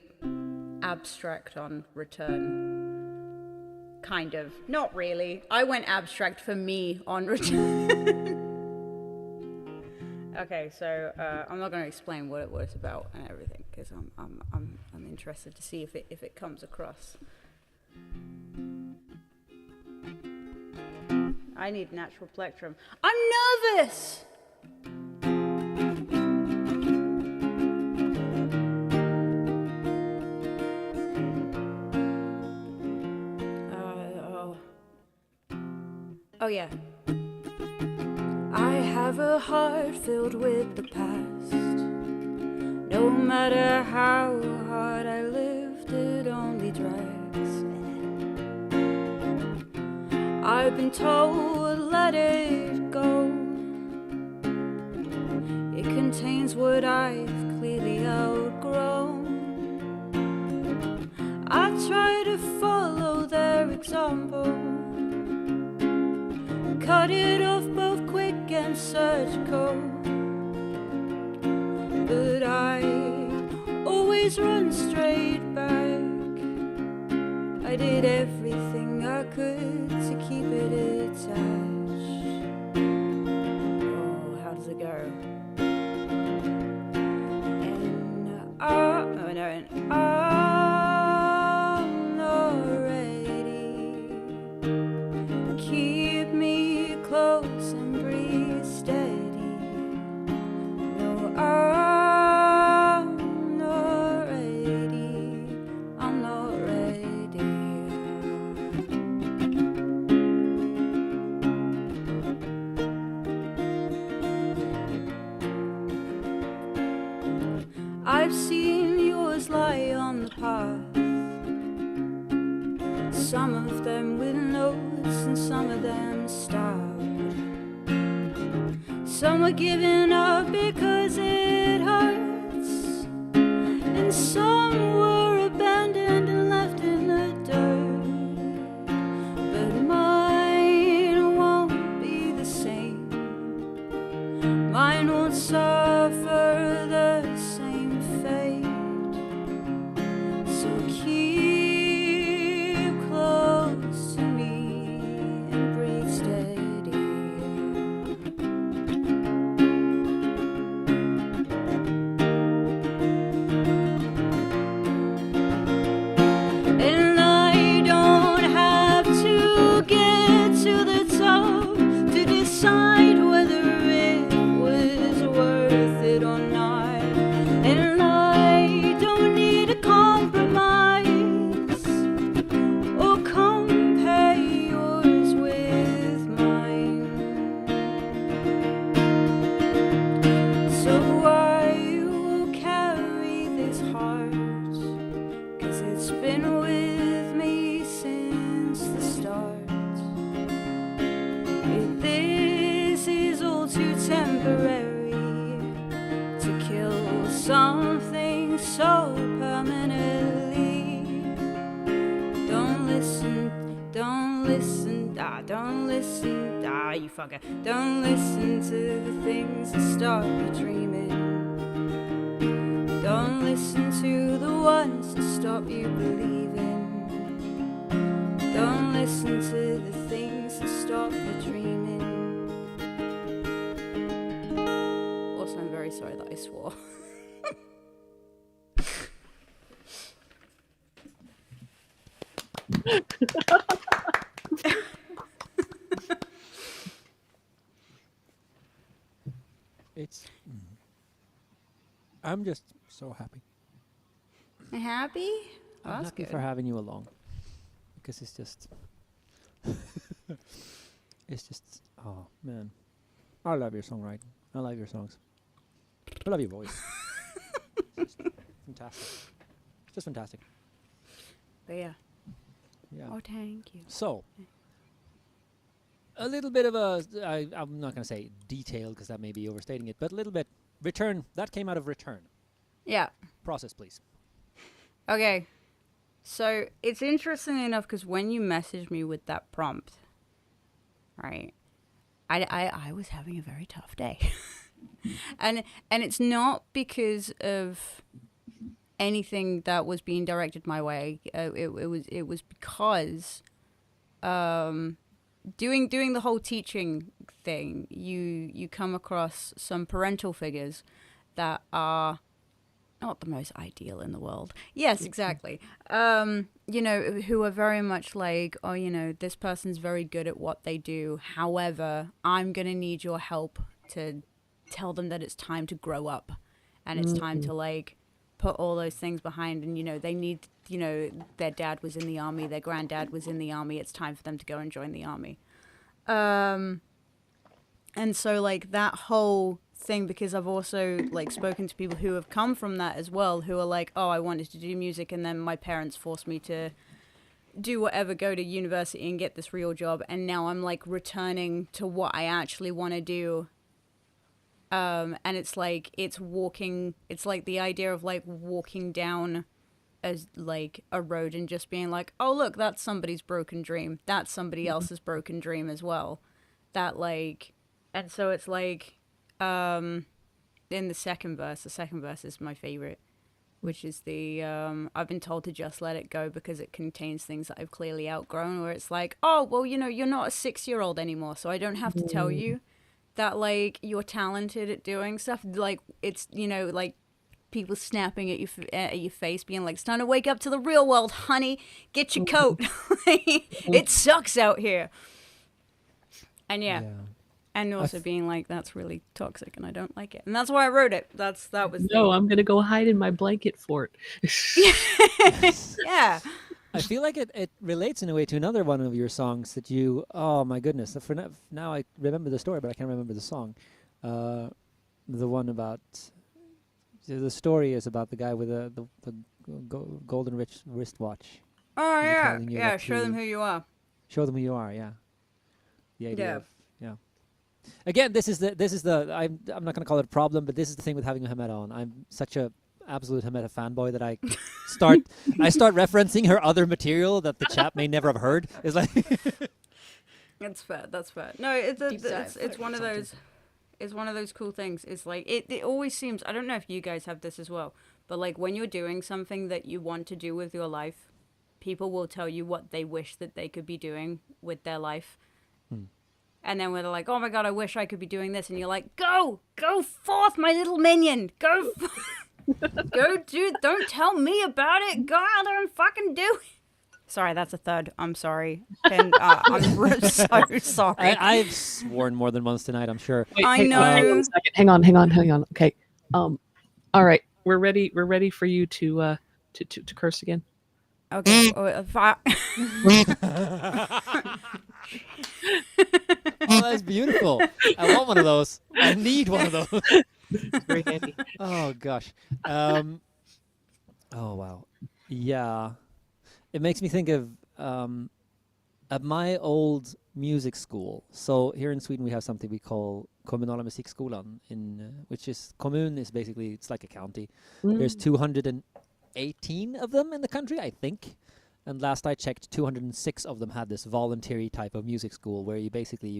abstract on return. Kind of. Not really. I went abstract for me on return. Okay, so I'm not going to explain what it was about and everything because I'm interested to see if it comes across. I need natural plectrum. I'm nervous. Oh yeah. I have a heart filled with the past. No matter how hard I lived, it only drags. I've been told, let it go. It contains what I've clearly outgrown. I try to follow their example. Cut it off both quick and surgical. But I always run straight back. I did everything I could to keep it attached. Oh, how does it go? And I'm not ready. Keep me close and breathe steady. No, I'm not ready. I'm not ready. I've seen yours lie on the path. Some of them with notes and some of them starved. Some are giving up because it hurts, and some were abandoned and left in the dirt. But mine won't be the same. Mine won't suffer the same fate. So keep close to me and breathe steady. And I don't have to get to the top to decide whether it was worth it or not. Don't listen, you fucker. Don't listen to the things that stop you dreaming. Don't listen to the ones that stop you believing. Don't listen to the things that stop you dreaming. Also, I'm very sorry that I swore. It's. I'm just so happy. Happy? Oh, I'm that's happy good. for having you along, because it's just. It's just. Oh man, I love your songwriting. I love your songs. I love your voice. It's just fantastic. It's just fantastic. But yeah. Yeah. Oh, thank you. So, a little bit of a, I'm not going to say detail because that may be overstating it, but a little bit, Return, that came out of Return. Yeah. Process, please. Okay. So it's interesting enough because when you messaged me with that prompt, right, I was having a very tough day. and it's not because of anything that was being directed my way. It was because doing the whole teaching thing, you come across some parental figures that are not the most ideal in the world. Yes, exactly. Who are very much like, oh, this person's very good at what they do. However, I'm going to need your help to tell them that it's time to grow up and it's time to like put all those things behind. And, they need, their dad was in the army, their granddad was in the army. It's time for them to go and join the army. And so like that whole thing, because I've also like spoken to people who have come from that as well, who are like, oh, I wanted to do music and then my parents forced me to do whatever, go to university and get this real job, and now I'm like returning to what I actually want to do. And it's like it's like the idea of like walking down as like a road and just being like, oh look, that's somebody's broken dream, that's somebody else's broken dream as well, that like. And so it's like in the second verse is my favorite, which is the I've been told to just let it go because it contains things that I've clearly outgrown, where it's like, oh well, you're not a 6-year-old anymore, so I don't have to tell you that like you're talented at doing stuff. Like it's like people snapping at your face, being like, it's time to wake up to the real world, honey, get your coat. It sucks out here. And yeah. And also being like, that's really toxic and I don't like it. And that's why I wrote it. That was I'm going to go hide in my blanket fort. Yeah. I feel like it relates in a way to another one of your songs that you, oh my goodness, now I remember the story, but I can't remember the song. The one about, the story is about the guy with the golden wristwatch. Oh yeah. telling you Yeah, that show them who you are. Show them who you are, yeah. The idea Yeah. of, yeah. Again, this is the I'm not going to call it a problem, but this is the thing with having Hameda on. I'm such a absolute Hameda fanboy that I start referencing her other material that the chat may never have heard. It's like That's fair. No, it's one of those. It's one of those cool things. It's like it always seems. I don't know if you guys have this as well, but like when you're doing something that you want to do with your life, people will tell you what they wish that they could be doing with their life. And then when they're like, oh my God, I wish I could be doing this. And you're like, go forth, my little minion. Go do, don't tell me about it. Go out there and fucking do it. Sorry, that's a third. I'm sorry. I'm so sorry. I've sworn more than once tonight, I'm sure. Wait, I know. Hang on. Okay. All right. We're ready for you to curse again. Okay. Oh, that's beautiful. I want one of those. I need one of those. Very handy. Oh gosh. Oh wow. Yeah. It makes me think of at my old music school. So here in Sweden we have something we call Kommunala Musikskolan, which is kommun is basically, it's like a county. There's 218 of them in the country, I think. And last I checked, 206 of them had this voluntary type of music school where you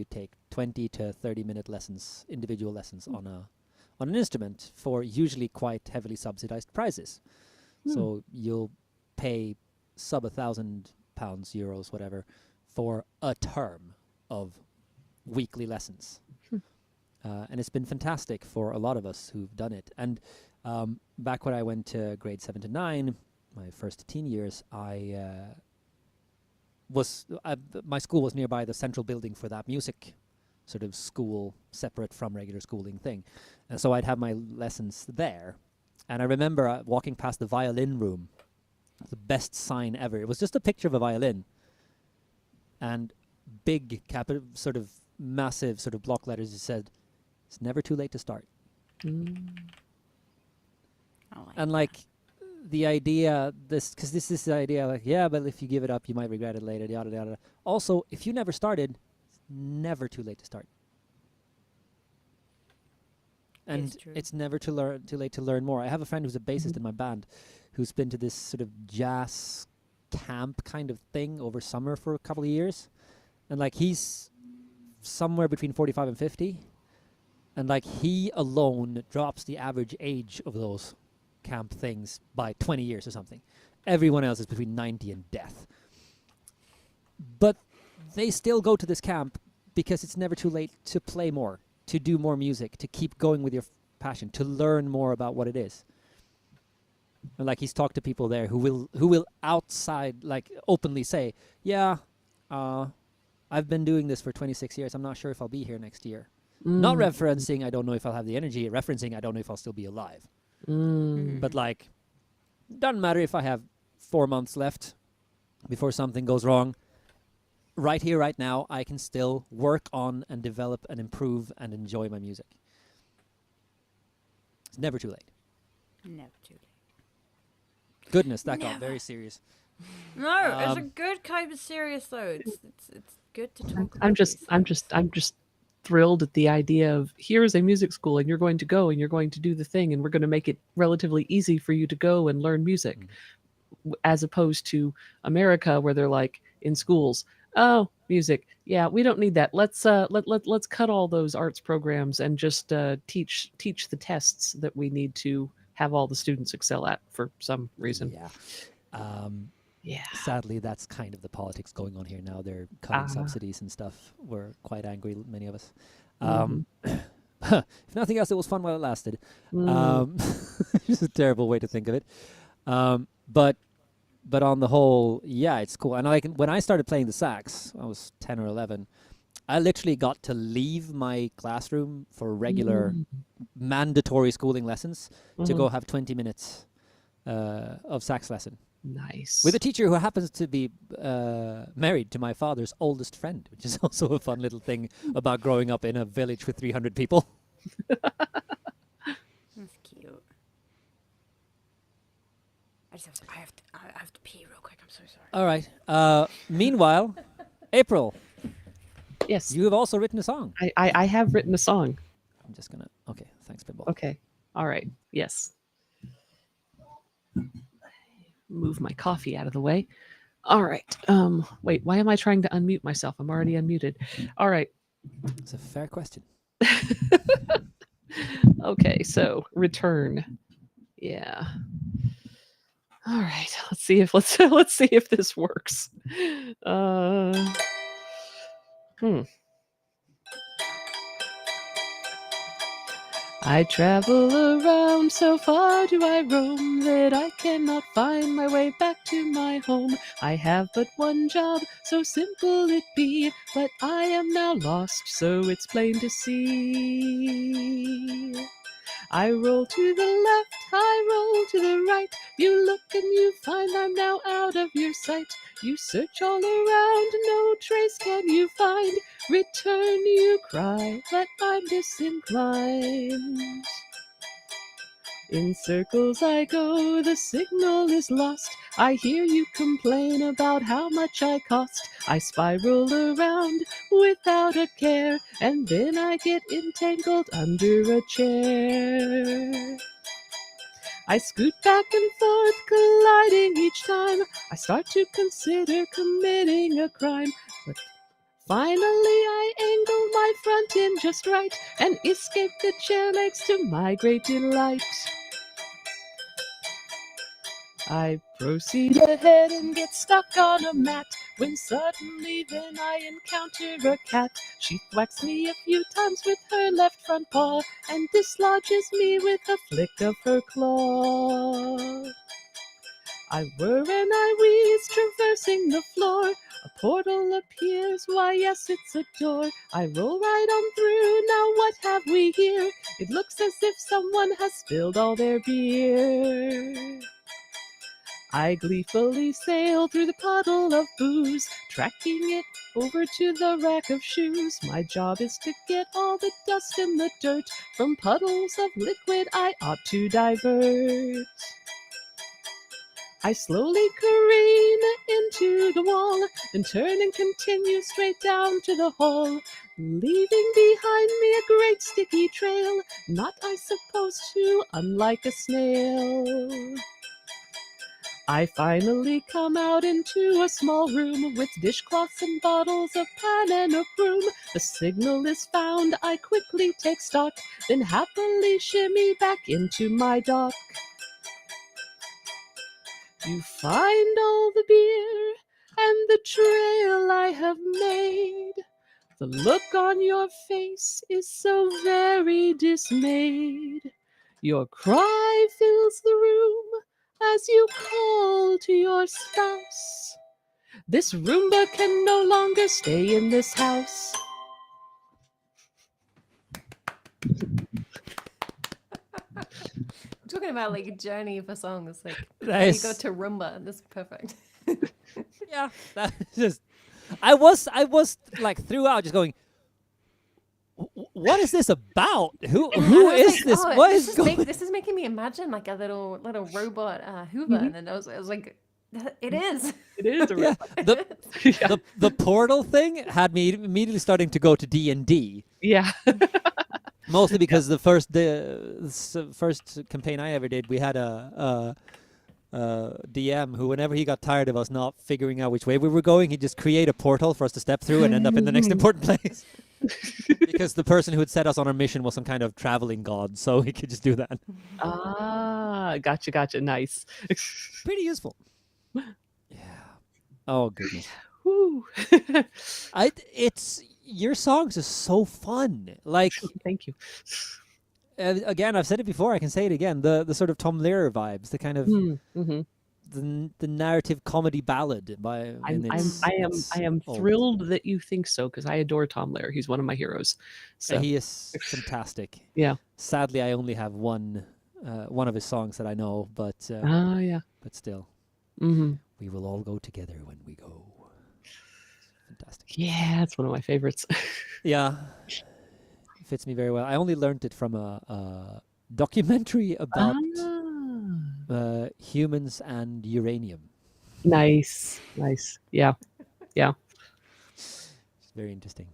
take 20 to 30-minute lessons, individual lessons on an instrument for usually quite heavily subsidized prices. So you'll pay sub £1,000, euros, whatever, for a term of weekly lessons. And it's been fantastic for a lot of us who've done it. And back when I went to grade 7 to 9, my first teen years, my school was nearby the central building for that music sort of school, separate from regular schooling thing. And so I'd have my lessons there. And I remember walking past the violin room, the best sign ever. It was just a picture of a violin and big sort of massive sort of block letters. It said, "It's never too late to start." And like the idea, because this is the idea, like, yeah, but if you give it up, you might regret it later, yada, yada. Also, if you never started, it's never too late to start. And it's never too late to learn more. I have a friend who's a bassist in my band who's been to this sort of jazz camp kind of thing over summer for a couple of years. And like he's somewhere between 45 and 50. And like he alone drops the average age of those camp things by 20 years or something. Everyone else is between 90 and death. But they still go to this camp because it's never too late to play more, to do more music, to keep going with your passion, to learn more about what it is. And like he's talked to people there who will outside, like openly say, yeah, I've been doing this for 26 years. I'm not sure if I'll be here next year. Not referencing, I don't know if I'll have the energy. Referencing, I don't know if I'll still be alive. But like, doesn't matter if I have 4 months left before something goes wrong. Right here, right now, I can still work on and develop and improve and enjoy my music. It's never too late. Never too late. Goodness, that got very serious. No, it's a good kind of serious though. It's good to talk. I'm just thrilled at the idea of here's a music school and you're going to go and you're going to do the thing and we're going to make it relatively easy for you to go and learn music, as opposed to America where they're like in schools, oh, music, yeah, we don't need that. Let's cut all those arts programs and just teach the tests that we need to have all the students excel at for some reason. Yeah. Sadly, that's kind of the politics going on here now. They're cutting subsidies and stuff. We're quite angry, many of us. If nothing else, it was fun while it lasted. It's a terrible way to think of it. But on the whole, yeah, it's cool. And like when I started playing the sax, I was 10 or 11. I literally got to leave my classroom for regular mandatory schooling lessons to go have 20 minutes of sax lesson. Nice. With a teacher who happens to be married to my father's oldest friend, which is also a fun little thing about growing up in a village with 300 people. That's cute. I have to pee real quick. I'm so sorry. All right. Meanwhile, April. Yes. You have also written a song. I have written a song. I'm just gonna. Okay. Thanks, Pinball. Okay. All right. Yes. Move my coffee out of the way. All right. Wait, why am I trying to unmute myself? I'm already unmuted. All right. It's a fair question. Okay, so return. Yeah. All right. Let's see if this works. I travel around, so far do I roam, that I cannot find my way back to my home. I have but one job, so simple it be, but I am now lost, so it's plain to see. I roll to the left, I roll to the right, you look and you find I'm now out of your sight. You search all around, no trace can you find. Return, you cry, but I'm disinclined. In circles I go, the signal is lost. I hear you complain about how much I cost. I spiral around without a care, and then I get entangled under a chair. I scoot back and forth, colliding each time. I start to consider committing a crime. But finally, I angle my front end just right and escape the chair legs to my great delight. I proceed ahead and get stuck on a mat when suddenly then I encounter a cat. She thwacks me a few times with her left front paw and dislodges me with a flick of her claw. I whir and I wheeze, traversing the floor. A portal appears, why yes, it's a door. I roll right on through, now what have we here? It looks as if someone has spilled all their beer. I gleefully sail through the puddle of booze, tracking it over to the rack of shoes. My job is to get all the dust and the dirt from puddles of liquid I ought to divert. I slowly careen into the wall, then turn and continue straight down to the hall, leaving behind me a great sticky trail, not I suppose to unlike a snail. I finally come out into a small room with dishcloths and bottles of pan and a broom. The signal is found, I quickly take stock, then happily shimmy back into my dock. You find all the beer and the trail I have made. The look on your face is so very dismayed. Your cry fills the room as you call to your spouse. This Roomba can no longer stay in this house. I'm talking about like a journey for songs, like how you Nice. go to Roomba. That's perfect. Yeah, that just. I was like throughout just going. What is this about? Who And who I was is like, this? oh, What is going? this is making me imagine like a little robot Hoover, and then I was like, it is. It is a Yeah, the yeah. the portal thing had me immediately starting to go to D&D. Yeah. Mostly because the first campaign I ever did, we had a DM who, whenever he got tired of us not figuring out which way we were going, he'd just create a portal for us to step through and end up in the next important place. Because the person who had set us on our mission was some kind of traveling god, so he could just do that. Ah, gotcha. Nice. Pretty useful. Yeah. Oh goodness. Woo. It's your songs are so fun. Like Thank you. again, I've said it before. I can say it again. The sort of Tom Lehrer vibes, the kind of Mm-hmm. the narrative comedy ballad by. I its am old. thrilled that you think so because I adore Tom Lehrer. He's one of my heroes. So He is fantastic. yeah. Sadly, I only have one of his songs that I know, but Yeah. but still, Mm-hmm. we will all go together when we go. Fantastic. Yeah, it's one of my favorites. Yeah, fits me very well. I only learned it from a documentary about humans and uranium. Nice. Yeah. It's very interesting.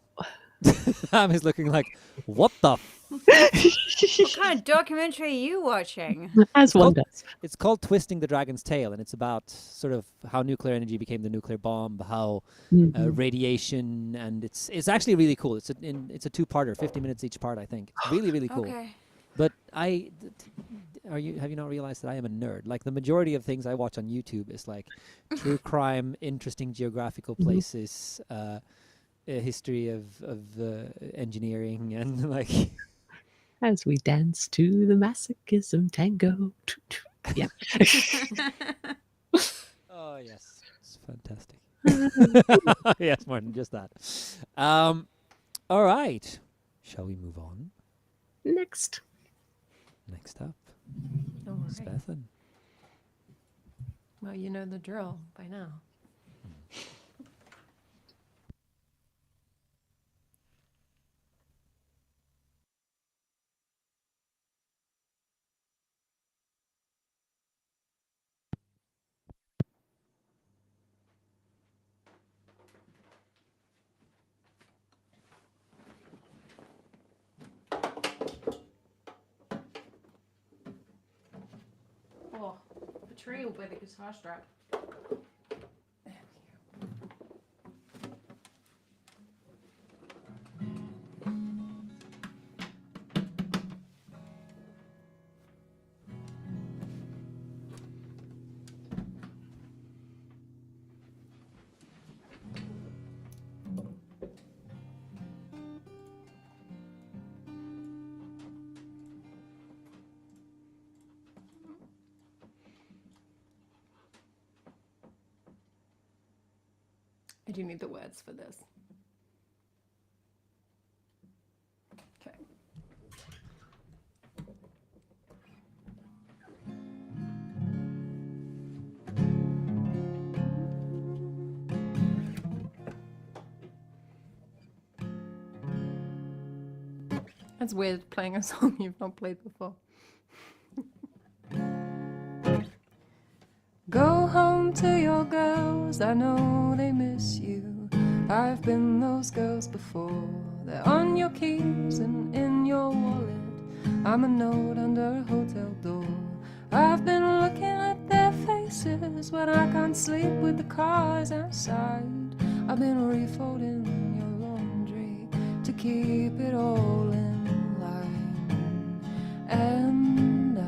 Sam is looking like, what the? What kind of documentary are you watching? As one does. It's called Twisting the Dragon's Tail, and it's about sort of how nuclear energy became the nuclear bomb, how radiation, and it's actually really cool. It's a two-parter, 50 minutes each part, I think. It's really cool. Okay. But have you not realized that I am a nerd? Like the majority of things I watch on YouTube is like true crime, interesting geographical places, a history of engineering, and like. As we dance to the masochism tango. Yeah. Oh yes, it's fantastic. Yes, more than just that. All right, shall we move on? Next. Next up, All right. Stefan. Well, you know the drill by now. trail by the guitar strap. I do need the words for this. Okay. It's weird playing a song you've not played before. Go home to your girls, I know they miss you. I've been those girls before. They're on your keys and in your wallet. I'm a note under a hotel door. I've been looking at their faces when I can't sleep with the cars outside. I've been refolding your laundry to keep it all in line. And I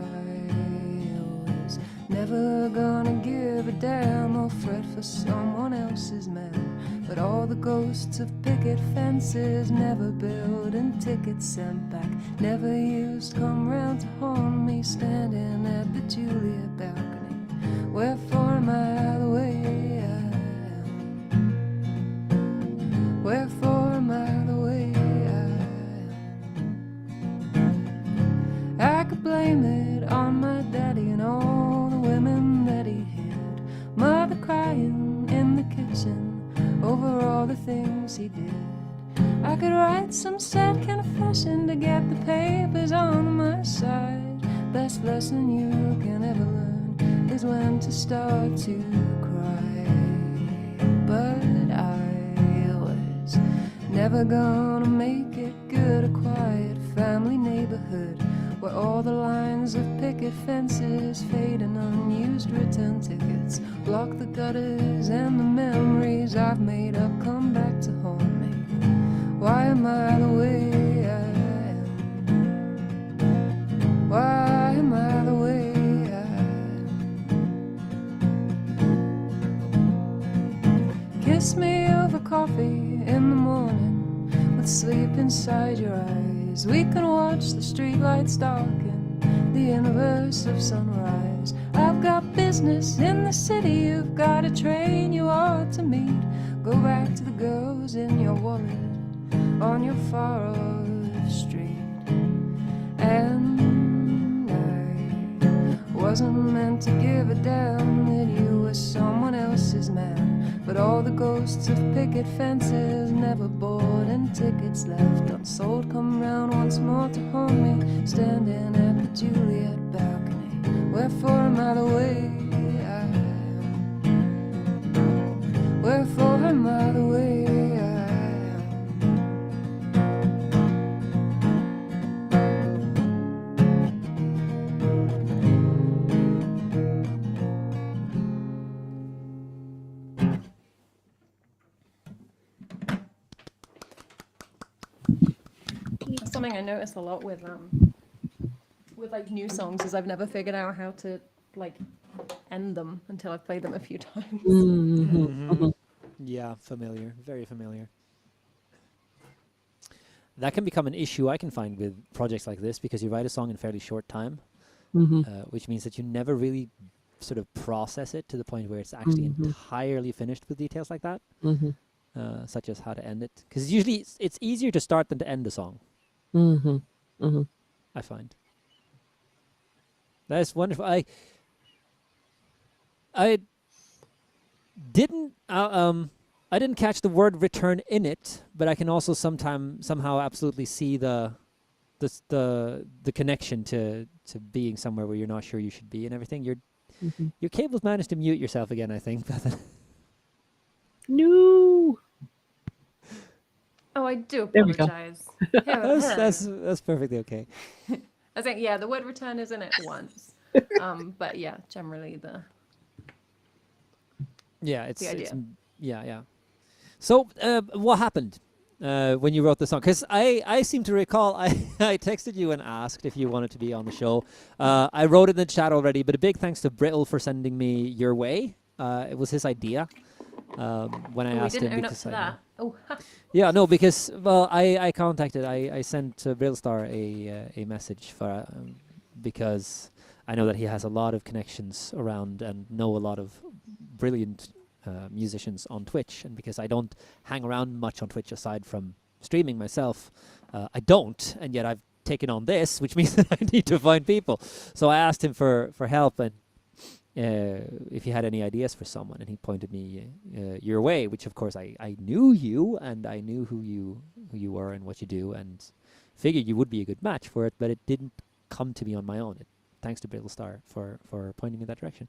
was never gonna give a damn or fret for someone else's man. But all the ghosts of picket fences, never building tickets sent back, never used come round to haunt me, standing at the Juliet balcony. Wherefore am I the way I am? Wherefore am I the way I am? I could blame it on my daddy and all the women that he hid, mother crying in the kitchen over all the things he did. I could write some sad confession to get the papers on my side. Best lesson you can ever learn is when to start to cry. But I was never gonna make it good. A quiet family neighborhood where all the lines of picket fences fade and unused return tickets block the gutters, and the memories I've made up come back to haunt me. Why am I the way I am? Why am I the way I am? Kiss me over coffee in the morning with sleep inside your eyes. We can watch the streetlights darken, the universe of sunrise. I've got business in the city, you've got a train you ought to meet. Go back to the girls in your wallet on your far-off street. And I wasn't meant to give a damn that you were someone else's man. But all the ghosts of picket fences, never bought and tickets left unsold, come round once more to haunt me, standing at the Juliet balcony. Wherefore am I the way I am? Wherefore am I the way I That's something I notice a lot with like new songs is I've never figured out how to like end them until I've played them a few times. Yeah, familiar. Very familiar. That can become an issue I can find with projects like this, because you write a song in fairly short time, which means that you never really sort of process it to the point where it's actually entirely finished with details like that, such as how to end it. Because usually it's easier to start than to end a song. I find. That's wonderful. I didn't catch the word return in it, but I can also somehow absolutely see the connection to being somewhere where you're not sure you should be and everything. Your cable's managed to mute yourself again, I think. No. Oh, I do There we go. apologize. That's perfectly okay. I think, yeah, the word return is in it once. But yeah, generally the Yeah, it's idea. yeah. So, what happened when you wrote the song? Because I seem to recall I texted you and asked if you wanted to be on the show. I wrote it in the chat already, but a big thanks to Brittle for sending me your way. It was his idea when I Oh, we asked didn't him own up because to I that. Oh, yeah, no, because well, I contacted, I sent Brittlestar a message for because I know that he has a lot of connections around and know a lot of brilliant musicians on Twitch, and because I don't hang around much on Twitch aside from streaming myself, I don't, and yet I've taken on this, which means that I need to find people. So I asked him for help and if he had any ideas for someone, and he pointed me your way, which of course I knew you and I knew who you were and what you do, and figured you would be a good match for it, but it didn't come to me on my own. Thanks to Brittlestar for pointing me in that direction.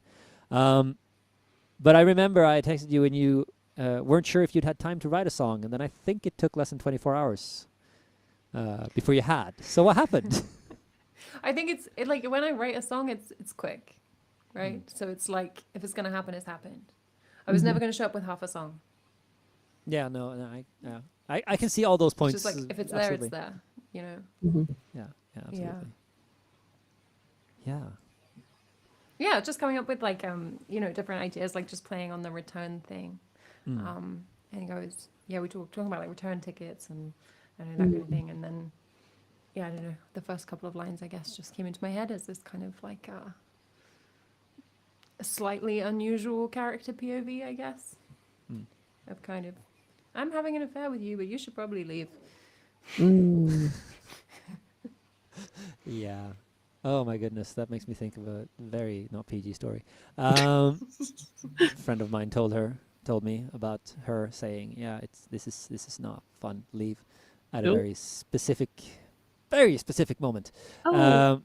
But I remember I texted you and you weren't sure if you'd had time to write a song, and then I think it took less than 24 hours before you had. So what happened? I think it's like when I write a song, it's quick, right? So it's like if it's gonna happen, it's happened. I was never gonna show up with half a song. Yeah, I can see all those It's points. just like if it's there, absolutely. it's there. You know. Yeah, absolutely. Yeah. Yeah, just coming up with like different ideas, like just playing on the return thing. Mm. And he goes, yeah, we talking about like return tickets and that kind of thing, and then I don't know, the first couple of lines I guess just came into my head as this kind of like a slightly unusual character POV, I guess, of kind of I'm having an affair with you, but you should probably leave. Yeah. Oh my goodness, that makes me think of a very not PG story. Friend of mine told me about her saying, "Yeah, this is not fun. Leave," at a Nope. very specific moment. Oh.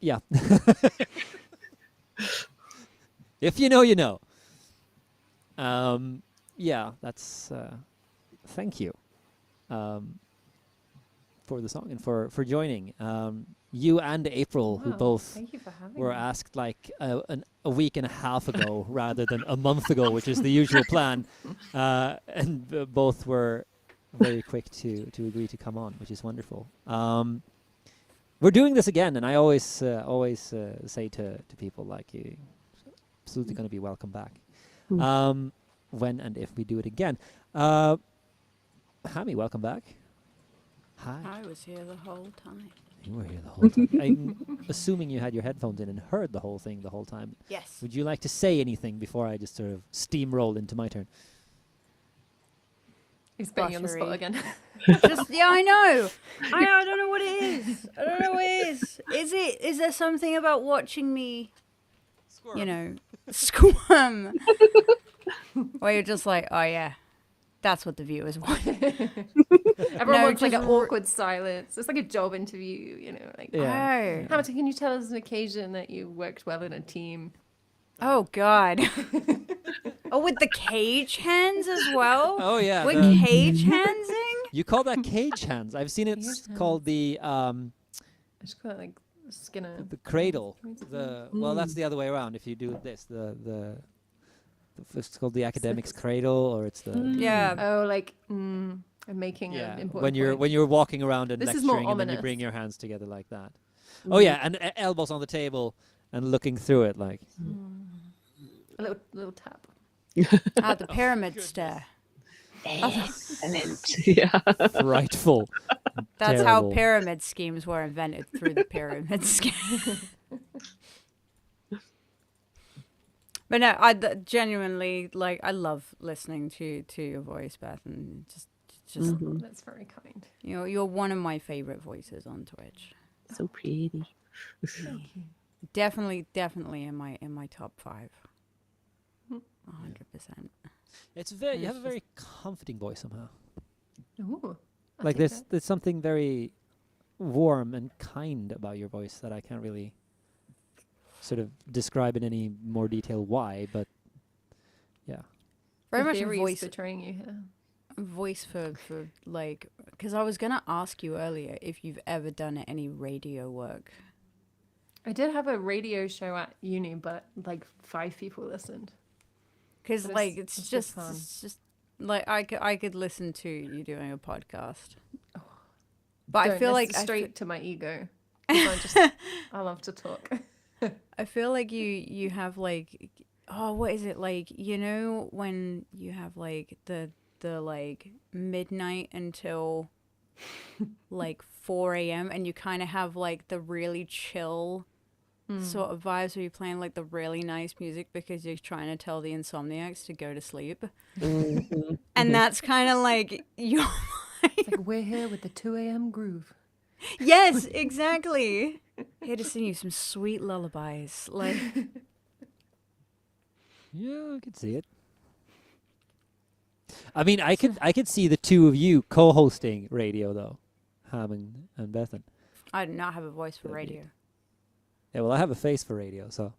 Yeah. If you know, you know. Yeah, that's. Thank you. For the song and for joining. You and April, who Wow, both thank you for having were me. asked like a week and a half ago rather than a month ago, which is the usual plan, and both were very quick to agree to come on, which is wonderful. We're doing this again, and I always say to people like you, absolutely going to be welcome back. When and if we do it again. Hammy, welcome back. Hi. I was here the whole time. You were here the whole time. I'm assuming you had your headphones in and heard the whole thing the whole time. Yes. Would you like to say anything before I just sort of steamroll into my turn? He's putting you on the spot Brushery. again. I know. I don't know what it is. I don't know what it is. Is there something about watching me, squirm? Where you're just like, oh yeah, that's what the viewers want. Everyone wants like just an awkward silence. It's like a job interview, like. Yeah. Oh. Hamilton, can you tell us an occasion that you worked well in a team? Oh God. Oh, with the cage hands as well. Oh yeah. We're cage handsing. You call that cage hands? I've seen it called the I just call it like Skinner. the cradle. Well, that's the other way around. If you do this, it's called the academic's cradle, or it's the Yeah. Oh, like I'm making an important when you're walking around and This is more lecturing, and then you ominous. bring your hands together like that. Oh yeah, and elbows on the table and looking through it like. a little tap. The pyramid stare. Excellent. Yeah. Frightful. That's Terrible. how pyramid schemes were invented, through the pyramid scheme. But no, genuinely, like, I love listening to your voice, Beth, and just That's very kind. you're one of my favorite voices on Twitch. So pretty. Definitely in my top 5. 100%. It's very. You have a very comforting voice somehow. Ooh, Like there's something very warm and kind about your voice that I can't really sort of describe in any more detail why, but yeah. Very much a voice voice betraying you here. voice for like, because I was gonna ask you earlier if you've ever done any radio work. I did have a radio show at uni, but like 5 people listened. Because But like it's it's just fun. just like I could listen to you doing a podcast. But I Don't, feel that's like straight to my ego. 'Cause I love to talk. I feel like you have like, oh, what is it like, you know, when you have like the like midnight until like 4 a.m. and you kind of have like the really chill sort of vibes where you're playing like the really nice music because you're trying to tell the insomniacs to go to sleep. And that's kind of like your It's like we're here with the 2 a.m. groove. Yes, exactly. Here to sing you some sweet lullabies. Like, Yeah, I could see it. I mean, I could see the two of you co-hosting radio though, Ham and Bethan. I do not have a voice for That'd be- radio. Yeah, well, I have a face for radio, so.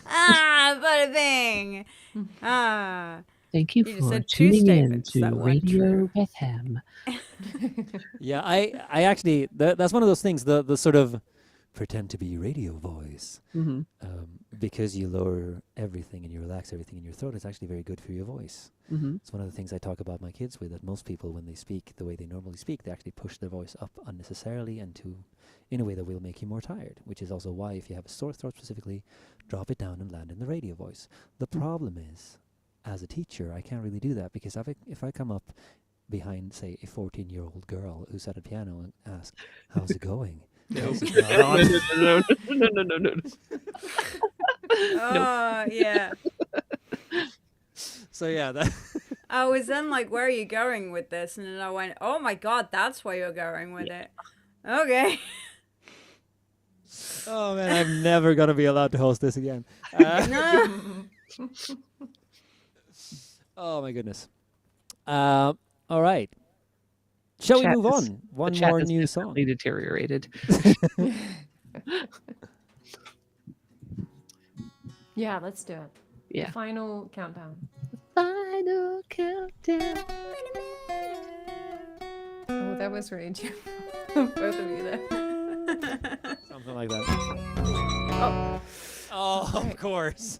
Ah, bada bing. Ah. Thank you You just for said two tuning in statements to that weren't Radio true. Betham. Yeah, I actually that's one of those things. The sort of pretend to be radio voice, Mm-hmm. because you lower everything and you relax everything in your throat. It's actually very good for your voice. Mm-hmm. It's one of the things I talk about my kids with. That most people, when they speak the way they normally speak, they actually push their voice up unnecessarily and in a way that will make you more tired. Which is also why, if you have a sore throat specifically, drop it down and land in the radio voice. The problem is, as a teacher, I can't really do that because if I come up behind, say, a 14-year-old girl who's at a piano and ask, "How's it going?" No. This is not on. No. Oh, yeah. So yeah, that I was then like, where are you going with this? And then I went, oh my God, that's where you're going with it. Okay. oh man, I'm never gonna be allowed to host this again. Oh my goodness. All right. Shall we Chat move is- on? One the chat more has new song. definitely deteriorated. Yeah, let's do it. Yeah. Final countdown. Final countdown. Oh, that was really cute. Both of you there. Something like that. Oh, Oh, of Right. course.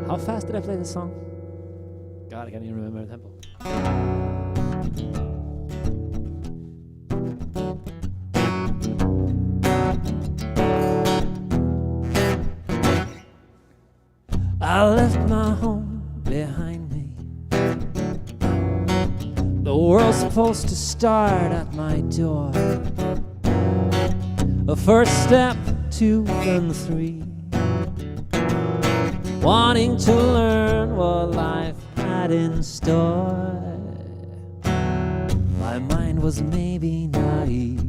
How fast did I play this song? God, I can't even remember the tempo. I left my home behind me. The world's supposed to start at my door. A first step, 2 and 3. Wanting to learn what life had in store. My mind was maybe naive.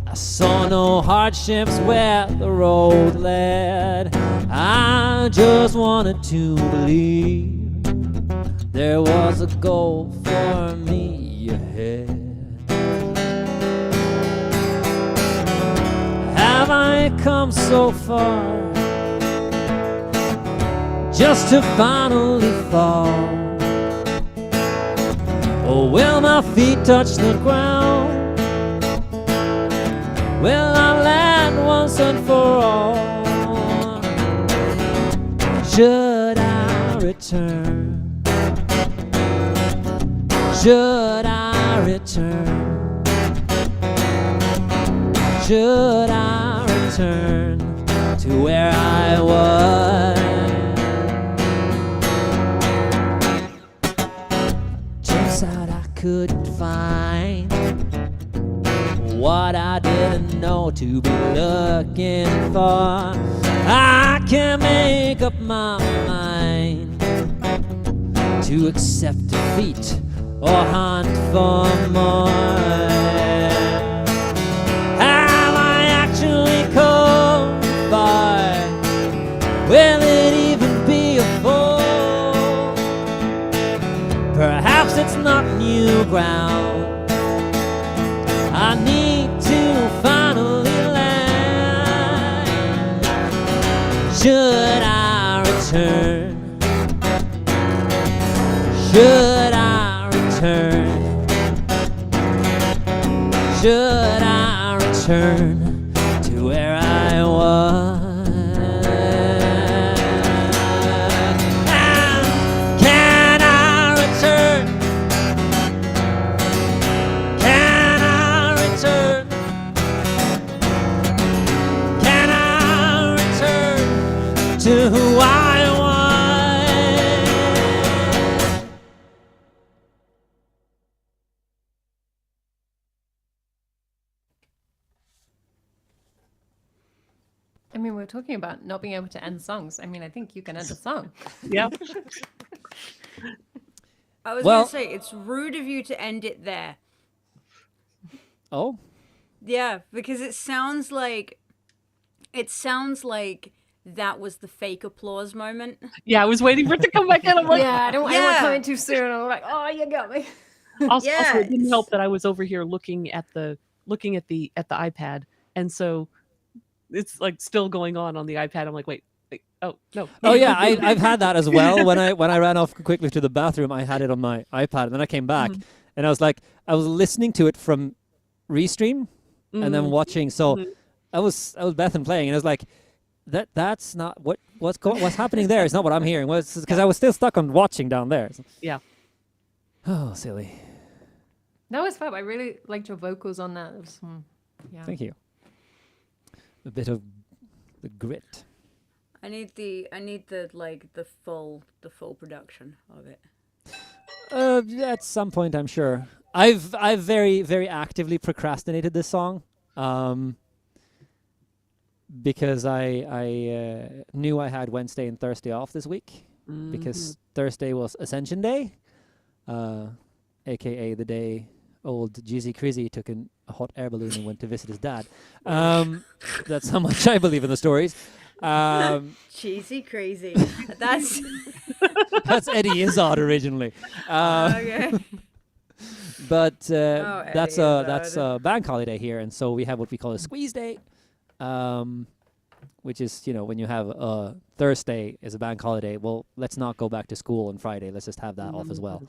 I saw no hardships where the road led. I just wanted to believe there was a goal for me ahead. Have I come so far just to finally fall? Or will my feet touch the ground? Will I land once and for all? Should I return? Should I return? Should I return to where I was? Turns out I couldn't find what I didn't know to be looking for. I can't make up my mind to accept defeat or hunt for more. Have I actually come far? Will it even be a fall? Perhaps it's not new ground. I need to finally land. Should I return? Should I return? Should I return to where I was? And can I return? Can I return? Can I return to who I was? I mean, we're talking about not being able to end songs. I mean, I think you can end a song. Yeah. I was Well- gonna say it's rude of you to end it there. Oh, Yeah, because it sounds like that was the fake applause moment. Yeah, I was waiting for it to come back in. I'm like, Yeah, I don't want Yeah. coming too soon. I'm like, oh, you got me. Also, Yeah, it didn't it's- help that I was over here looking at the iPad, and so it's like still going on the iPad. I'm like, wait, oh no. oh yeah, I've had that as well. When I ran off quickly to the bathroom, I had it on my iPad, and then I came back, and I was listening to it from Restream, and then watching. So I was Bethan playing, and I was like, that's not what's happening there. It's not what I'm hearing. Because I was still stuck on watching down there. Yeah. Oh, silly. That was fab. I really liked your vocals on that. It was, yeah. Thank you. A bit of the grit. I need the full production of it. At some point, I'm sure. I've very, very actively procrastinated this song, because I knew I had Wednesday and Thursday off this week, because Thursday was Ascension Day, aka the day old Jeezy Crizzy took a hot air balloon and went to visit his dad. That's how much I believe in the stories. Cheesy crazy. That's That's Eddie Izzard originally. okay. But Eddie that's Izzard. a bank holiday here, and so we have what we call a squeeze day, which is, when you have a Thursday is a bank holiday. Well, let's not go back to school on Friday. Let's just have that off as well.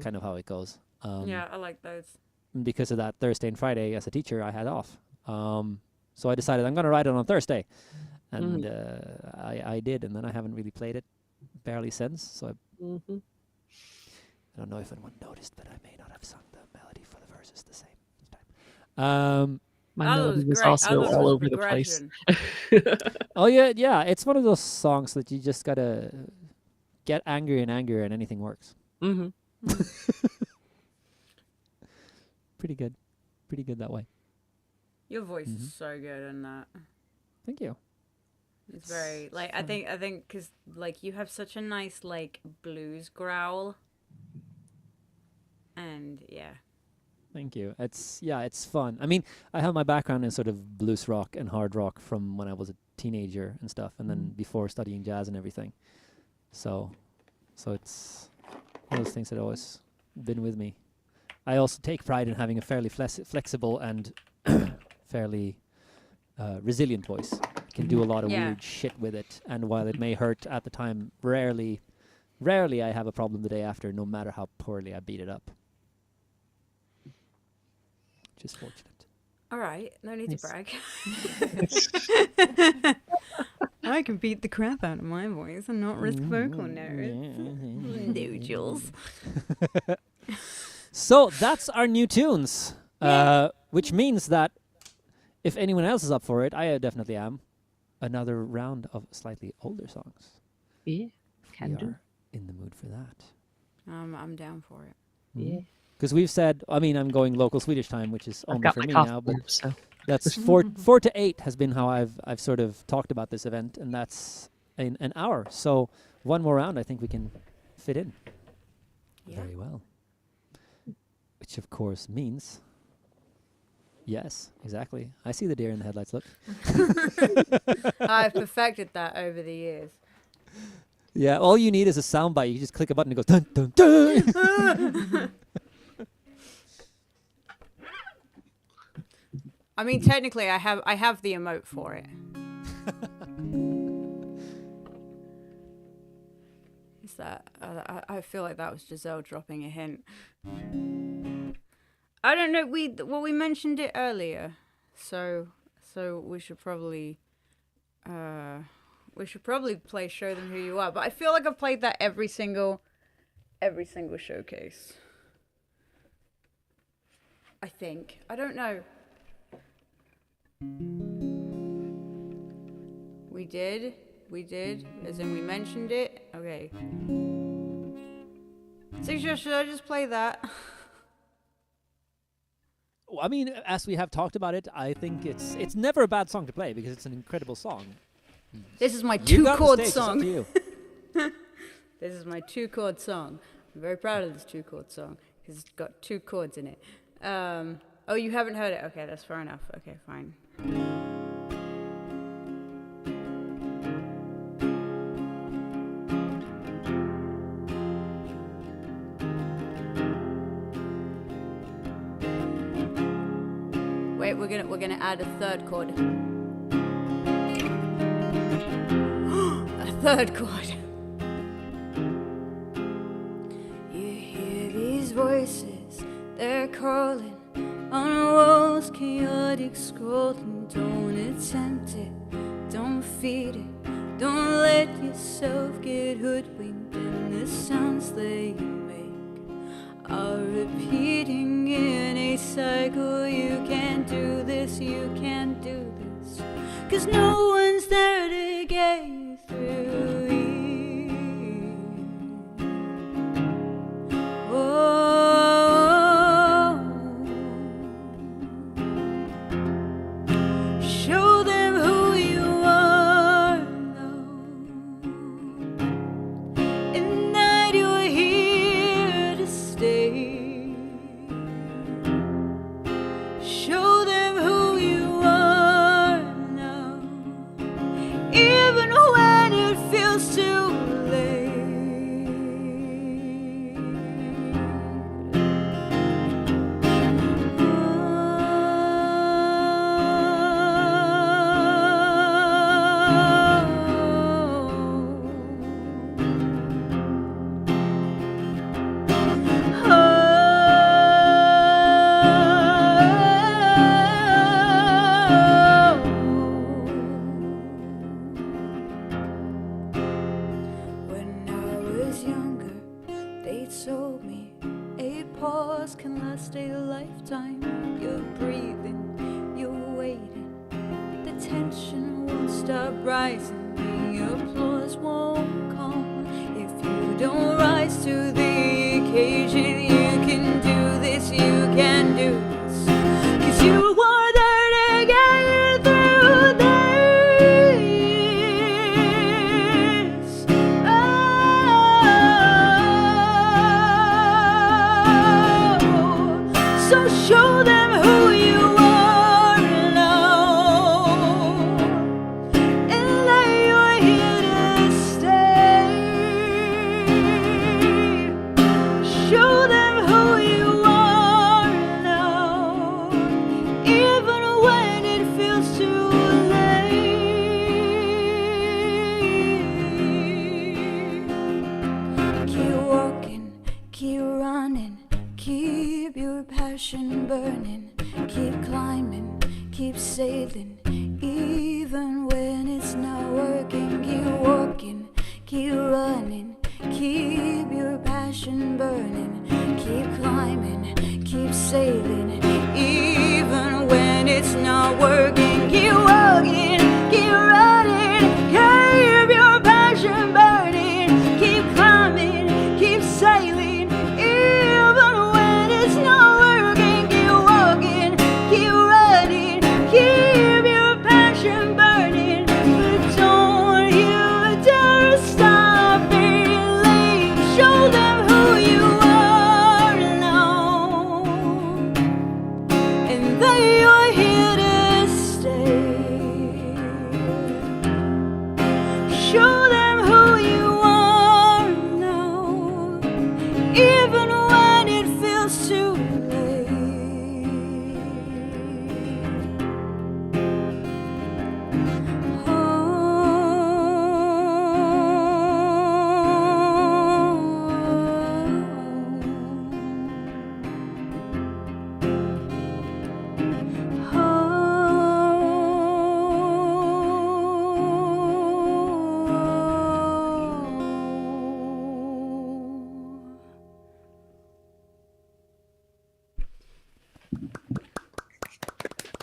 Kind of how it goes. Yeah, I like those. Because of that Thursday and Friday as a teacher, I had off. So I decided I'm going to write it on Thursday, and I did, and then I haven't really played it barely since. So I don't know if anyone noticed, but I may not have sung the melody for the verses the same time. My That melody was great. also That was all over the place. progression. Oh yeah, it's one of those songs that you just gotta get angrier and angrier, and anything works. Pretty good that way. Your voice is so good in that. Thank you. It's very I think because you have such a nice blues growl, and yeah. Thank you. It's fun. I mean, I have my background in sort of blues rock and hard rock from when I was a teenager and stuff, and then before studying jazz and everything. So it's one of those things that always been with me. I also take pride in having a fairly flexible and fairly resilient voice. I can do a lot of weird shit with it, and while it may hurt at the time, rarely I have a problem the day after, no matter how poorly I beat it up. Which is fortunate. All right, no need Yes. to brag. I can beat the crap out of my voice and not risk vocal notes. Noodles. So that's our new tunes, which means that if anyone else is up for it, I definitely am. Another round of slightly older songs. Yeah, We can do. are in the mood for that. I'm down for it. Yeah. Because we've said, I mean, I'm going local Swedish time, which is I've only got for my me coffee now, but brew, so. that's 4 to 8 has been how I've sort of talked about this event, and that's an hour. So one more round, I think we can fit in Yeah. very well. Which of course means, yes, exactly. I see the deer in the headlights. Look. I've perfected that over the years. Yeah, all you need is a soundbite. You just click a button and it goes dun dun dun. I mean, technically, I have the emote for it. Is that? I feel like that was Giselle dropping a hint. I don't know. We mentioned it earlier, so we should probably play Show Them Who You Are. But I feel like I've played that every single showcase. I think. I don't know. We did, as in we mentioned it. Okay. Xyxios, should I just play that? Well, I mean, as we have talked about it, I think it's never a bad song to play because it's an incredible song. This is my You got the two-chord stage, it's up song. to you. This is my 2-chord song. I'm very proud of this 2-chord song because it's got 2 chords in it. Oh, you haven't heard it? Okay, that's fair enough. Okay, fine. Wait, we're gonna add a 3rd chord. A 3rd chord. You hear these voices, they're calling on a wall's chaotic scrolling. Don't attempt it, don't feed it, don't let yourself get hoodwinked. And the sounds that you make are repeating in a cycle. You can't do this, you can't do this, 'cause no one's there to get you through here. Oh, show them who you are now, and that you're here to stay. Show them who you are now, even when it feels too late. When I was younger, they told me a pause can last a lifetime. You're breathing, you're waiting, the tension won't stop rising, the applause won't come if you don't rise to the occasion. You can do this, you can do this, 'cause you are there to get you through this. Oh, so show them who you are now, and that you're here to stay. Show them who you are now, even when it feels too late. Keep walking, keep running, keep your passion burning, keep climbing, keep sailing, even when it's not working. Keep walking, keep running, keep your passion burning, keep climbing, keep sailing, even when it's not working. Keep walking, keep running, keep your passion burning, keep climbing, keep sailing, even when it's not working. Keep walking, keep running, keep your passion burning, but don't you dare stop being late. Show them who you are now, and that you're here to stay.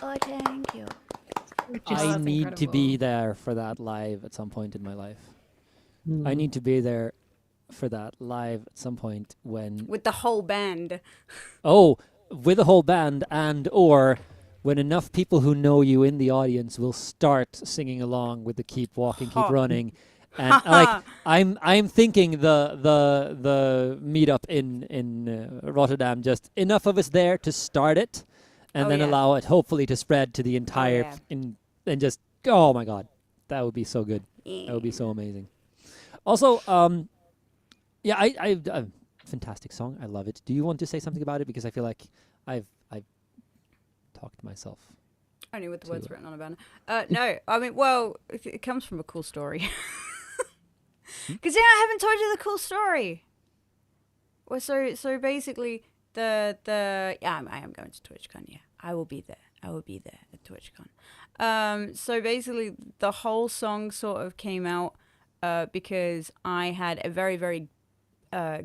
Oh, thank you. I that's need to be incredible. there for that live at some point in my life. I Mm. need to be there for that live at some point when With the whole band. with a whole band and or when enough people who know you in the audience will start singing along with the keep walking, keep Ha. running. And like I'm thinking the meetup in Rotterdam, just enough of us there to start it, and Oh, then yeah. allow it hopefully to spread to the entire yeah. and just oh my god, that would be so good. That would be so amazing. Also, yeah, I fantastic song. I love it. Do you want to say something about it? Because I feel like I've talked myself. Only with the words to- written on a banner. No, I mean, well, it comes from a cool story. Because I haven't told you the cool story. Well, so basically, the yeah, I am going to TwitchCon. Yeah, I will be there. I will be there at TwitchCon. So basically, the whole song sort of came out because I had a very, very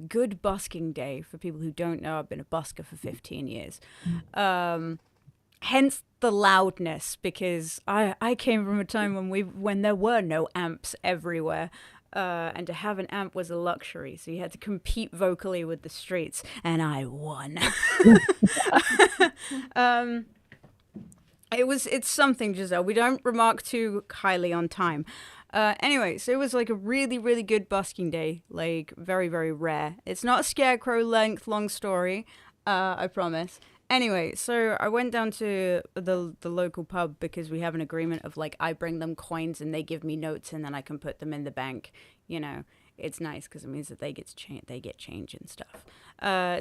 good busking day. For people who don't know, I've been a busker for 15 years. Hence the loudness, because I came from a time when there were no amps everywhere. And to have an amp was a luxury, so you had to compete vocally with the streets, and I won. It's something, Giselle. We don't remark too highly on time. Anyway, so it was like a really, really good busking day, like very, very rare. It's not a scarecrow length long story, I promise. Anyway, so I went down to the local pub because we have an agreement of like I bring them coins and they give me notes and then I can put them in the bank. You know, it's nice because it means that they get change and stuff.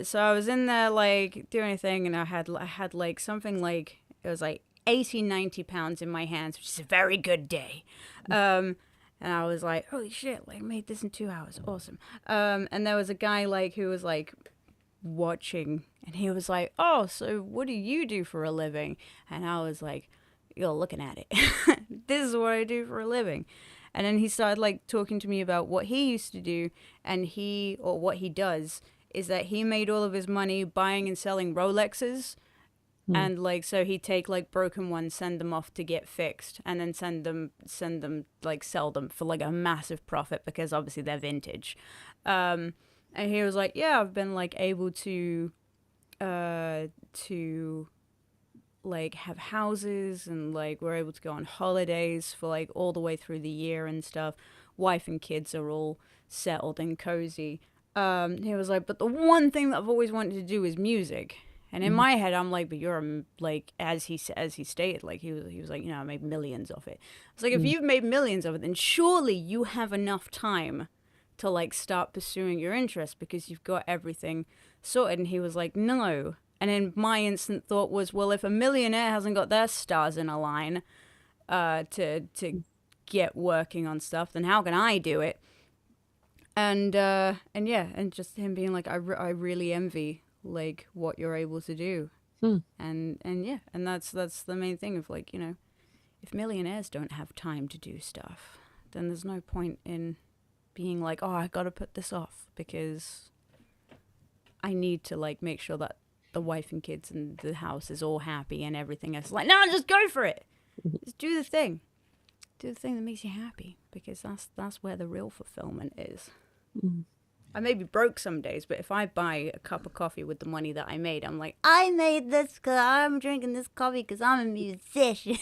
So I was in there like doing a thing and I had like something like it was like 80, 90 pounds in my hands, which is a very good day. And I was like, holy shit, like I made this in 2 hours. Awesome. And there was a guy like who was like watching and he was like, oh, so what do you do for a living? And I was like, you're looking at it. This is what I do for a living. And then he started like talking to me about what he used to do, and what he does is that he made all of his money buying and selling Rolexes. And like, so he'd take like broken ones, send them off to get fixed, and then send them like sell them for like a massive profit because obviously they're vintage. And he was like, yeah, I've been like able to like have houses, and like we're able to go on holidays for like all the way through the year and stuff. Wife and kids are all settled and cozy. He was like, but the one thing that I've always wanted to do is music. And in my head, I'm like, but you're like, as he stated, like he was like, you know, I made millions of it. It's like, if you've made millions of it, then surely you have enough time to like start pursuing your interests because you've got everything sorted. And he was like, no. And then my instant thought was, well, if a millionaire hasn't got their stars in a line to get working on stuff, then how can I do it? And yeah, and just him being like, I really envy like what you're able to do. And yeah, and that's the main thing of like, you know, if millionaires don't have time to do stuff, then there's no point in being like, oh, I gotta put this off because I need to like make sure that the wife and kids and the house is all happy and everything else. Like, no, just go for it. Just do the thing. Do the thing that makes you happy, because that's where the real fulfillment is. I may be broke some days, but if I buy a cup of coffee with the money that I made, I'm like, I made this because I'm drinking this coffee because I'm a musician.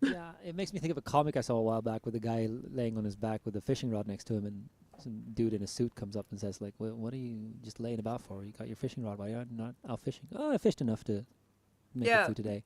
Yeah, it makes me think of a comic I saw a while back with a guy laying on his back with a fishing rod next to him, and some dude in a suit comes up and says, like, well, what are you just laying about for? You got your fishing rod, why are you not out fishing? Oh, I fished enough to make it through today.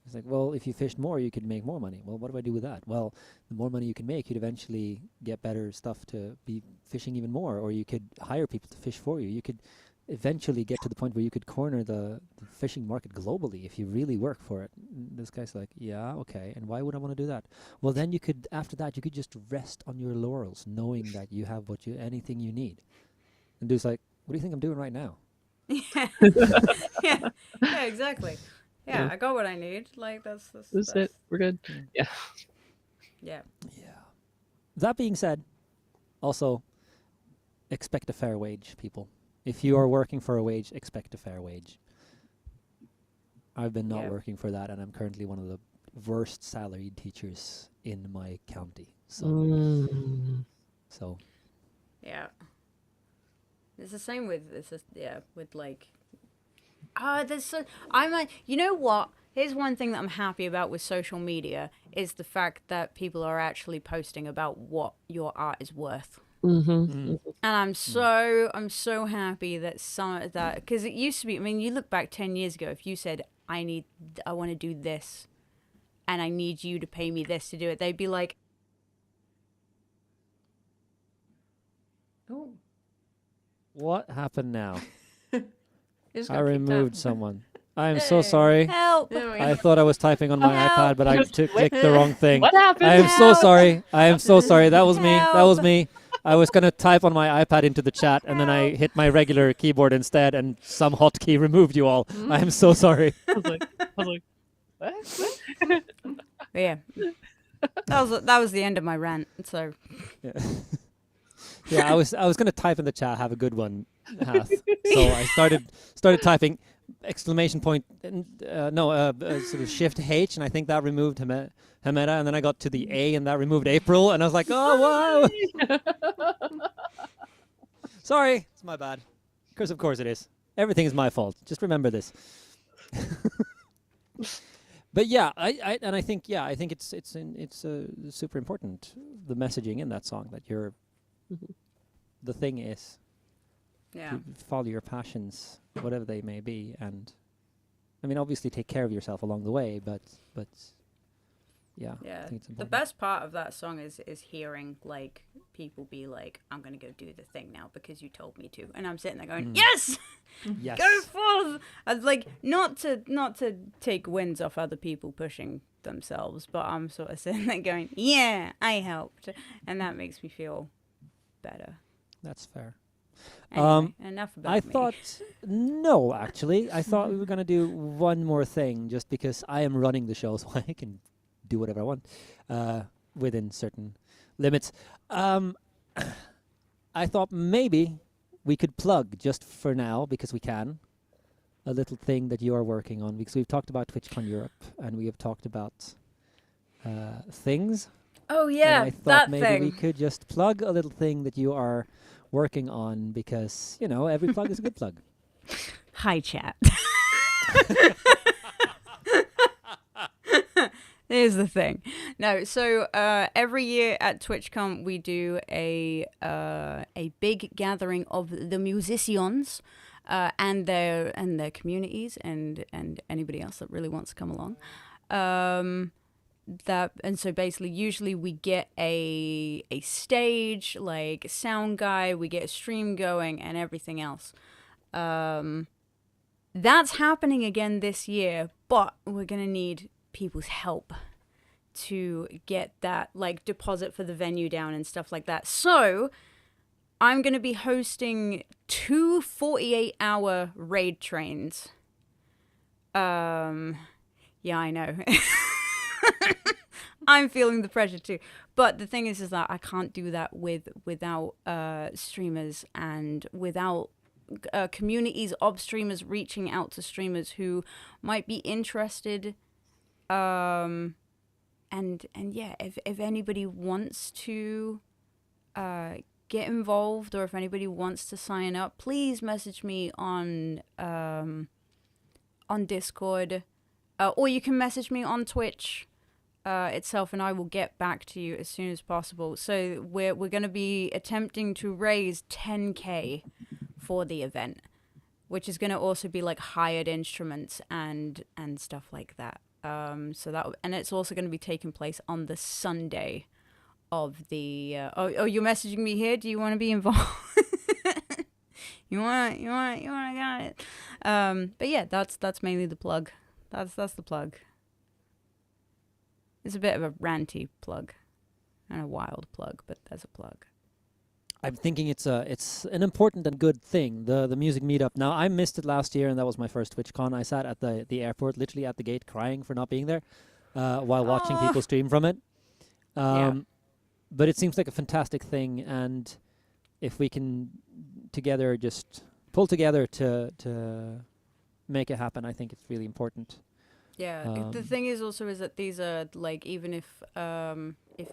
It's like, well, if you fished more, you could make more money. Well, what do I do with that? Well, the more money you can make, you'd eventually get better stuff to be fishing even more, or you could hire people to fish for you. You could eventually get to the point where you could corner the fishing market globally if you really work for it. And this guy's like, yeah, okay, and why would I want to do that? Well, then you could, after that, you could just rest on your laurels, knowing that you have anything you need. And dude's like, what do you think I'm doing right now? yeah, exactly. Yeah, I got what I need. Like that's it. We're good. Yeah. Yeah. That being said, also expect a fair wage, people. If you are working for a wage, expect a fair wage. I've been not Yeah. working for that, and I'm currently one of the worst salaried teachers in my county. So, so Yeah. It's the same with with like there's so I'm like, you know what? Here's one thing that I'm happy about with social media is the fact that people are actually posting about what your art is worth. And I'm so happy that some of that, because it used to be, I mean, you look back 10 years ago, if you said I want to do this and I need you to pay me this to do it, they'd be like, Oh, what happened now? just I got kicked removed out. someone. I am so Hey. sorry. help. There we I go. thought I was typing on my iPad, but I clicked the wrong thing. What happened? I am so Help. sorry. I am so sorry. That was me. That was Help. me. I was going to type on my iPad into the chat, and then I Help. hit my regular keyboard instead, and some hotkey removed you all. I am so sorry. I was like, what? But yeah, that was the end of my rant. So Yeah, yeah, I was going to type in the chat, have a good one, Hath. So I started typing exclamation point, sort of shift H, and I think that removed Hameda, and then I got to the A, and that removed April, and I was like, oh, wow. Sorry, it's my bad. Because of course it is. Everything is my fault. Just remember this. But yeah, I think it's super important, the messaging in that song, that you're the thing is yeah, to follow your passions, whatever they may be, and I mean obviously take care of yourself along the way, but yeah, I yeah. think it's The important. best part of that song is hearing like people be like, "I'm gonna go do the thing now because you told me to," and I'm sitting there going, "Yes, Yes. go forth!" I'd like not to take wins off other people pushing themselves, but I'm sort of sitting there going, "Yeah, I helped," and that makes me feel better. That's fair. Anyway, enough about I me. thought no, actually, I thought we were gonna do one more thing, just because I am running the show, so I can do whatever I want within certain limits. I thought maybe we could plug, just for now, because we can, a little thing that you are working on, because we've talked about TwitchCon Europe and we have talked about things. Oh And yeah, I thought that maybe thing. we could just plug a little thing that you are working on, because, you know, every plug is a good plug. Hi, chat. Here's the thing. No, so every year at TwitchCon we do a big gathering of the musicians and their communities and anybody else that really wants to come along. So basically usually we get a stage, like sound guy, we get a stream going and everything else. That's happening again this year, but we're gonna need people's help to get that like deposit for the venue down and stuff like that. So I'm gonna be hosting 2 48-hour raid trains. Yeah, I know. I'm feeling the pressure too. But the thing is that I can't do that without streamers and without communities of streamers reaching out to streamers who might be interested. And yeah, if anybody wants to get involved, or if anybody wants to sign up, please message me on Discord, or you can message me on Twitch itself, and I will get back to you as soon as possible. So we're going to be attempting to raise 10K for the event, which is going to also be like hired instruments and stuff like that. So that, and it's also going to be taking place on the Sunday of the. Oh, you're messaging me here. Do you want to be involved? you want to got it. But yeah, that's mainly the plug. That's the plug. It's a bit of a ranty plug and a wild plug, but there's a plug. I'm thinking it's an important and good thing, the music meetup. Now, I missed it last year, and that was my first TwitchCon. I sat at the airport, literally at the gate, crying for not being there, while watching people stream from it. But it seems like a fantastic thing, and if we can together just pull together to make it happen, I think it's really important. Yeah, the thing is also is that these are like, even if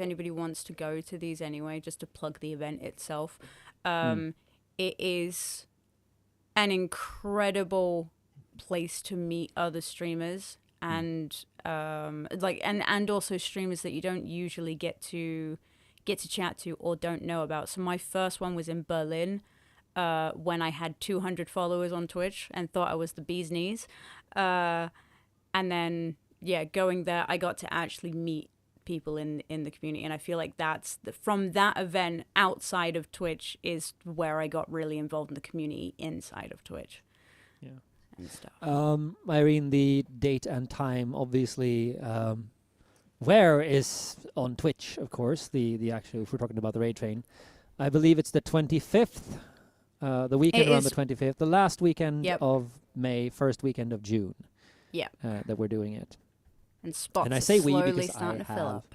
anybody wants to go to these anyway, just to plug the event itself, it is an incredible place to meet other streamers and and also streamers that you don't usually get to chat to or don't know about. So my first one was in Berlin when I had 200 followers on Twitch and thought I was the bee's knees. And then, going there, I got to actually meet people in the community. And I feel like from that event outside of Twitch is where I got really involved in the community inside of Twitch. Yeah. And stuff. Irene, the date and time, obviously, where is on Twitch, of course, the actual, if we're talking about the raid train. I believe it's the 25th, the weekend around the 25th, the last weekend of May, first weekend of June. Yeah. That we're doing it. And spots and I say are we slowly because starting to fill up.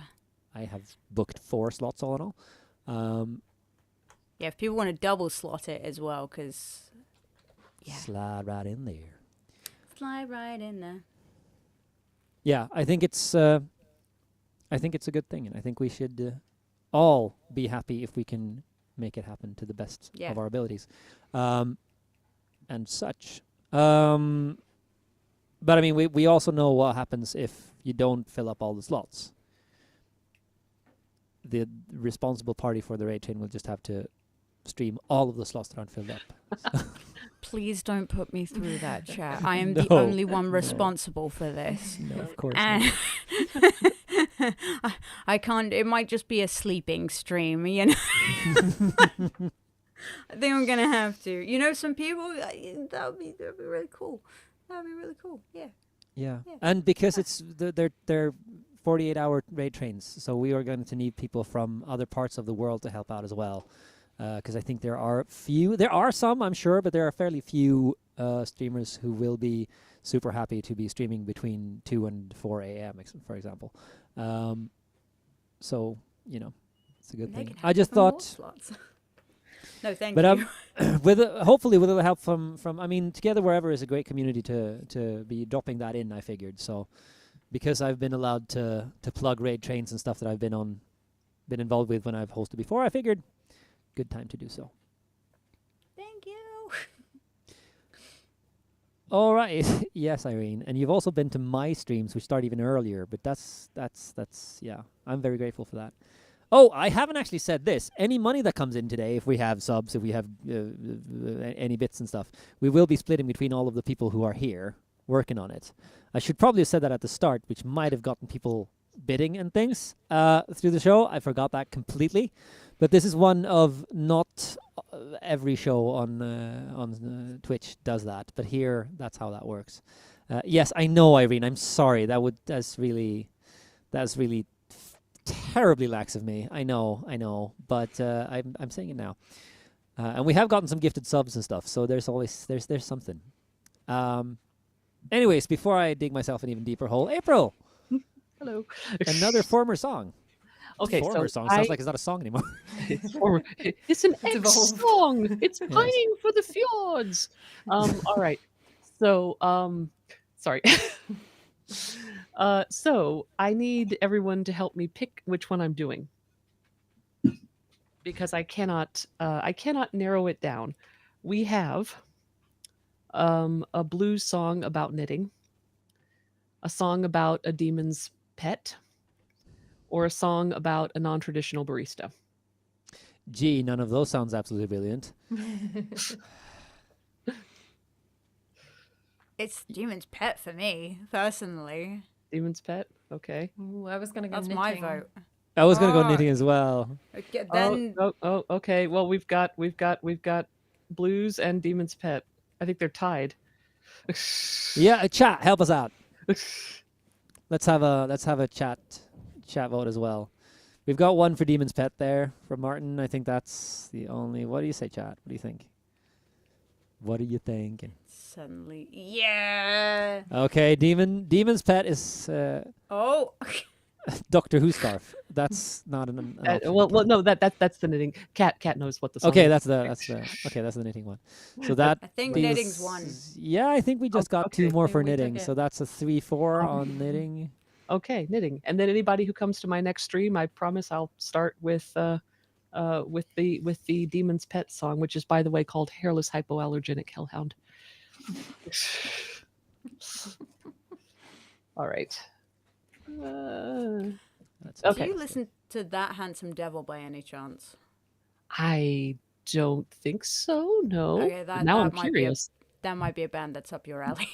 I have booked 4 slots all in all. Yeah, if people want to double slot it as well, because slide right in there. Slide right in there. Yeah, I think it's a good thing, and I think we should all be happy if we can make it happen to the best of our abilities, and such. But I mean, we also know what happens if you don't fill up all the slots. The responsible party for the raid chain will just have to stream all of the slots that aren't filled up. Please don't put me through that, chat. I am the only one responsible for this. No, of course not. I can't. It might just be a sleeping stream, you know. I think I'm gonna have to. You know, some people that'd be really cool. That'd be really cool. Yeah. Yeah. And because it's they're 48-hour raid trains, so we are going to need people from other parts of the world to help out as well. Because I think there are some, I'm sure, but there are fairly few streamers who will be super happy to be streaming between 2 and 4 a.m., for example. So, you know, it's a good thing. I just thought... No, thank you. But hopefully with the help from I mean, Together Wherever is a great community to be dropping that in, I figured. So, because I've been allowed to plug raid trains and stuff that I've been involved with when I've hosted before, I figured good time to do so. Thank you. All right. Yes, Irene. And you've also been to my streams, which start even earlier, but that's yeah. I'm very grateful for that. Oh, I haven't actually said this. Any money that comes in today, if we have subs, if we have any bits and stuff, we will be splitting between all of the people who are here working on it. I should probably have said that at the start, which might have gotten people bidding and things through the show. I forgot that completely. But this is one of not every show on Twitch does that. But here, that's how that works. Yes, I know, Irene. I'm sorry. That's really terribly lax of me. I know. But I'm saying it now. And we have gotten some gifted subs and stuff. So there's always there's something. Anyways, before I dig myself an even deeper hole, April. Hello. Another former song. Okay, former song sounds like it's not a song anymore. It's an ex-song. It's pining for the fjords. All right. So, sorry. So I need everyone to help me pick which one I'm doing, because I cannot narrow it down. We have a blues song about knitting, a song about a demon's pet, or a song about a non-traditional barista. Gee, none of those sounds absolutely brilliant. It's Demon's Pet for me, personally. Demon's Pet? Okay. Ooh, I was going to go That's knitting. my vote. I was going to go knitting as well. Okay, then... Okay. Well, we've got blues and Demon's Pet. I think they're tied. Yeah, chat, help us out. Let's have a chat vote as well. We've got one for Demon's Pet there from Martin. I think that's the only. What do you say, chat? What do you think? What are you thinking? Suddenly, yeah. Okay, Demon's Pet is. Oh, Doctor Who scarf. That's not an option. well, no, that's the knitting. Cat knows what the song Okay, is. that's the knitting one. So that I think is- knitting's one. Yeah, I think we just got two okay. more Maybe for we took knitting. it. So that's a 3-4 on knitting. Okay, knitting. And then anybody who comes to my next stream, I promise I'll start with the Demon's Pet song, which is, by the way, called Hairless Hypoallergenic Hellhound. All right. That's Okay. Do you listen to That Handsome Devil by any chance? I don't think so. No. Okay, that Now that I'm might be a curious. that might be a band that's up your alley.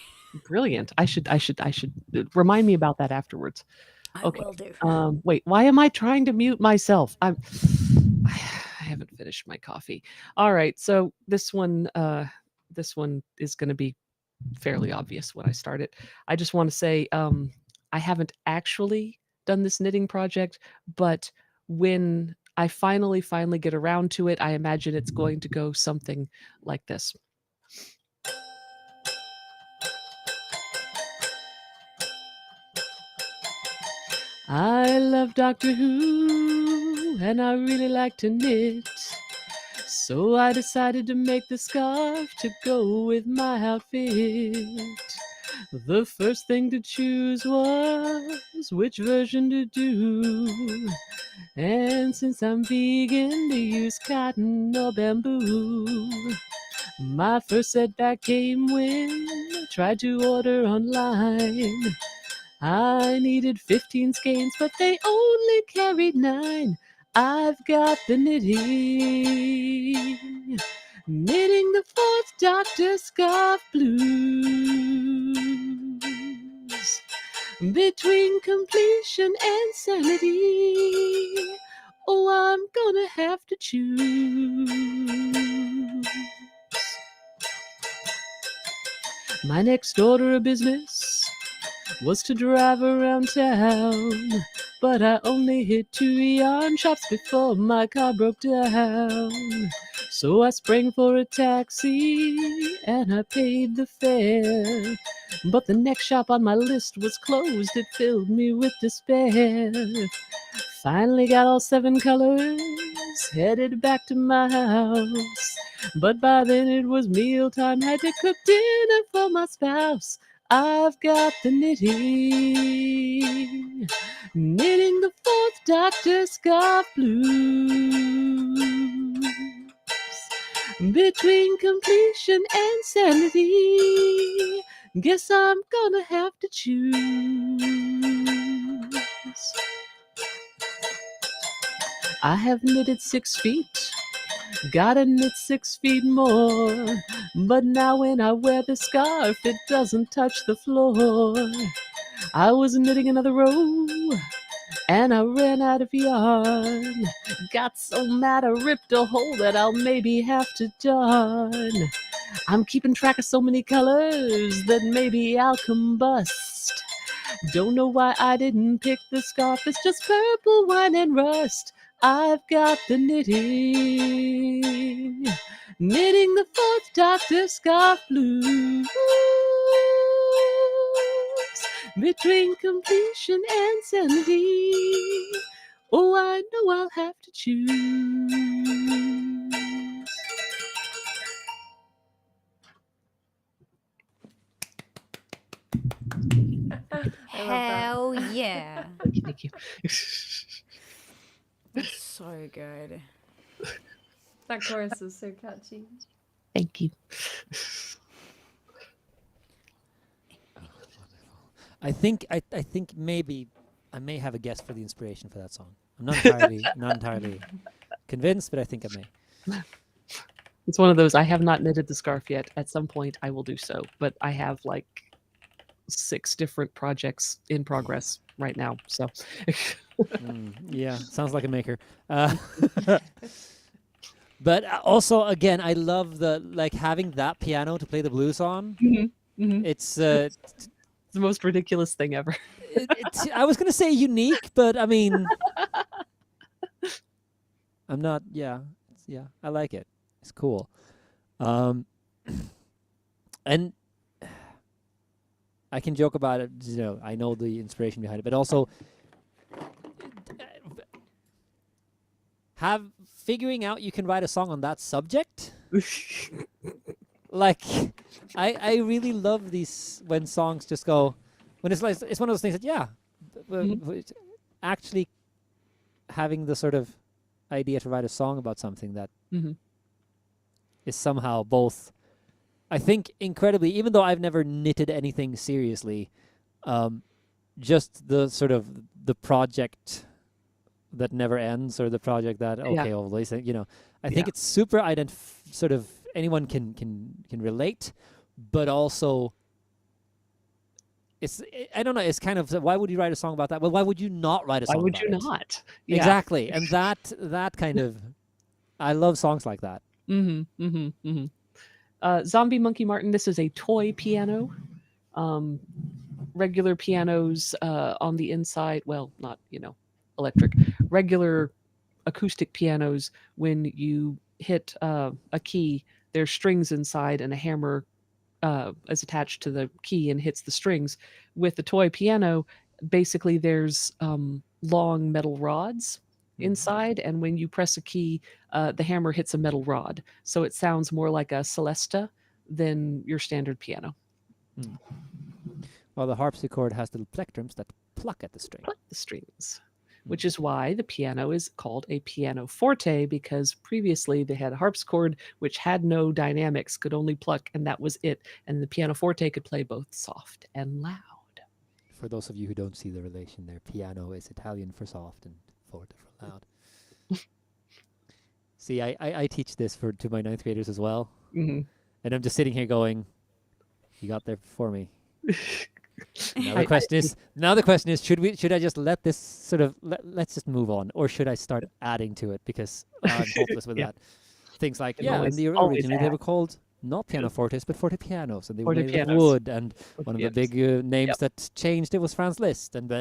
Brilliant. I should remind me about that afterwards. I Okay. will do. Wait, why am I trying to mute myself? I haven't finished my coffee. All right, so this one is going to be fairly obvious when I start it. I just want to say I haven't actually done this knitting project, but when I finally get around to it, I imagine it's going to go something like this. I love Doctor Who, and I really like to knit. So I decided to make the scarf to go with my outfit. The first thing to choose was which version to do. And since I'm vegan, to use cotton or bamboo. My first setback came when I tried to order online. I needed 15 skeins, but they only carried 9. I've got the knitting the fourth Doctor Scarf blues. Between completion and sanity, oh, I'm gonna have to choose. My next order of business was to drive around town, but I only hit 2 yarn shops before my car broke down. So I sprang for a taxi and I paid the fare. But the next shop on my list was closed, it filled me with despair. Finally got all 7 colors, headed back to my house. But by then it was mealtime, had to cook dinner for my spouse. I've got the knitting the fourth Doctor Scarf blues. Between completion and sanity, guess I'm gonna have to choose. I have knitted 6 feet, gotta knit 6 feet more. But now when I wear the scarf, it doesn't touch the floor. I was knitting another row, and I ran out of yarn. Got so mad I ripped a hole that I'll maybe have to darn. I'm keeping track of so many colors that maybe I'll combust. Don't know why I didn't pick the scarf, it's just purple wine and rust. I've got the knitting the fourth Doctor Scarf blues. Between completion and sanity, oh, I know I'll have to choose. Hell yeah. Thank you. That's so good. That chorus is so catchy. Thank you. I think maybe I may have a guess for the inspiration for that song. I'm not entirely convinced, but I think I may. It's one of those, I have not knitted the scarf yet. At some point I will do so, but I have like 6 different projects in progress right now. So Yeah, sounds like a maker. But also, again, I love having that piano to play the blues on. Mhm. It's It's the most ridiculous thing ever. I was gonna say unique, but I mean, I'm not. Yeah, I like it. It's cool. And I can joke about it. I know the inspiration behind it, but also figuring out you can write a song on that subject. Like, I really love these when songs just go, when it's like, it's one of those things that, yeah, it's actually having the sort of idea to write a song about something that is somehow both, I think, incredibly, even though I've never knitted anything seriously, just the sort of the project that never ends, or the project that, okay, always, you know, I think it's super sort of anyone can relate, but also I don't know, it's kind of, why would you write a song about that? Well, why would you not write a song about it? Why would you not? Yeah. Exactly. And that kind of, I love songs like that. Zombie Monkey Martin, this is a toy piano. Regular pianos on the inside, well, not, electric, regular acoustic pianos, when you hit a key, there's strings inside and a hammer is attached to the key and hits the strings. With the toy piano, basically there's long metal rods inside, and when you press a key, the hammer hits a metal rod. So it sounds more like a celesta than your standard piano. Well, the harpsichord has little plectrums that pluck at the string. Pluck the strings. Which is why the piano is called a pianoforte, because previously they had a harpsichord which had no dynamics, could only pluck, and that was it. And the pianoforte could play both soft and loud. For those of you who don't see the relation there, piano is Italian for soft and forte for loud. See, I teach this to my 9th graders as well. And I'm just sitting here going, you got there before me. Now the question is, should I just let this sort of let's just move on, or should I start adding to it, because I'm hopeless with that. Things like originally they were called not pianofortes but fortepianos, and they were made of wood, and one of the big names that changed it was Franz Liszt, and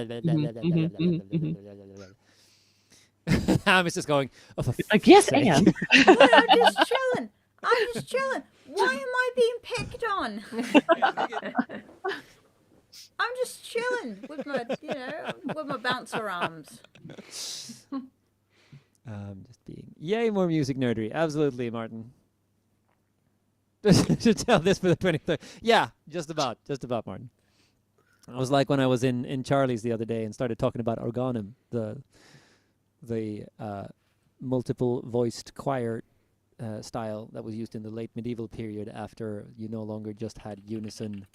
I'm just going, oh, for like, yes, sake. and I'm just chilling. Why am I being picked on? I'm just chilling with my bouncer arms. Just being, yay, more music nerdery. Absolutely, Martin. To tell this for the 23rd. Yeah, just about, Martin. I was like when I was in Charlie's the other day and started talking about organum, the multiple voiced choir style that was used in the late medieval period, after you no longer just had unison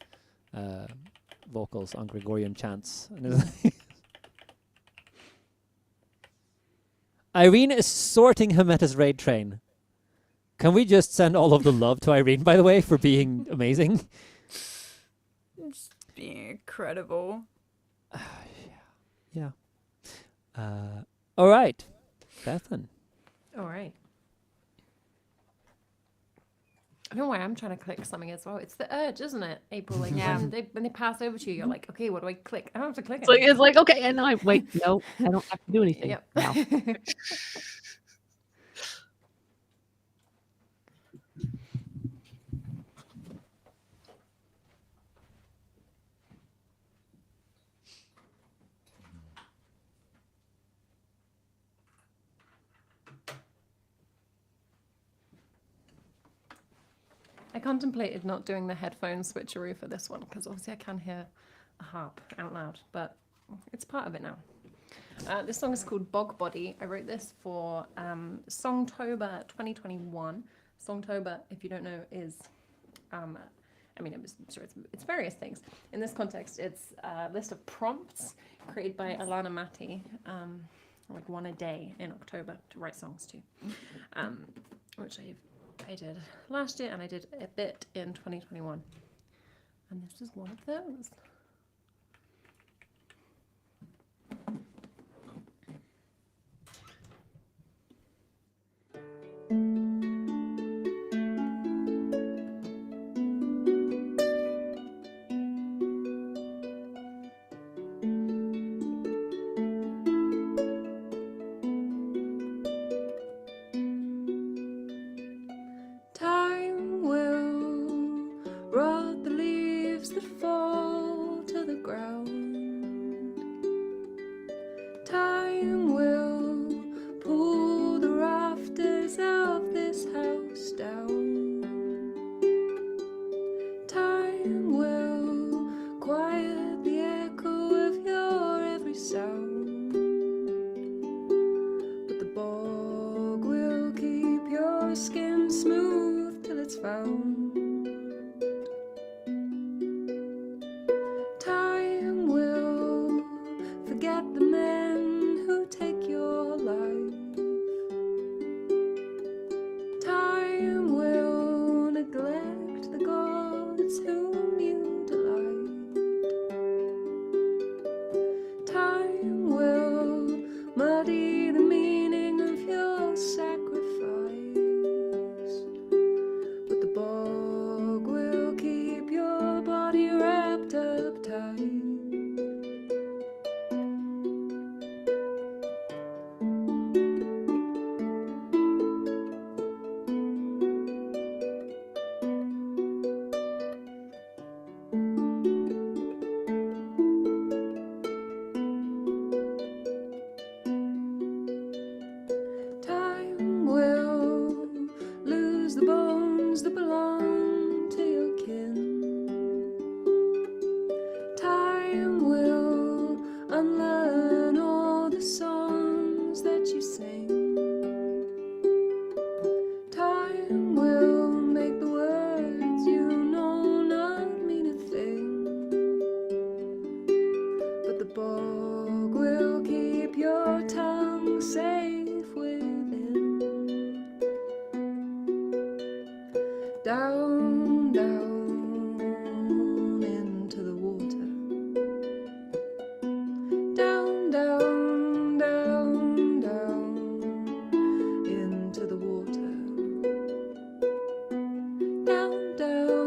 vocals on Gregorian chants. Irene is sorting Hameta's raid train. Can we just send all of the love to Irene, by the way, for being amazing? It's being incredible. Yeah. All right. Bethan. All right. I don't know why I'm trying to click something as well. It's the urge, isn't it, April? Like, when they pass over to you, you're like, okay, what do I click? I don't have to click it. It's like, okay, and no, I don't have to do anything. Yep. Now. I contemplated not doing the headphone switcheroo for this one, because obviously I can hear a harp out loud, but it's part of it now. This song is called Bog Body. I wrote this for Songtober 2021. Songtober, if you don't know, is, it's various things. In this context, it's a list of prompts created by Alana Matti, like one a day in October to write songs to, which I did last year, and I did a bit in 2021. And this is one of those. Time will rot the leaves that fall found. Time will forget the men who take your life. Time will neglect the gods whom you delight. Time will muddy the meaning of your sacrifice, but the bog will keep your body wrapped up tight. Time will lose the bones that belong to your kin. Time will unlearn all the songs that you sing. Time will make the words you know not mean a thing, but the bog will keep your tongue safe within. Down, down into the water. Down, down, down, down into the water. Down, down.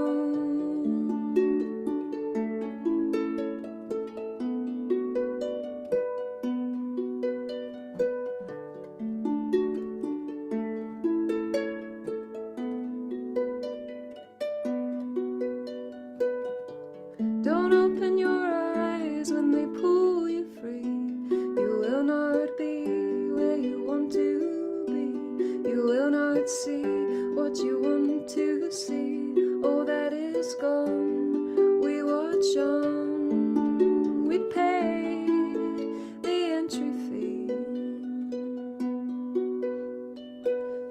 Don't open your eyes when they pull you free. You will not be where you want to be. You will not see what you want to see. All that is gone. We watch on. We pay the entry fee.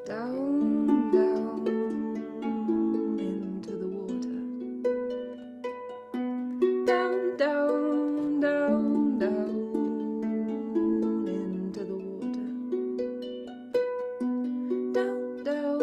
Down, down into the water. Down, down, down, down into the water. Down, down.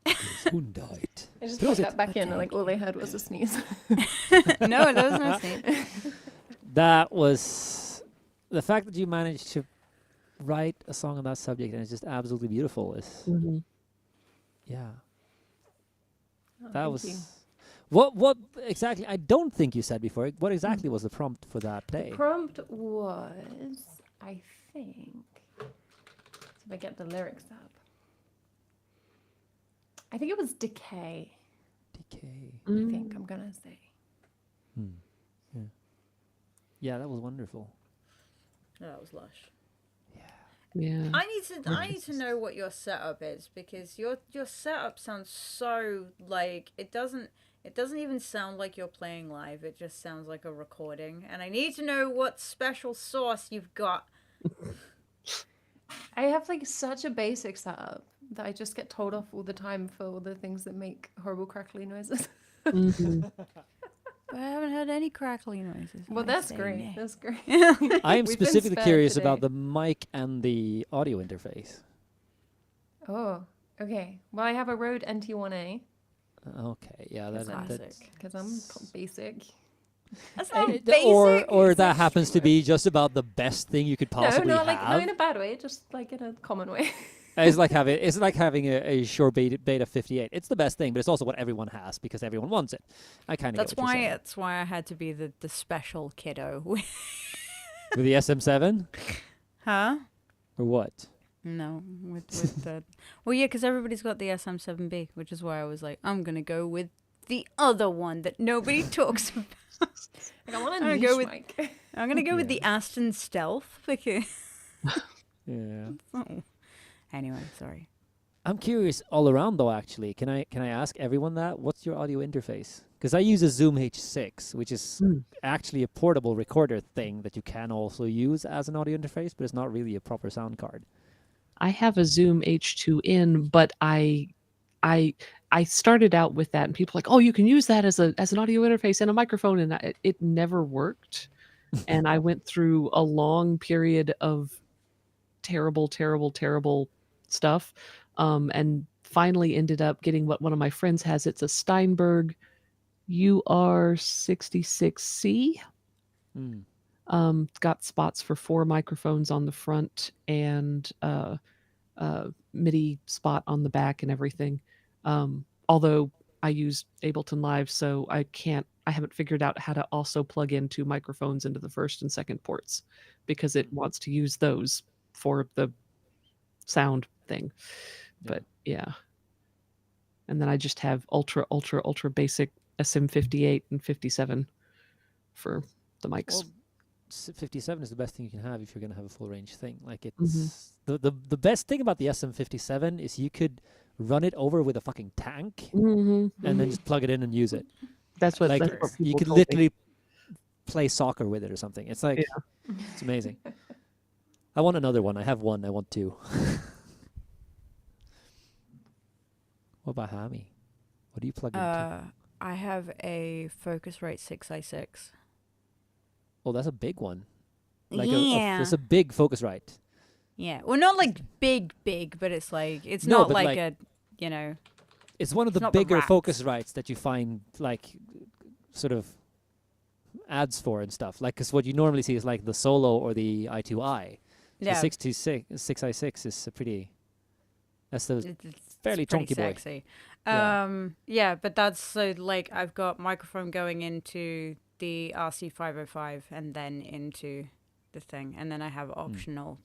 Gesundheit. I just put that back in and like all they heard was a sneeze. No, that was no sneeze. That was the fact that you managed to write a song on that subject and it's just absolutely beautiful. Is yeah. That was you. what exactly? I don't think you said before. What exactly was the prompt for that day? The prompt was, I think, if I get the lyrics up, I think it was decay. Decay. I think I'm gonna say. Yeah. Yeah, that was wonderful. That was lush. Yeah. I need to know what your setup is, because your setup sounds so like it doesn't even sound like you're playing live. It just sounds like a recording, and I need to know what special sauce you've got. I have like such a basic setup that I just get told off all the time for all the things that make horrible crackly noises. I haven't had any crackly noises. Well, that's great. That's great. I am We've been specifically spared curious today. about the mic and the audio interface. Oh, okay. Well, I have a Rode NT1A Okay, yeah, that's because I'm basic. That's not or basic. or It's that like happens to be just about the best thing you could possibly No, have. like no, in a bad way, just like in a common way. It's like having a Shure Beta 58. It's the best thing, but it's also what everyone has because everyone wants it. I kind of That's get what you're saying. that's why I had to be the special kiddo. With the SM7 Huh? or what? No, with the well, yeah, because everybody's got the SM7B, which is why I was like, I'm gonna go with the other one that nobody talks about. Like, I want I'm a gonna niche go with mic. I'm gonna go with the Aston Stealth because. Yeah. Oh. Anyway, sorry. I'm curious all around though. Actually, can I ask everyone that? What's your audio interface? Because I use a Zoom H6, which is actually a portable recorder thing that you can also use as an audio interface, but it's not really a proper sound card. I have a Zoom H2N, but I started out with that, and people were like, oh, you can use that as an audio interface and a microphone, and it never worked. And I went through a long period of terrible stuff, and finally ended up getting what one of my friends has. It's a Steinberg UR66C. It's got spots for 4 microphones on the front and MIDI spot on the back and everything. Although I use Ableton Live, so I haven't figured out how to also plug in 2 microphones into the first and second ports, because it wants to use those for the sound thing. But yeah. And then I just have ultra basic SM58 and 57 for the mics. Well, 57 is the best thing you can have if you're going to have a full range thing. Like it's the best thing about the SM57 is you could run it over with a fucking tank and then just plug it in and use it. That's what, like that's what you people could told me. literally play soccer with it or something. It's like it's amazing. I want another one. I have one. I want 2. What about Hami? What do you plug into? I have a Focusrite 6i6. Oh, that's a big one. Yeah. It's a big Focusrite. Yeah. Well, not like big, but it's like, it's No, not but like a, you know. It's one of the not the bigger rats. Focusrites that you find like sort of ads for and stuff. Like, because what you normally see is like the Solo or the i2i. Yeah. The 6i6 is a pretty. That's the It's fairly pretty chunky boy. sexy. Yeah. Yeah, but that's so like I've got microphone going into the RC505 and then into the thing, and then I have optional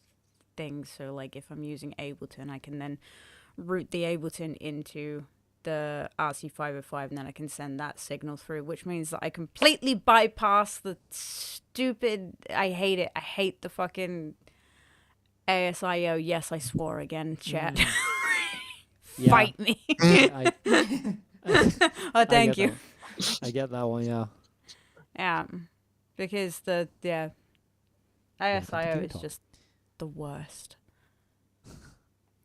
things. So like if I'm using Ableton, I can then route the Ableton into the RC505, and then I can send that signal through, which means that I completely bypass the stupid. I hate it. I hate the fucking ASIO. Yes, I swore again, chat. Yeah. Fight me. Oh, thank you. I get that one, yeah. Yeah, because the ASIO is Talk. just the worst.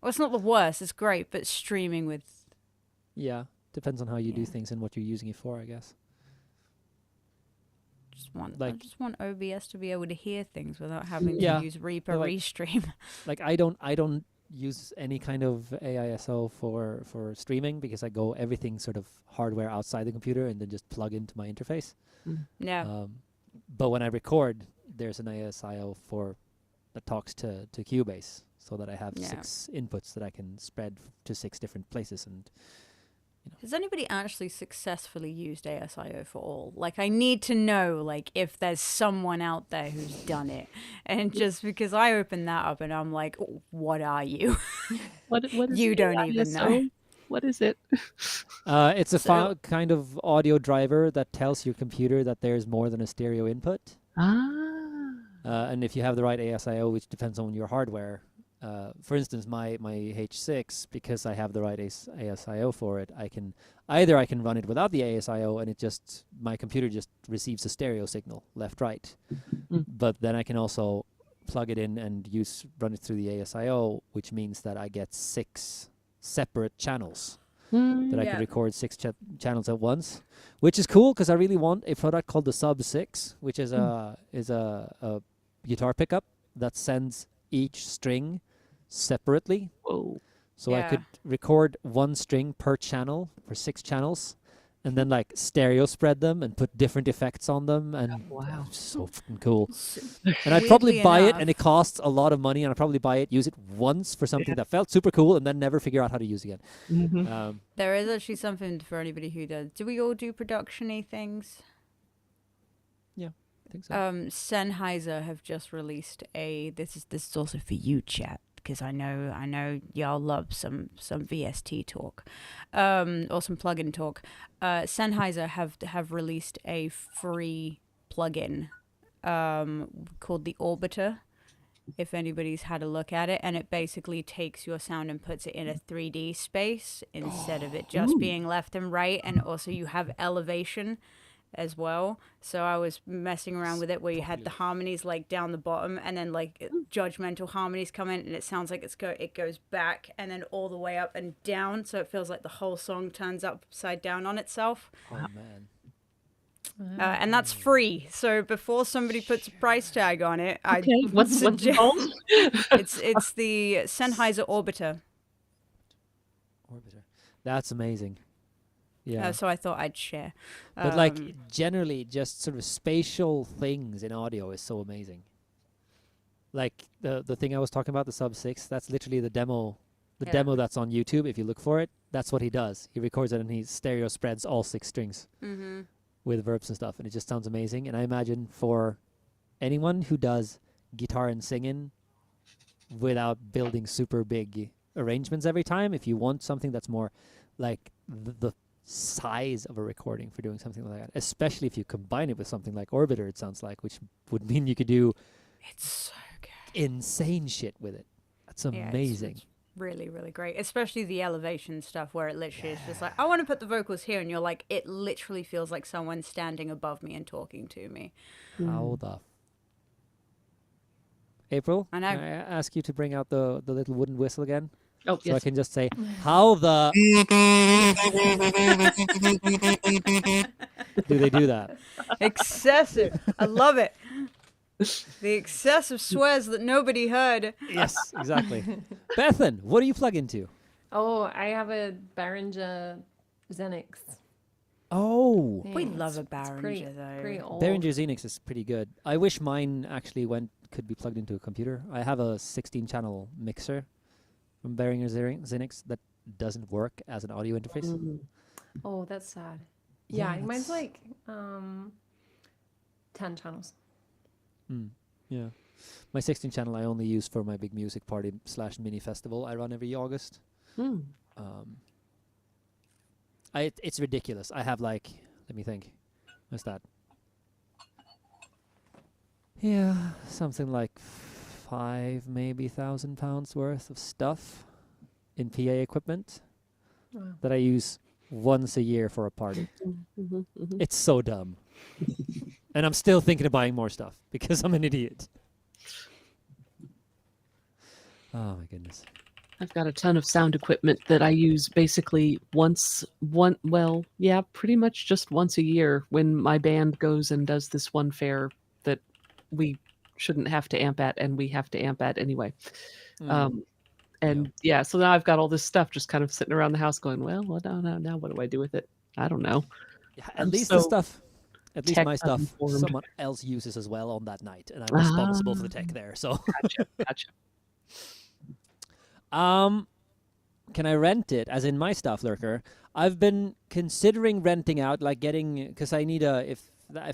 Well, it's not the worst. It's great, but streaming with Yeah. Depends on how you do things and what you're using it for, I guess. I just want OBS to be able to hear things without having to use Reaper like- Restream. Like I don't use any kind of AISO for streaming because I go everything sort of hardware outside the computer and then just plug into my interface. Yeah. But when I record, there's an ASIO that talks to Cubase, so that I have 6 inputs that I can spread to 6 different places. And Has anybody actually successfully used ASIO for all? Like, I need to know, like, if there's someone out there who's done it. And just because I open that up and I'm like, oh, what are you? What is You it? don't even know. ISO? What is it? it's a kind of audio driver that tells your computer that there's more than a stereo input. And if you have the right ASIO, which depends on your hardware. For instance, my H6, because I have the right ASIO for it, I can run it without the ASIO, and my computer just receives a stereo signal left right. But then I can also plug it in and run it through the ASIO, which means that I get 6 separate channels that I can record 6 channels at once, which is cool because I really want a product called the Sub 6, which is a guitar pickup that sends each string separately. Whoa. So I could record 1 string per channel for 6 channels, and then like stereo spread them and put different effects on them, and Wow. so fucking cool. And I'd probably Weirdly buy it, enough- and it costs a lot of money, and I'd probably buy it, use it once for something that felt super cool, and then never figure out how to use it again. There is actually something for anybody who does. Do we all do production-y things? I think so. Sennheiser have just released this is also for you, chat, because I know y'all love some VST talk, or some plugin talk. Sennheiser have released a free plugin called the Orbiter, if anybody's had a look at it, and it basically takes your sound and puts it in a 3D space instead of it just being left and right, and also you have elevation as well. So I was messing around with it where you had the harmonies like down the bottom, and then like judgmental harmonies come in, and it sounds like it goes back and then all the way up and down, so it feels like the whole song turns upside down on itself. Oh man. And that's free. So before somebody puts a price tag on it, I Okay, what's it called? it's the Sennheiser Orbiter. Orbiter. That's amazing. Yeah. So I thought I'd share. But like generally just sort of spatial things in audio is so amazing. Like the thing I was talking about, the Sub 6, that's literally the demo demo that's on YouTube. If you look for it, that's what he does. He records it and he stereo spreads all 6 strings with verbs and stuff, and it just sounds amazing. And I imagine for anyone who does guitar and singing without building super big arrangements every time, if you want something that's more like the size of a recording for doing something like that, especially if you combine it with something like Orbiter, it sounds like, which would mean you could do It's so good. insane shit with it. That's amazing. It's really, really great. Especially the elevation stuff where it literally is just like, I want to put the vocals here, and you're like, it literally feels like someone standing above me and talking to me. How the April, I know. can I ask you to bring out the little wooden whistle again? Oh, So I yes. can just say, how the do they do that? Excessive. I love it. The excessive swears that nobody heard. Yes, exactly. Bethan, what do you plug into? Oh, I have a Behringer Xenix. Oh, We Yeah, love a it's pretty, Behringer, though. pretty old. Behringer Xenix is pretty good. I wish mine actually could be plugged into a computer. I have a 16-channel mixer from Behringer Xenix that doesn't work as an audio interface. Oh, that's sad. Yeah, Yeah, mine's that's- like 10 channels. Yeah. My 16-channel I only use for my big music party / mini festival I run every August. It's ridiculous. I have like, let me think. What's that? Yeah, something like maybe £5,000 worth of stuff in PA equipment Wow. that I use once a year for a party. It's so dumb. And I'm still thinking of buying more stuff because I'm an idiot. Oh my goodness. I've got a ton of sound equipment that I use basically pretty much just once a year when my band goes and does this one fair that we shouldn't have to amp at, and we have to amp at anyway. So now I've got all this stuff just kind of sitting around the house going, well, now what do I do with it? I don't know. Yeah, I'm at least so my stuff uninformed. someone else uses as well on that night, and I'm responsible for the tech there. So Gotcha. can I rent it? As in my stuff, Lurker. I've been considering renting out, like getting, because I need if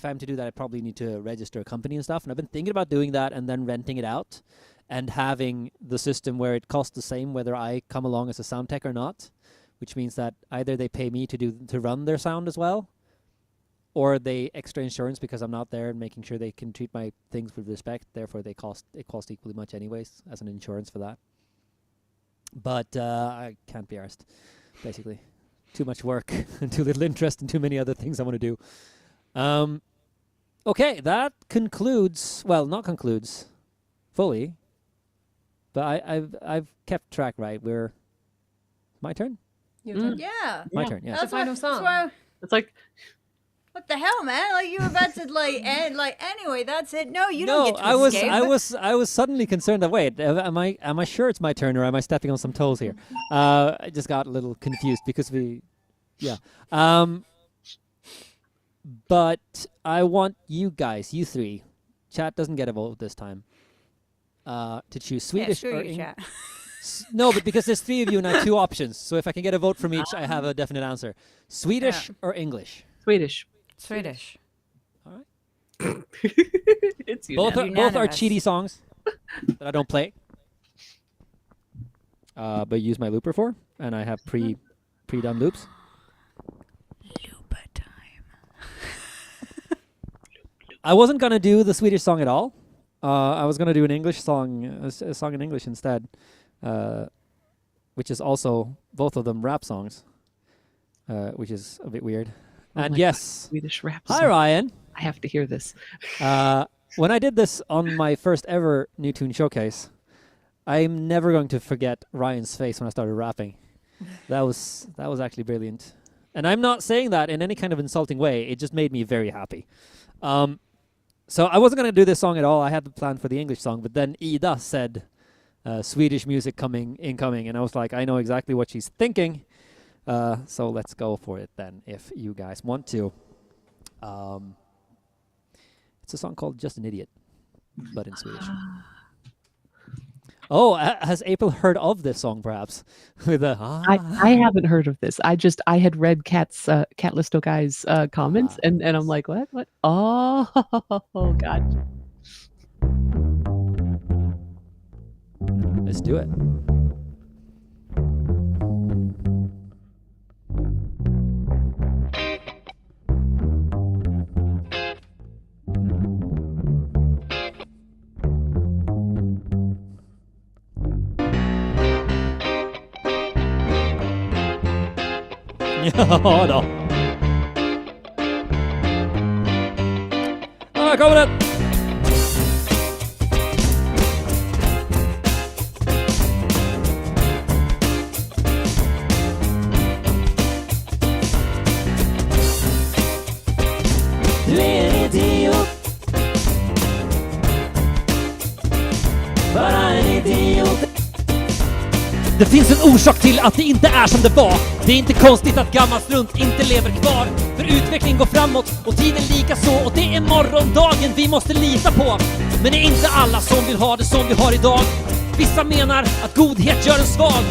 I'm to do that, I probably need to register a company and stuff. And I've been thinking about doing that and then renting it out and having the system where it costs the same whether I come along as a sound tech or not, which means that either they pay me to run their sound as well, or they extra insurance because I'm not there and making sure they can treat my things with respect. Therefore, it costs equally much anyways as an insurance for that. But I can't be arsed, basically. Too much work and too little interest and too many other things I want to do. Okay, that concludes. Well, not concludes fully, but I've kept track right. My turn. Your turn. Yeah. My Yeah. turn. Yeah. The final song. It's like, What the hell, man? Like you were about to end. Like anyway, that's it. No, you No, don't get to I escape. was suddenly concerned that wait, am I sure it's my turn or am I stepping on some toes here? I just got a little confused because But I want you guys, you three, chat doesn't get a vote this time. To choose Swedish yeah, or screw you, chat. No, but because there's three of you and I have two options. So if I can get a vote from each, I have a definite answer. Swedish or English? Swedish. Swedish. All right. It's Both are Unanimous. cheaty songs that I don't play. but use my looper for, and I have pre-done loops. Looper time. I wasn't gonna do the Swedish song at all. I was gonna do an English song, a song in English instead, which is also both of them rap songs, which is a bit weird. Oh And my yes, God, Swedish rap. hi song. Ryan. I have to hear this. When I did this on my first ever New Tune showcase, I'm never going to forget Ryan's face when I started rapping. That was actually brilliant. And I'm not saying that in any kind of insulting way. It just made me very happy. So I wasn't going to do this song at all. I had the plan for the English song, but then Ida said Swedish music incoming, and I was like, I know exactly what she's thinking. So let's go for it then, if you guys want to. It's a song called Just an Idiot, but in Swedish. Oh, has April heard of this song, perhaps? With a I haven't heard of this. I had read Cat Listo guy's comments, and I'm like, what? Oh, God. Let's do it. Ja då. Här kommer den. Du är en idiot. Bara en idiot. Det finns en orsak till att det inte är som det var. Det är inte konstigt att gammal strunt inte lever kvar. För utveckling går framåt och tiden lika så. Och det är morgondagen vi måste lita på. Men det är inte alla som vill ha det som vi har idag. Vissa menar att godhet gör en svag.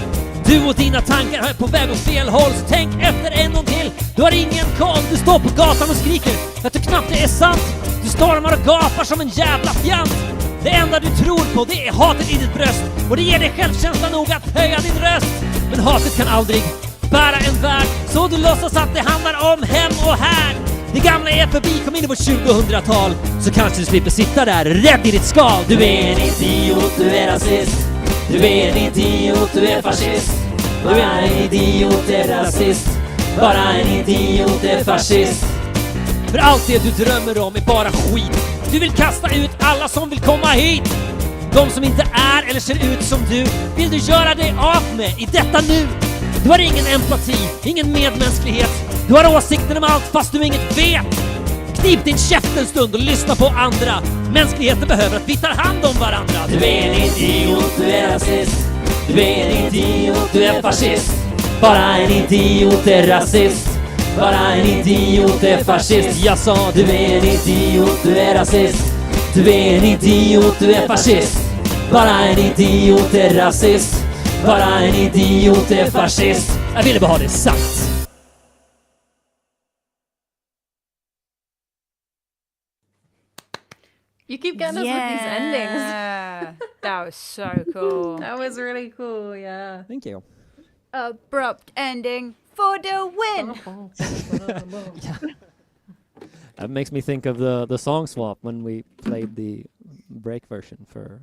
Du och dina tankar är på väg åt fel håll. Så tänk efter en gång till. Du har ingen koll. Du står på gatan och skriker att du knappt det är sant. Du stormar och gapar som en jävla fjant. Det enda du tror på, det är hatet i ditt bröst. Och det ger dig självkänsla nog att höja din röst. Men hatet kan aldrig bära en värld. Så du låtsas att det handlar om hem och här. Det gamla är förbi, kom in i vårt 2000-tal. Så kanske du slipper sitta där, rädd i ditt skal. Du är en idiot, du är rasist. Du är en idiot, du är fascist. Du är en idiot, du är rasist. Bara en idiot, du är fascist. För allt det du drömmer om är bara skit. Du vill kasta ut alla som vill komma hit. De som inte är eller ser ut som du vill du göra dig av med i detta nu. Du har ingen empati, ingen medmänsklighet. Du har åsikter om allt fast du inget vet. Knip din käft en stund och lyssna på andra. Mänskligheten behöver att vi tar hand om varandra. Du är en idiot, du är rasist. Du är en idiot, du är fascist. Bara en idiot, du är rasist. Bara en idiot, du är fascist. Jag sa du är en idiot, du är rasist. Du är en idiot, du är fascist. Bara en idiot, du är rasist. Bara en idiot, du är fascist. Jag ville bara ha det sagt. You keep getting us with these endings. That was so cool. That was really cool, yeah. Thank you. Abrupt ending for the win. That makes me think of the song swap when we played the break version for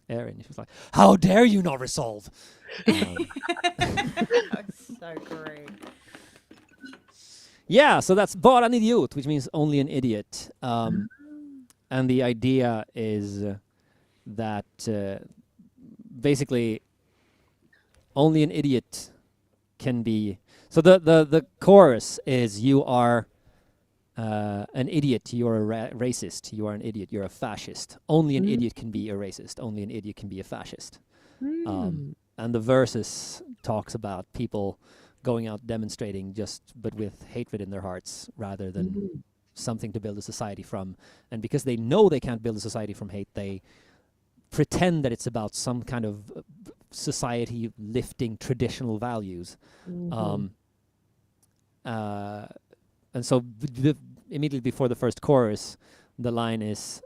Erin. She was like, "How dare you not resolve?" That was so great. Yeah, so that's bara en idiot, which means only an idiot. And the idea is that basically only an idiot can be. So the chorus is you are an idiot, you're a racist, you are an idiot, you're a fascist. Only an idiot can be a racist, only an idiot can be a fascist. And the verses talks about people going out demonstrating but with hatred in their hearts rather than something to build a society from. And because they know they can't build a society from hate, they pretend that it's about some kind of society lifting traditional values. And so immediately before the first chorus, the line is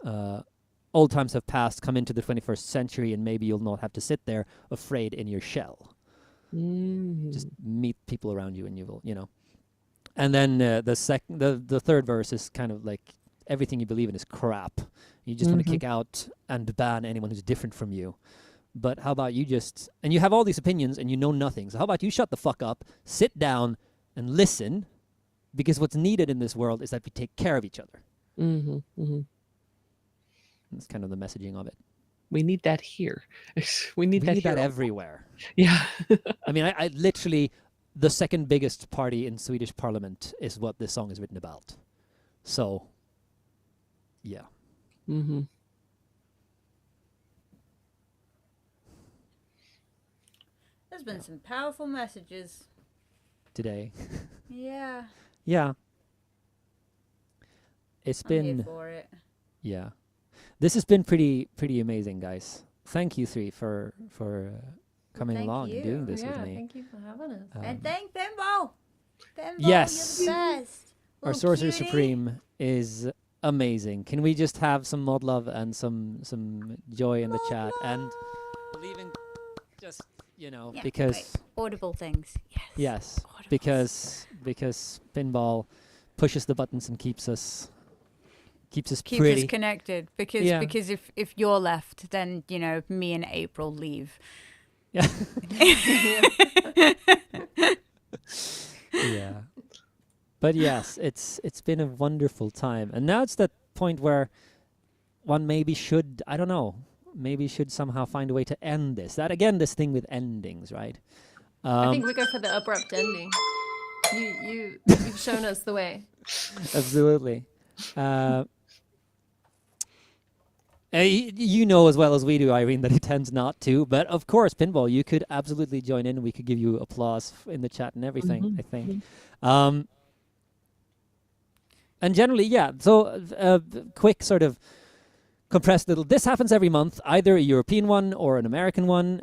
old times have passed, come into the 21st century, and maybe you'll not have to sit there afraid in your shell. Just meet people around you, and you will, And then the third verse is kind of like everything you believe in is crap. You just want to kick out and ban anyone who's different from you. But how about you and you have all these opinions and you know nothing. So how about you shut the fuck up, sit down and listen, because what's needed in this world is that we take care of each other. That's kind of the messaging of it. We need that here. we need that everywhere. Yeah. I mean, I literally, the second biggest party in Swedish parliament is what this song is written about. So, yeah. There's been some powerful messages Today. Yeah. Yeah. It's I'm been here for it. Yeah. This has been pretty amazing, guys. Thank you three for coming thank along and doing you. this with me. Thank you for having us. And thank Pinball. Pinball, Yes. you're the best. Our Little Sorcerer cutie. Supreme is amazing. Can we just have some mod love and some joy in the Mod chat and love. believing just Yeah, because wait. Audible things. Yes. yes, Audible because Pinball pushes the buttons and keeps us Keeps pretty. us connected because Yeah. if you're left, then me and April leave. Yeah. Yeah. But yes, it's been a wonderful time. And now it's that point where one maybe should, I don't know, should somehow find a way to end this. That again, this thing with endings, right? I think we go for the abrupt ending. You've shown us the way. Absolutely. You know as well as we do, Irene, that it tends not to. But of course, Pinball, you could absolutely join in. We could give you applause in the chat and everything, I think. And generally, yeah. So quick sort of compressed little. This happens every month, either a European one or an American one.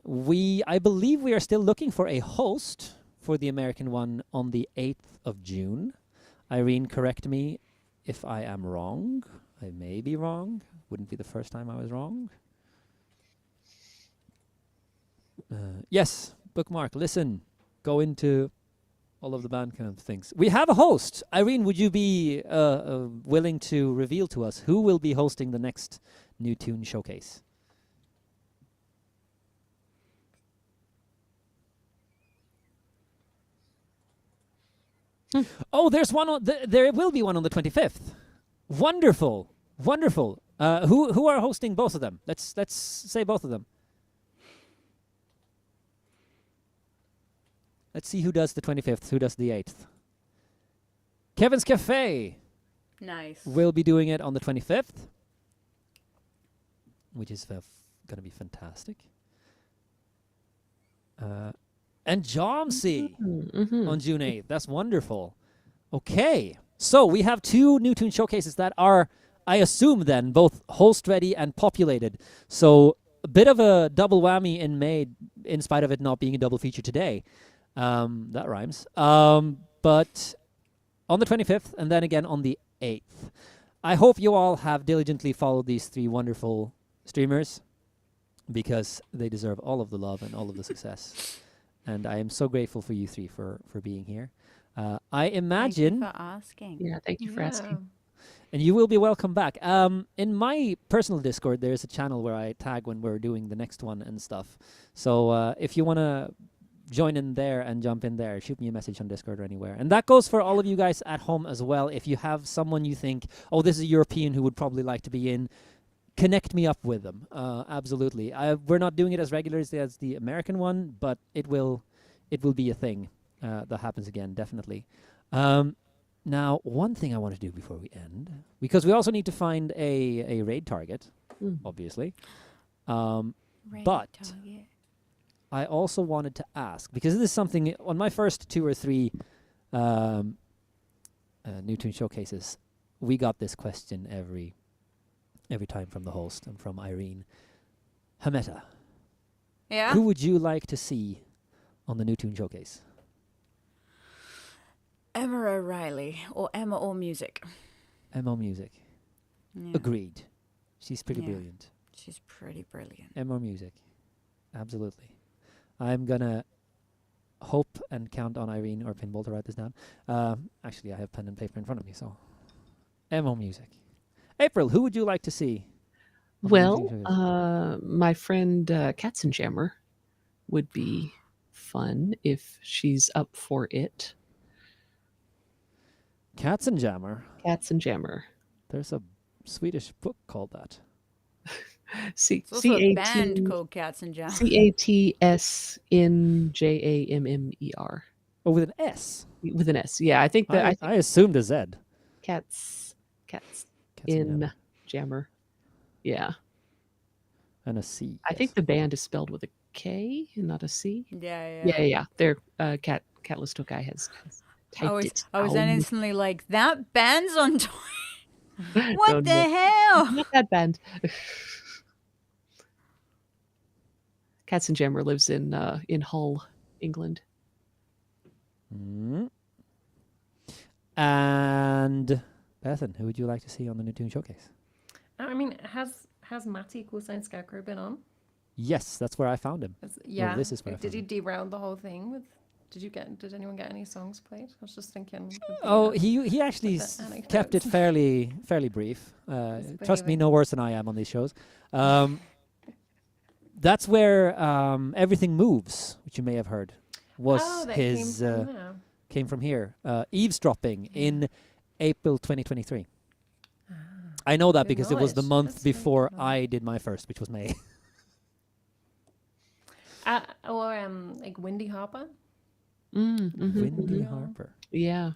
I believe we are still looking for a host for the American one on the 8th of June. Irene, correct me if I am wrong. I may be wrong. Wouldn't be the first time I was wrong. Yes, bookmark, listen, go into all of the Bandcamp things. We have a host. Irene, would you be willing to reveal to us who will be hosting the next New Tune Showcase? Oh, there's one on there will be one on the 25th. Wonderful. Wonderful. Who are hosting both of them? Let's say both of them. Let's see who does the 25th, who does the 8th. Kevin's Cafe Nice. will be doing it on the 25th, which is going to be fantastic. And Jomsy on June 8th. That's wonderful. Okay. So we have two New Tune Showcases that are, I assume then, both host-ready and populated. So a bit of a double whammy in May, in spite of it not being a double feature today. That rhymes. But on the 25th, and then again on the 8th. I hope you all have diligently followed these three wonderful streamers, because they deserve all of the love and all of the success. And I am so grateful for you three for being here. I imagine... Thank you for asking. Yeah, thank you for asking. And you will be welcome back. In my personal Discord, there's a channel where I tag when we're doing the next one and stuff. So if you want to join in there and jump in there, shoot me a message on Discord or anywhere. And that goes for all of you guys at home as well. If you have someone you think, oh, this is a European who would probably like to be in, connect me up with them. Absolutely. We're not doing it as regularly as the American one, but it will be a thing that happens again, definitely. Now, one thing I want to do before we end, because we also need to find a raid target, obviously. But Target. I also wanted to ask, because this is something on my first 2 or 3 New Tune Showcases, we got this question every time from the host and from Irene. Hametta, Yeah. who would you like to see on the New Tune Showcase? Emma O'Reilly or Emma All Music. MO Music. Yeah. Agreed. She's pretty Yeah. brilliant. She's pretty brilliant. And more music. Absolutely. I'm gonna hope and count on Irene or Pinball to write this down. Actually, I have pen and paper in front of me, so more music. April, who would you like to see? on the Well, Music Showcase? my friend Katzenjammer would be fun if she's up for it. Katzenjammer. Katzenjammer. There's a Swedish book called that. It's also a band called Cats and Jam. Catsnjammer. Oh, with an S. With an S. Yeah, I think that I assumed a Z. cats Katzenjammer. in jammer. Yeah. And a C. I think the band is spelled with a K and not a C. Yeah. Yeah. Their Catless Tokai has typed it. I was then down. instantly like, that band's on tour. No, What the no, hell? not that band. Katzenjammer lives in Hull, England. Mm. And Bethan, who would you like to see on the New Tune Showcase? I mean, has Matty Coolsign Scarecrow been on? Yes, that's where I found him. Yeah. this is where I Did he found derail the whole thing with? Did anyone get any songs played? I was just thinking. with the, Oh, he actually with the kept it anecdotes. fairly brief. Just Trust me, behaving. no worse than I am on these shows. That's where Everything Moves, which you may have heard, was Oh, that his came from there. here. Eavesdropping in April 2023. I know that Good because it was the knowledge. month That's very before good knowledge. I did my first, which was May. Or like Windy Harper, Windy Yeah. Harper. Yeah.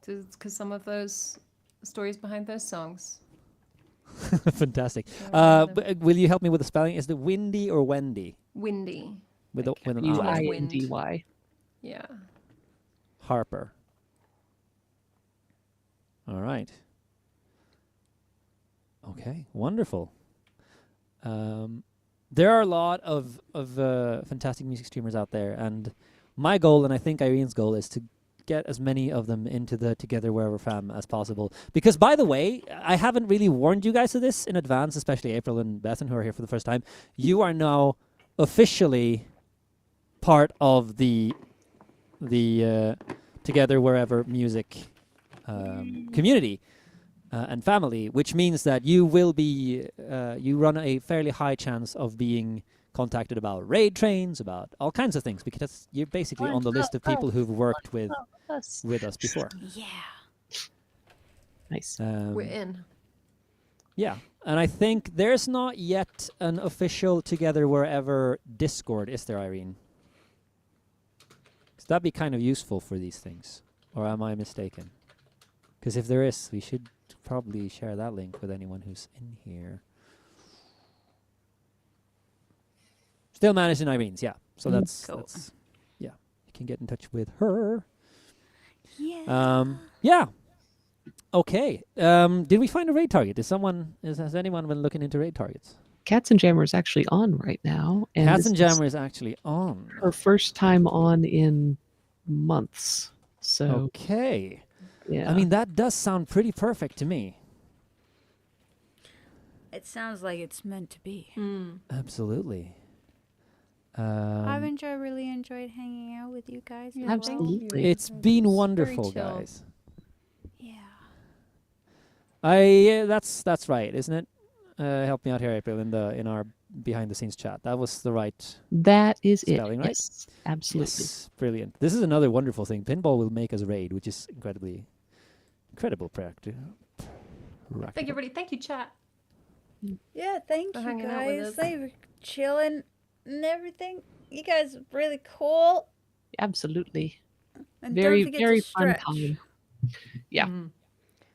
because some of those stories behind those songs. Fantastic. Yeah, Will you help me with the spelling? Is it Windy or Wendy? Windy. With Like an U- I. UINDY. Yeah. Harper. All right. Okay, wonderful. There are a lot of fantastic music streamers out there, and my goal, and I think Irene's goal, is to get as many of them into the Together Wherever fam as possible. Because, by the way, I haven't really warned you guys of this in advance, especially April and Bethan, who are here for the first time. You are now officially part of the Together Wherever music community and family, which means that you will be you run a fairly high chance of being contacted about raid trains, about all kinds of things, because you're basically on the list of people who've worked with us before. Yeah. Nice. We're in. Yeah, and I think there's not yet an official Together Wherever Discord, is there, Irene? 'Cause that'd be kind of useful for these things, or am I mistaken? Because if there is, we should probably share that link with anyone who's in here. Still managed in Irene's, yeah. So that's Cool. yeah. You can get in touch with her. Yeah. Yeah. Okay. Did we find a raid target? Has anyone been looking into raid targets? Katzenjammer is actually on right now. And this is Katzenjammer is actually on. her first time on in months. So Okay. yeah. I mean, that does sound pretty perfect to me. It sounds like it's meant to be. Absolutely. Really enjoyed hanging out with you guys. Yeah, as well. absolutely. It's been Very wonderful, chill. guys. Yeah. That's right, isn't it? Help me out here, April, in our behind the scenes chat. That was the right That is spelling, it. right? Yes, absolutely. Yes, brilliant. This is another wonderful thing. Pinball will make us raid, which is incredible practice. Thank you, everybody. Thank you, chat. Yeah, thank For you hanging out with guys. us. They were chilling and everything. You guys are really cool. Absolutely. And Very, don't forget very to fun stretch. time. Yeah. Mm.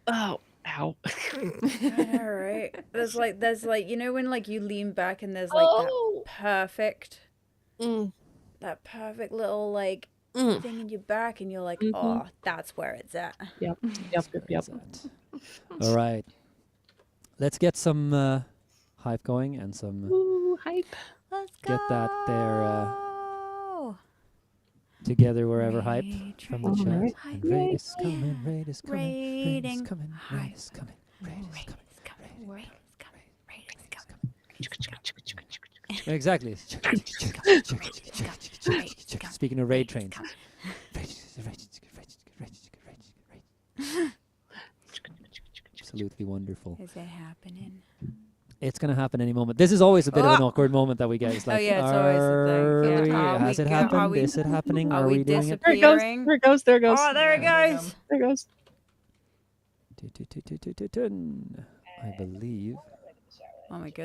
Oh, ow. All right. There's like you know when like you lean back and there's like Oh. that perfect little like Mm. thing in your back and you're like, Mhm. oh, that's where it's at. Yep. All right. Let's get some hype going and some Ooh, hype. Let's Get that there, go. Together Wherever hype Raid from the train. chat. Alright. And raid is coming, raid is coming, raid is Raiding coming, raid is hype. coming, raid is coming. Raid is coming. What? Raid is coming. Raid Exactly. Speaking of raid trains. Absolutely wonderful. Is it happening? It's going to happen any moment. This is always a bit of an Oh! awkward moment that we get. It's Oh, like, yeah, it's always the thing. are Yeah. we- Are has we it go- are happened? we- Is it happening? Are Are we we doing it? There it goes. disappearing? There it goes. There it goes. Oh, there it There we goes. go. There it goes. I believe. Oh my goodness.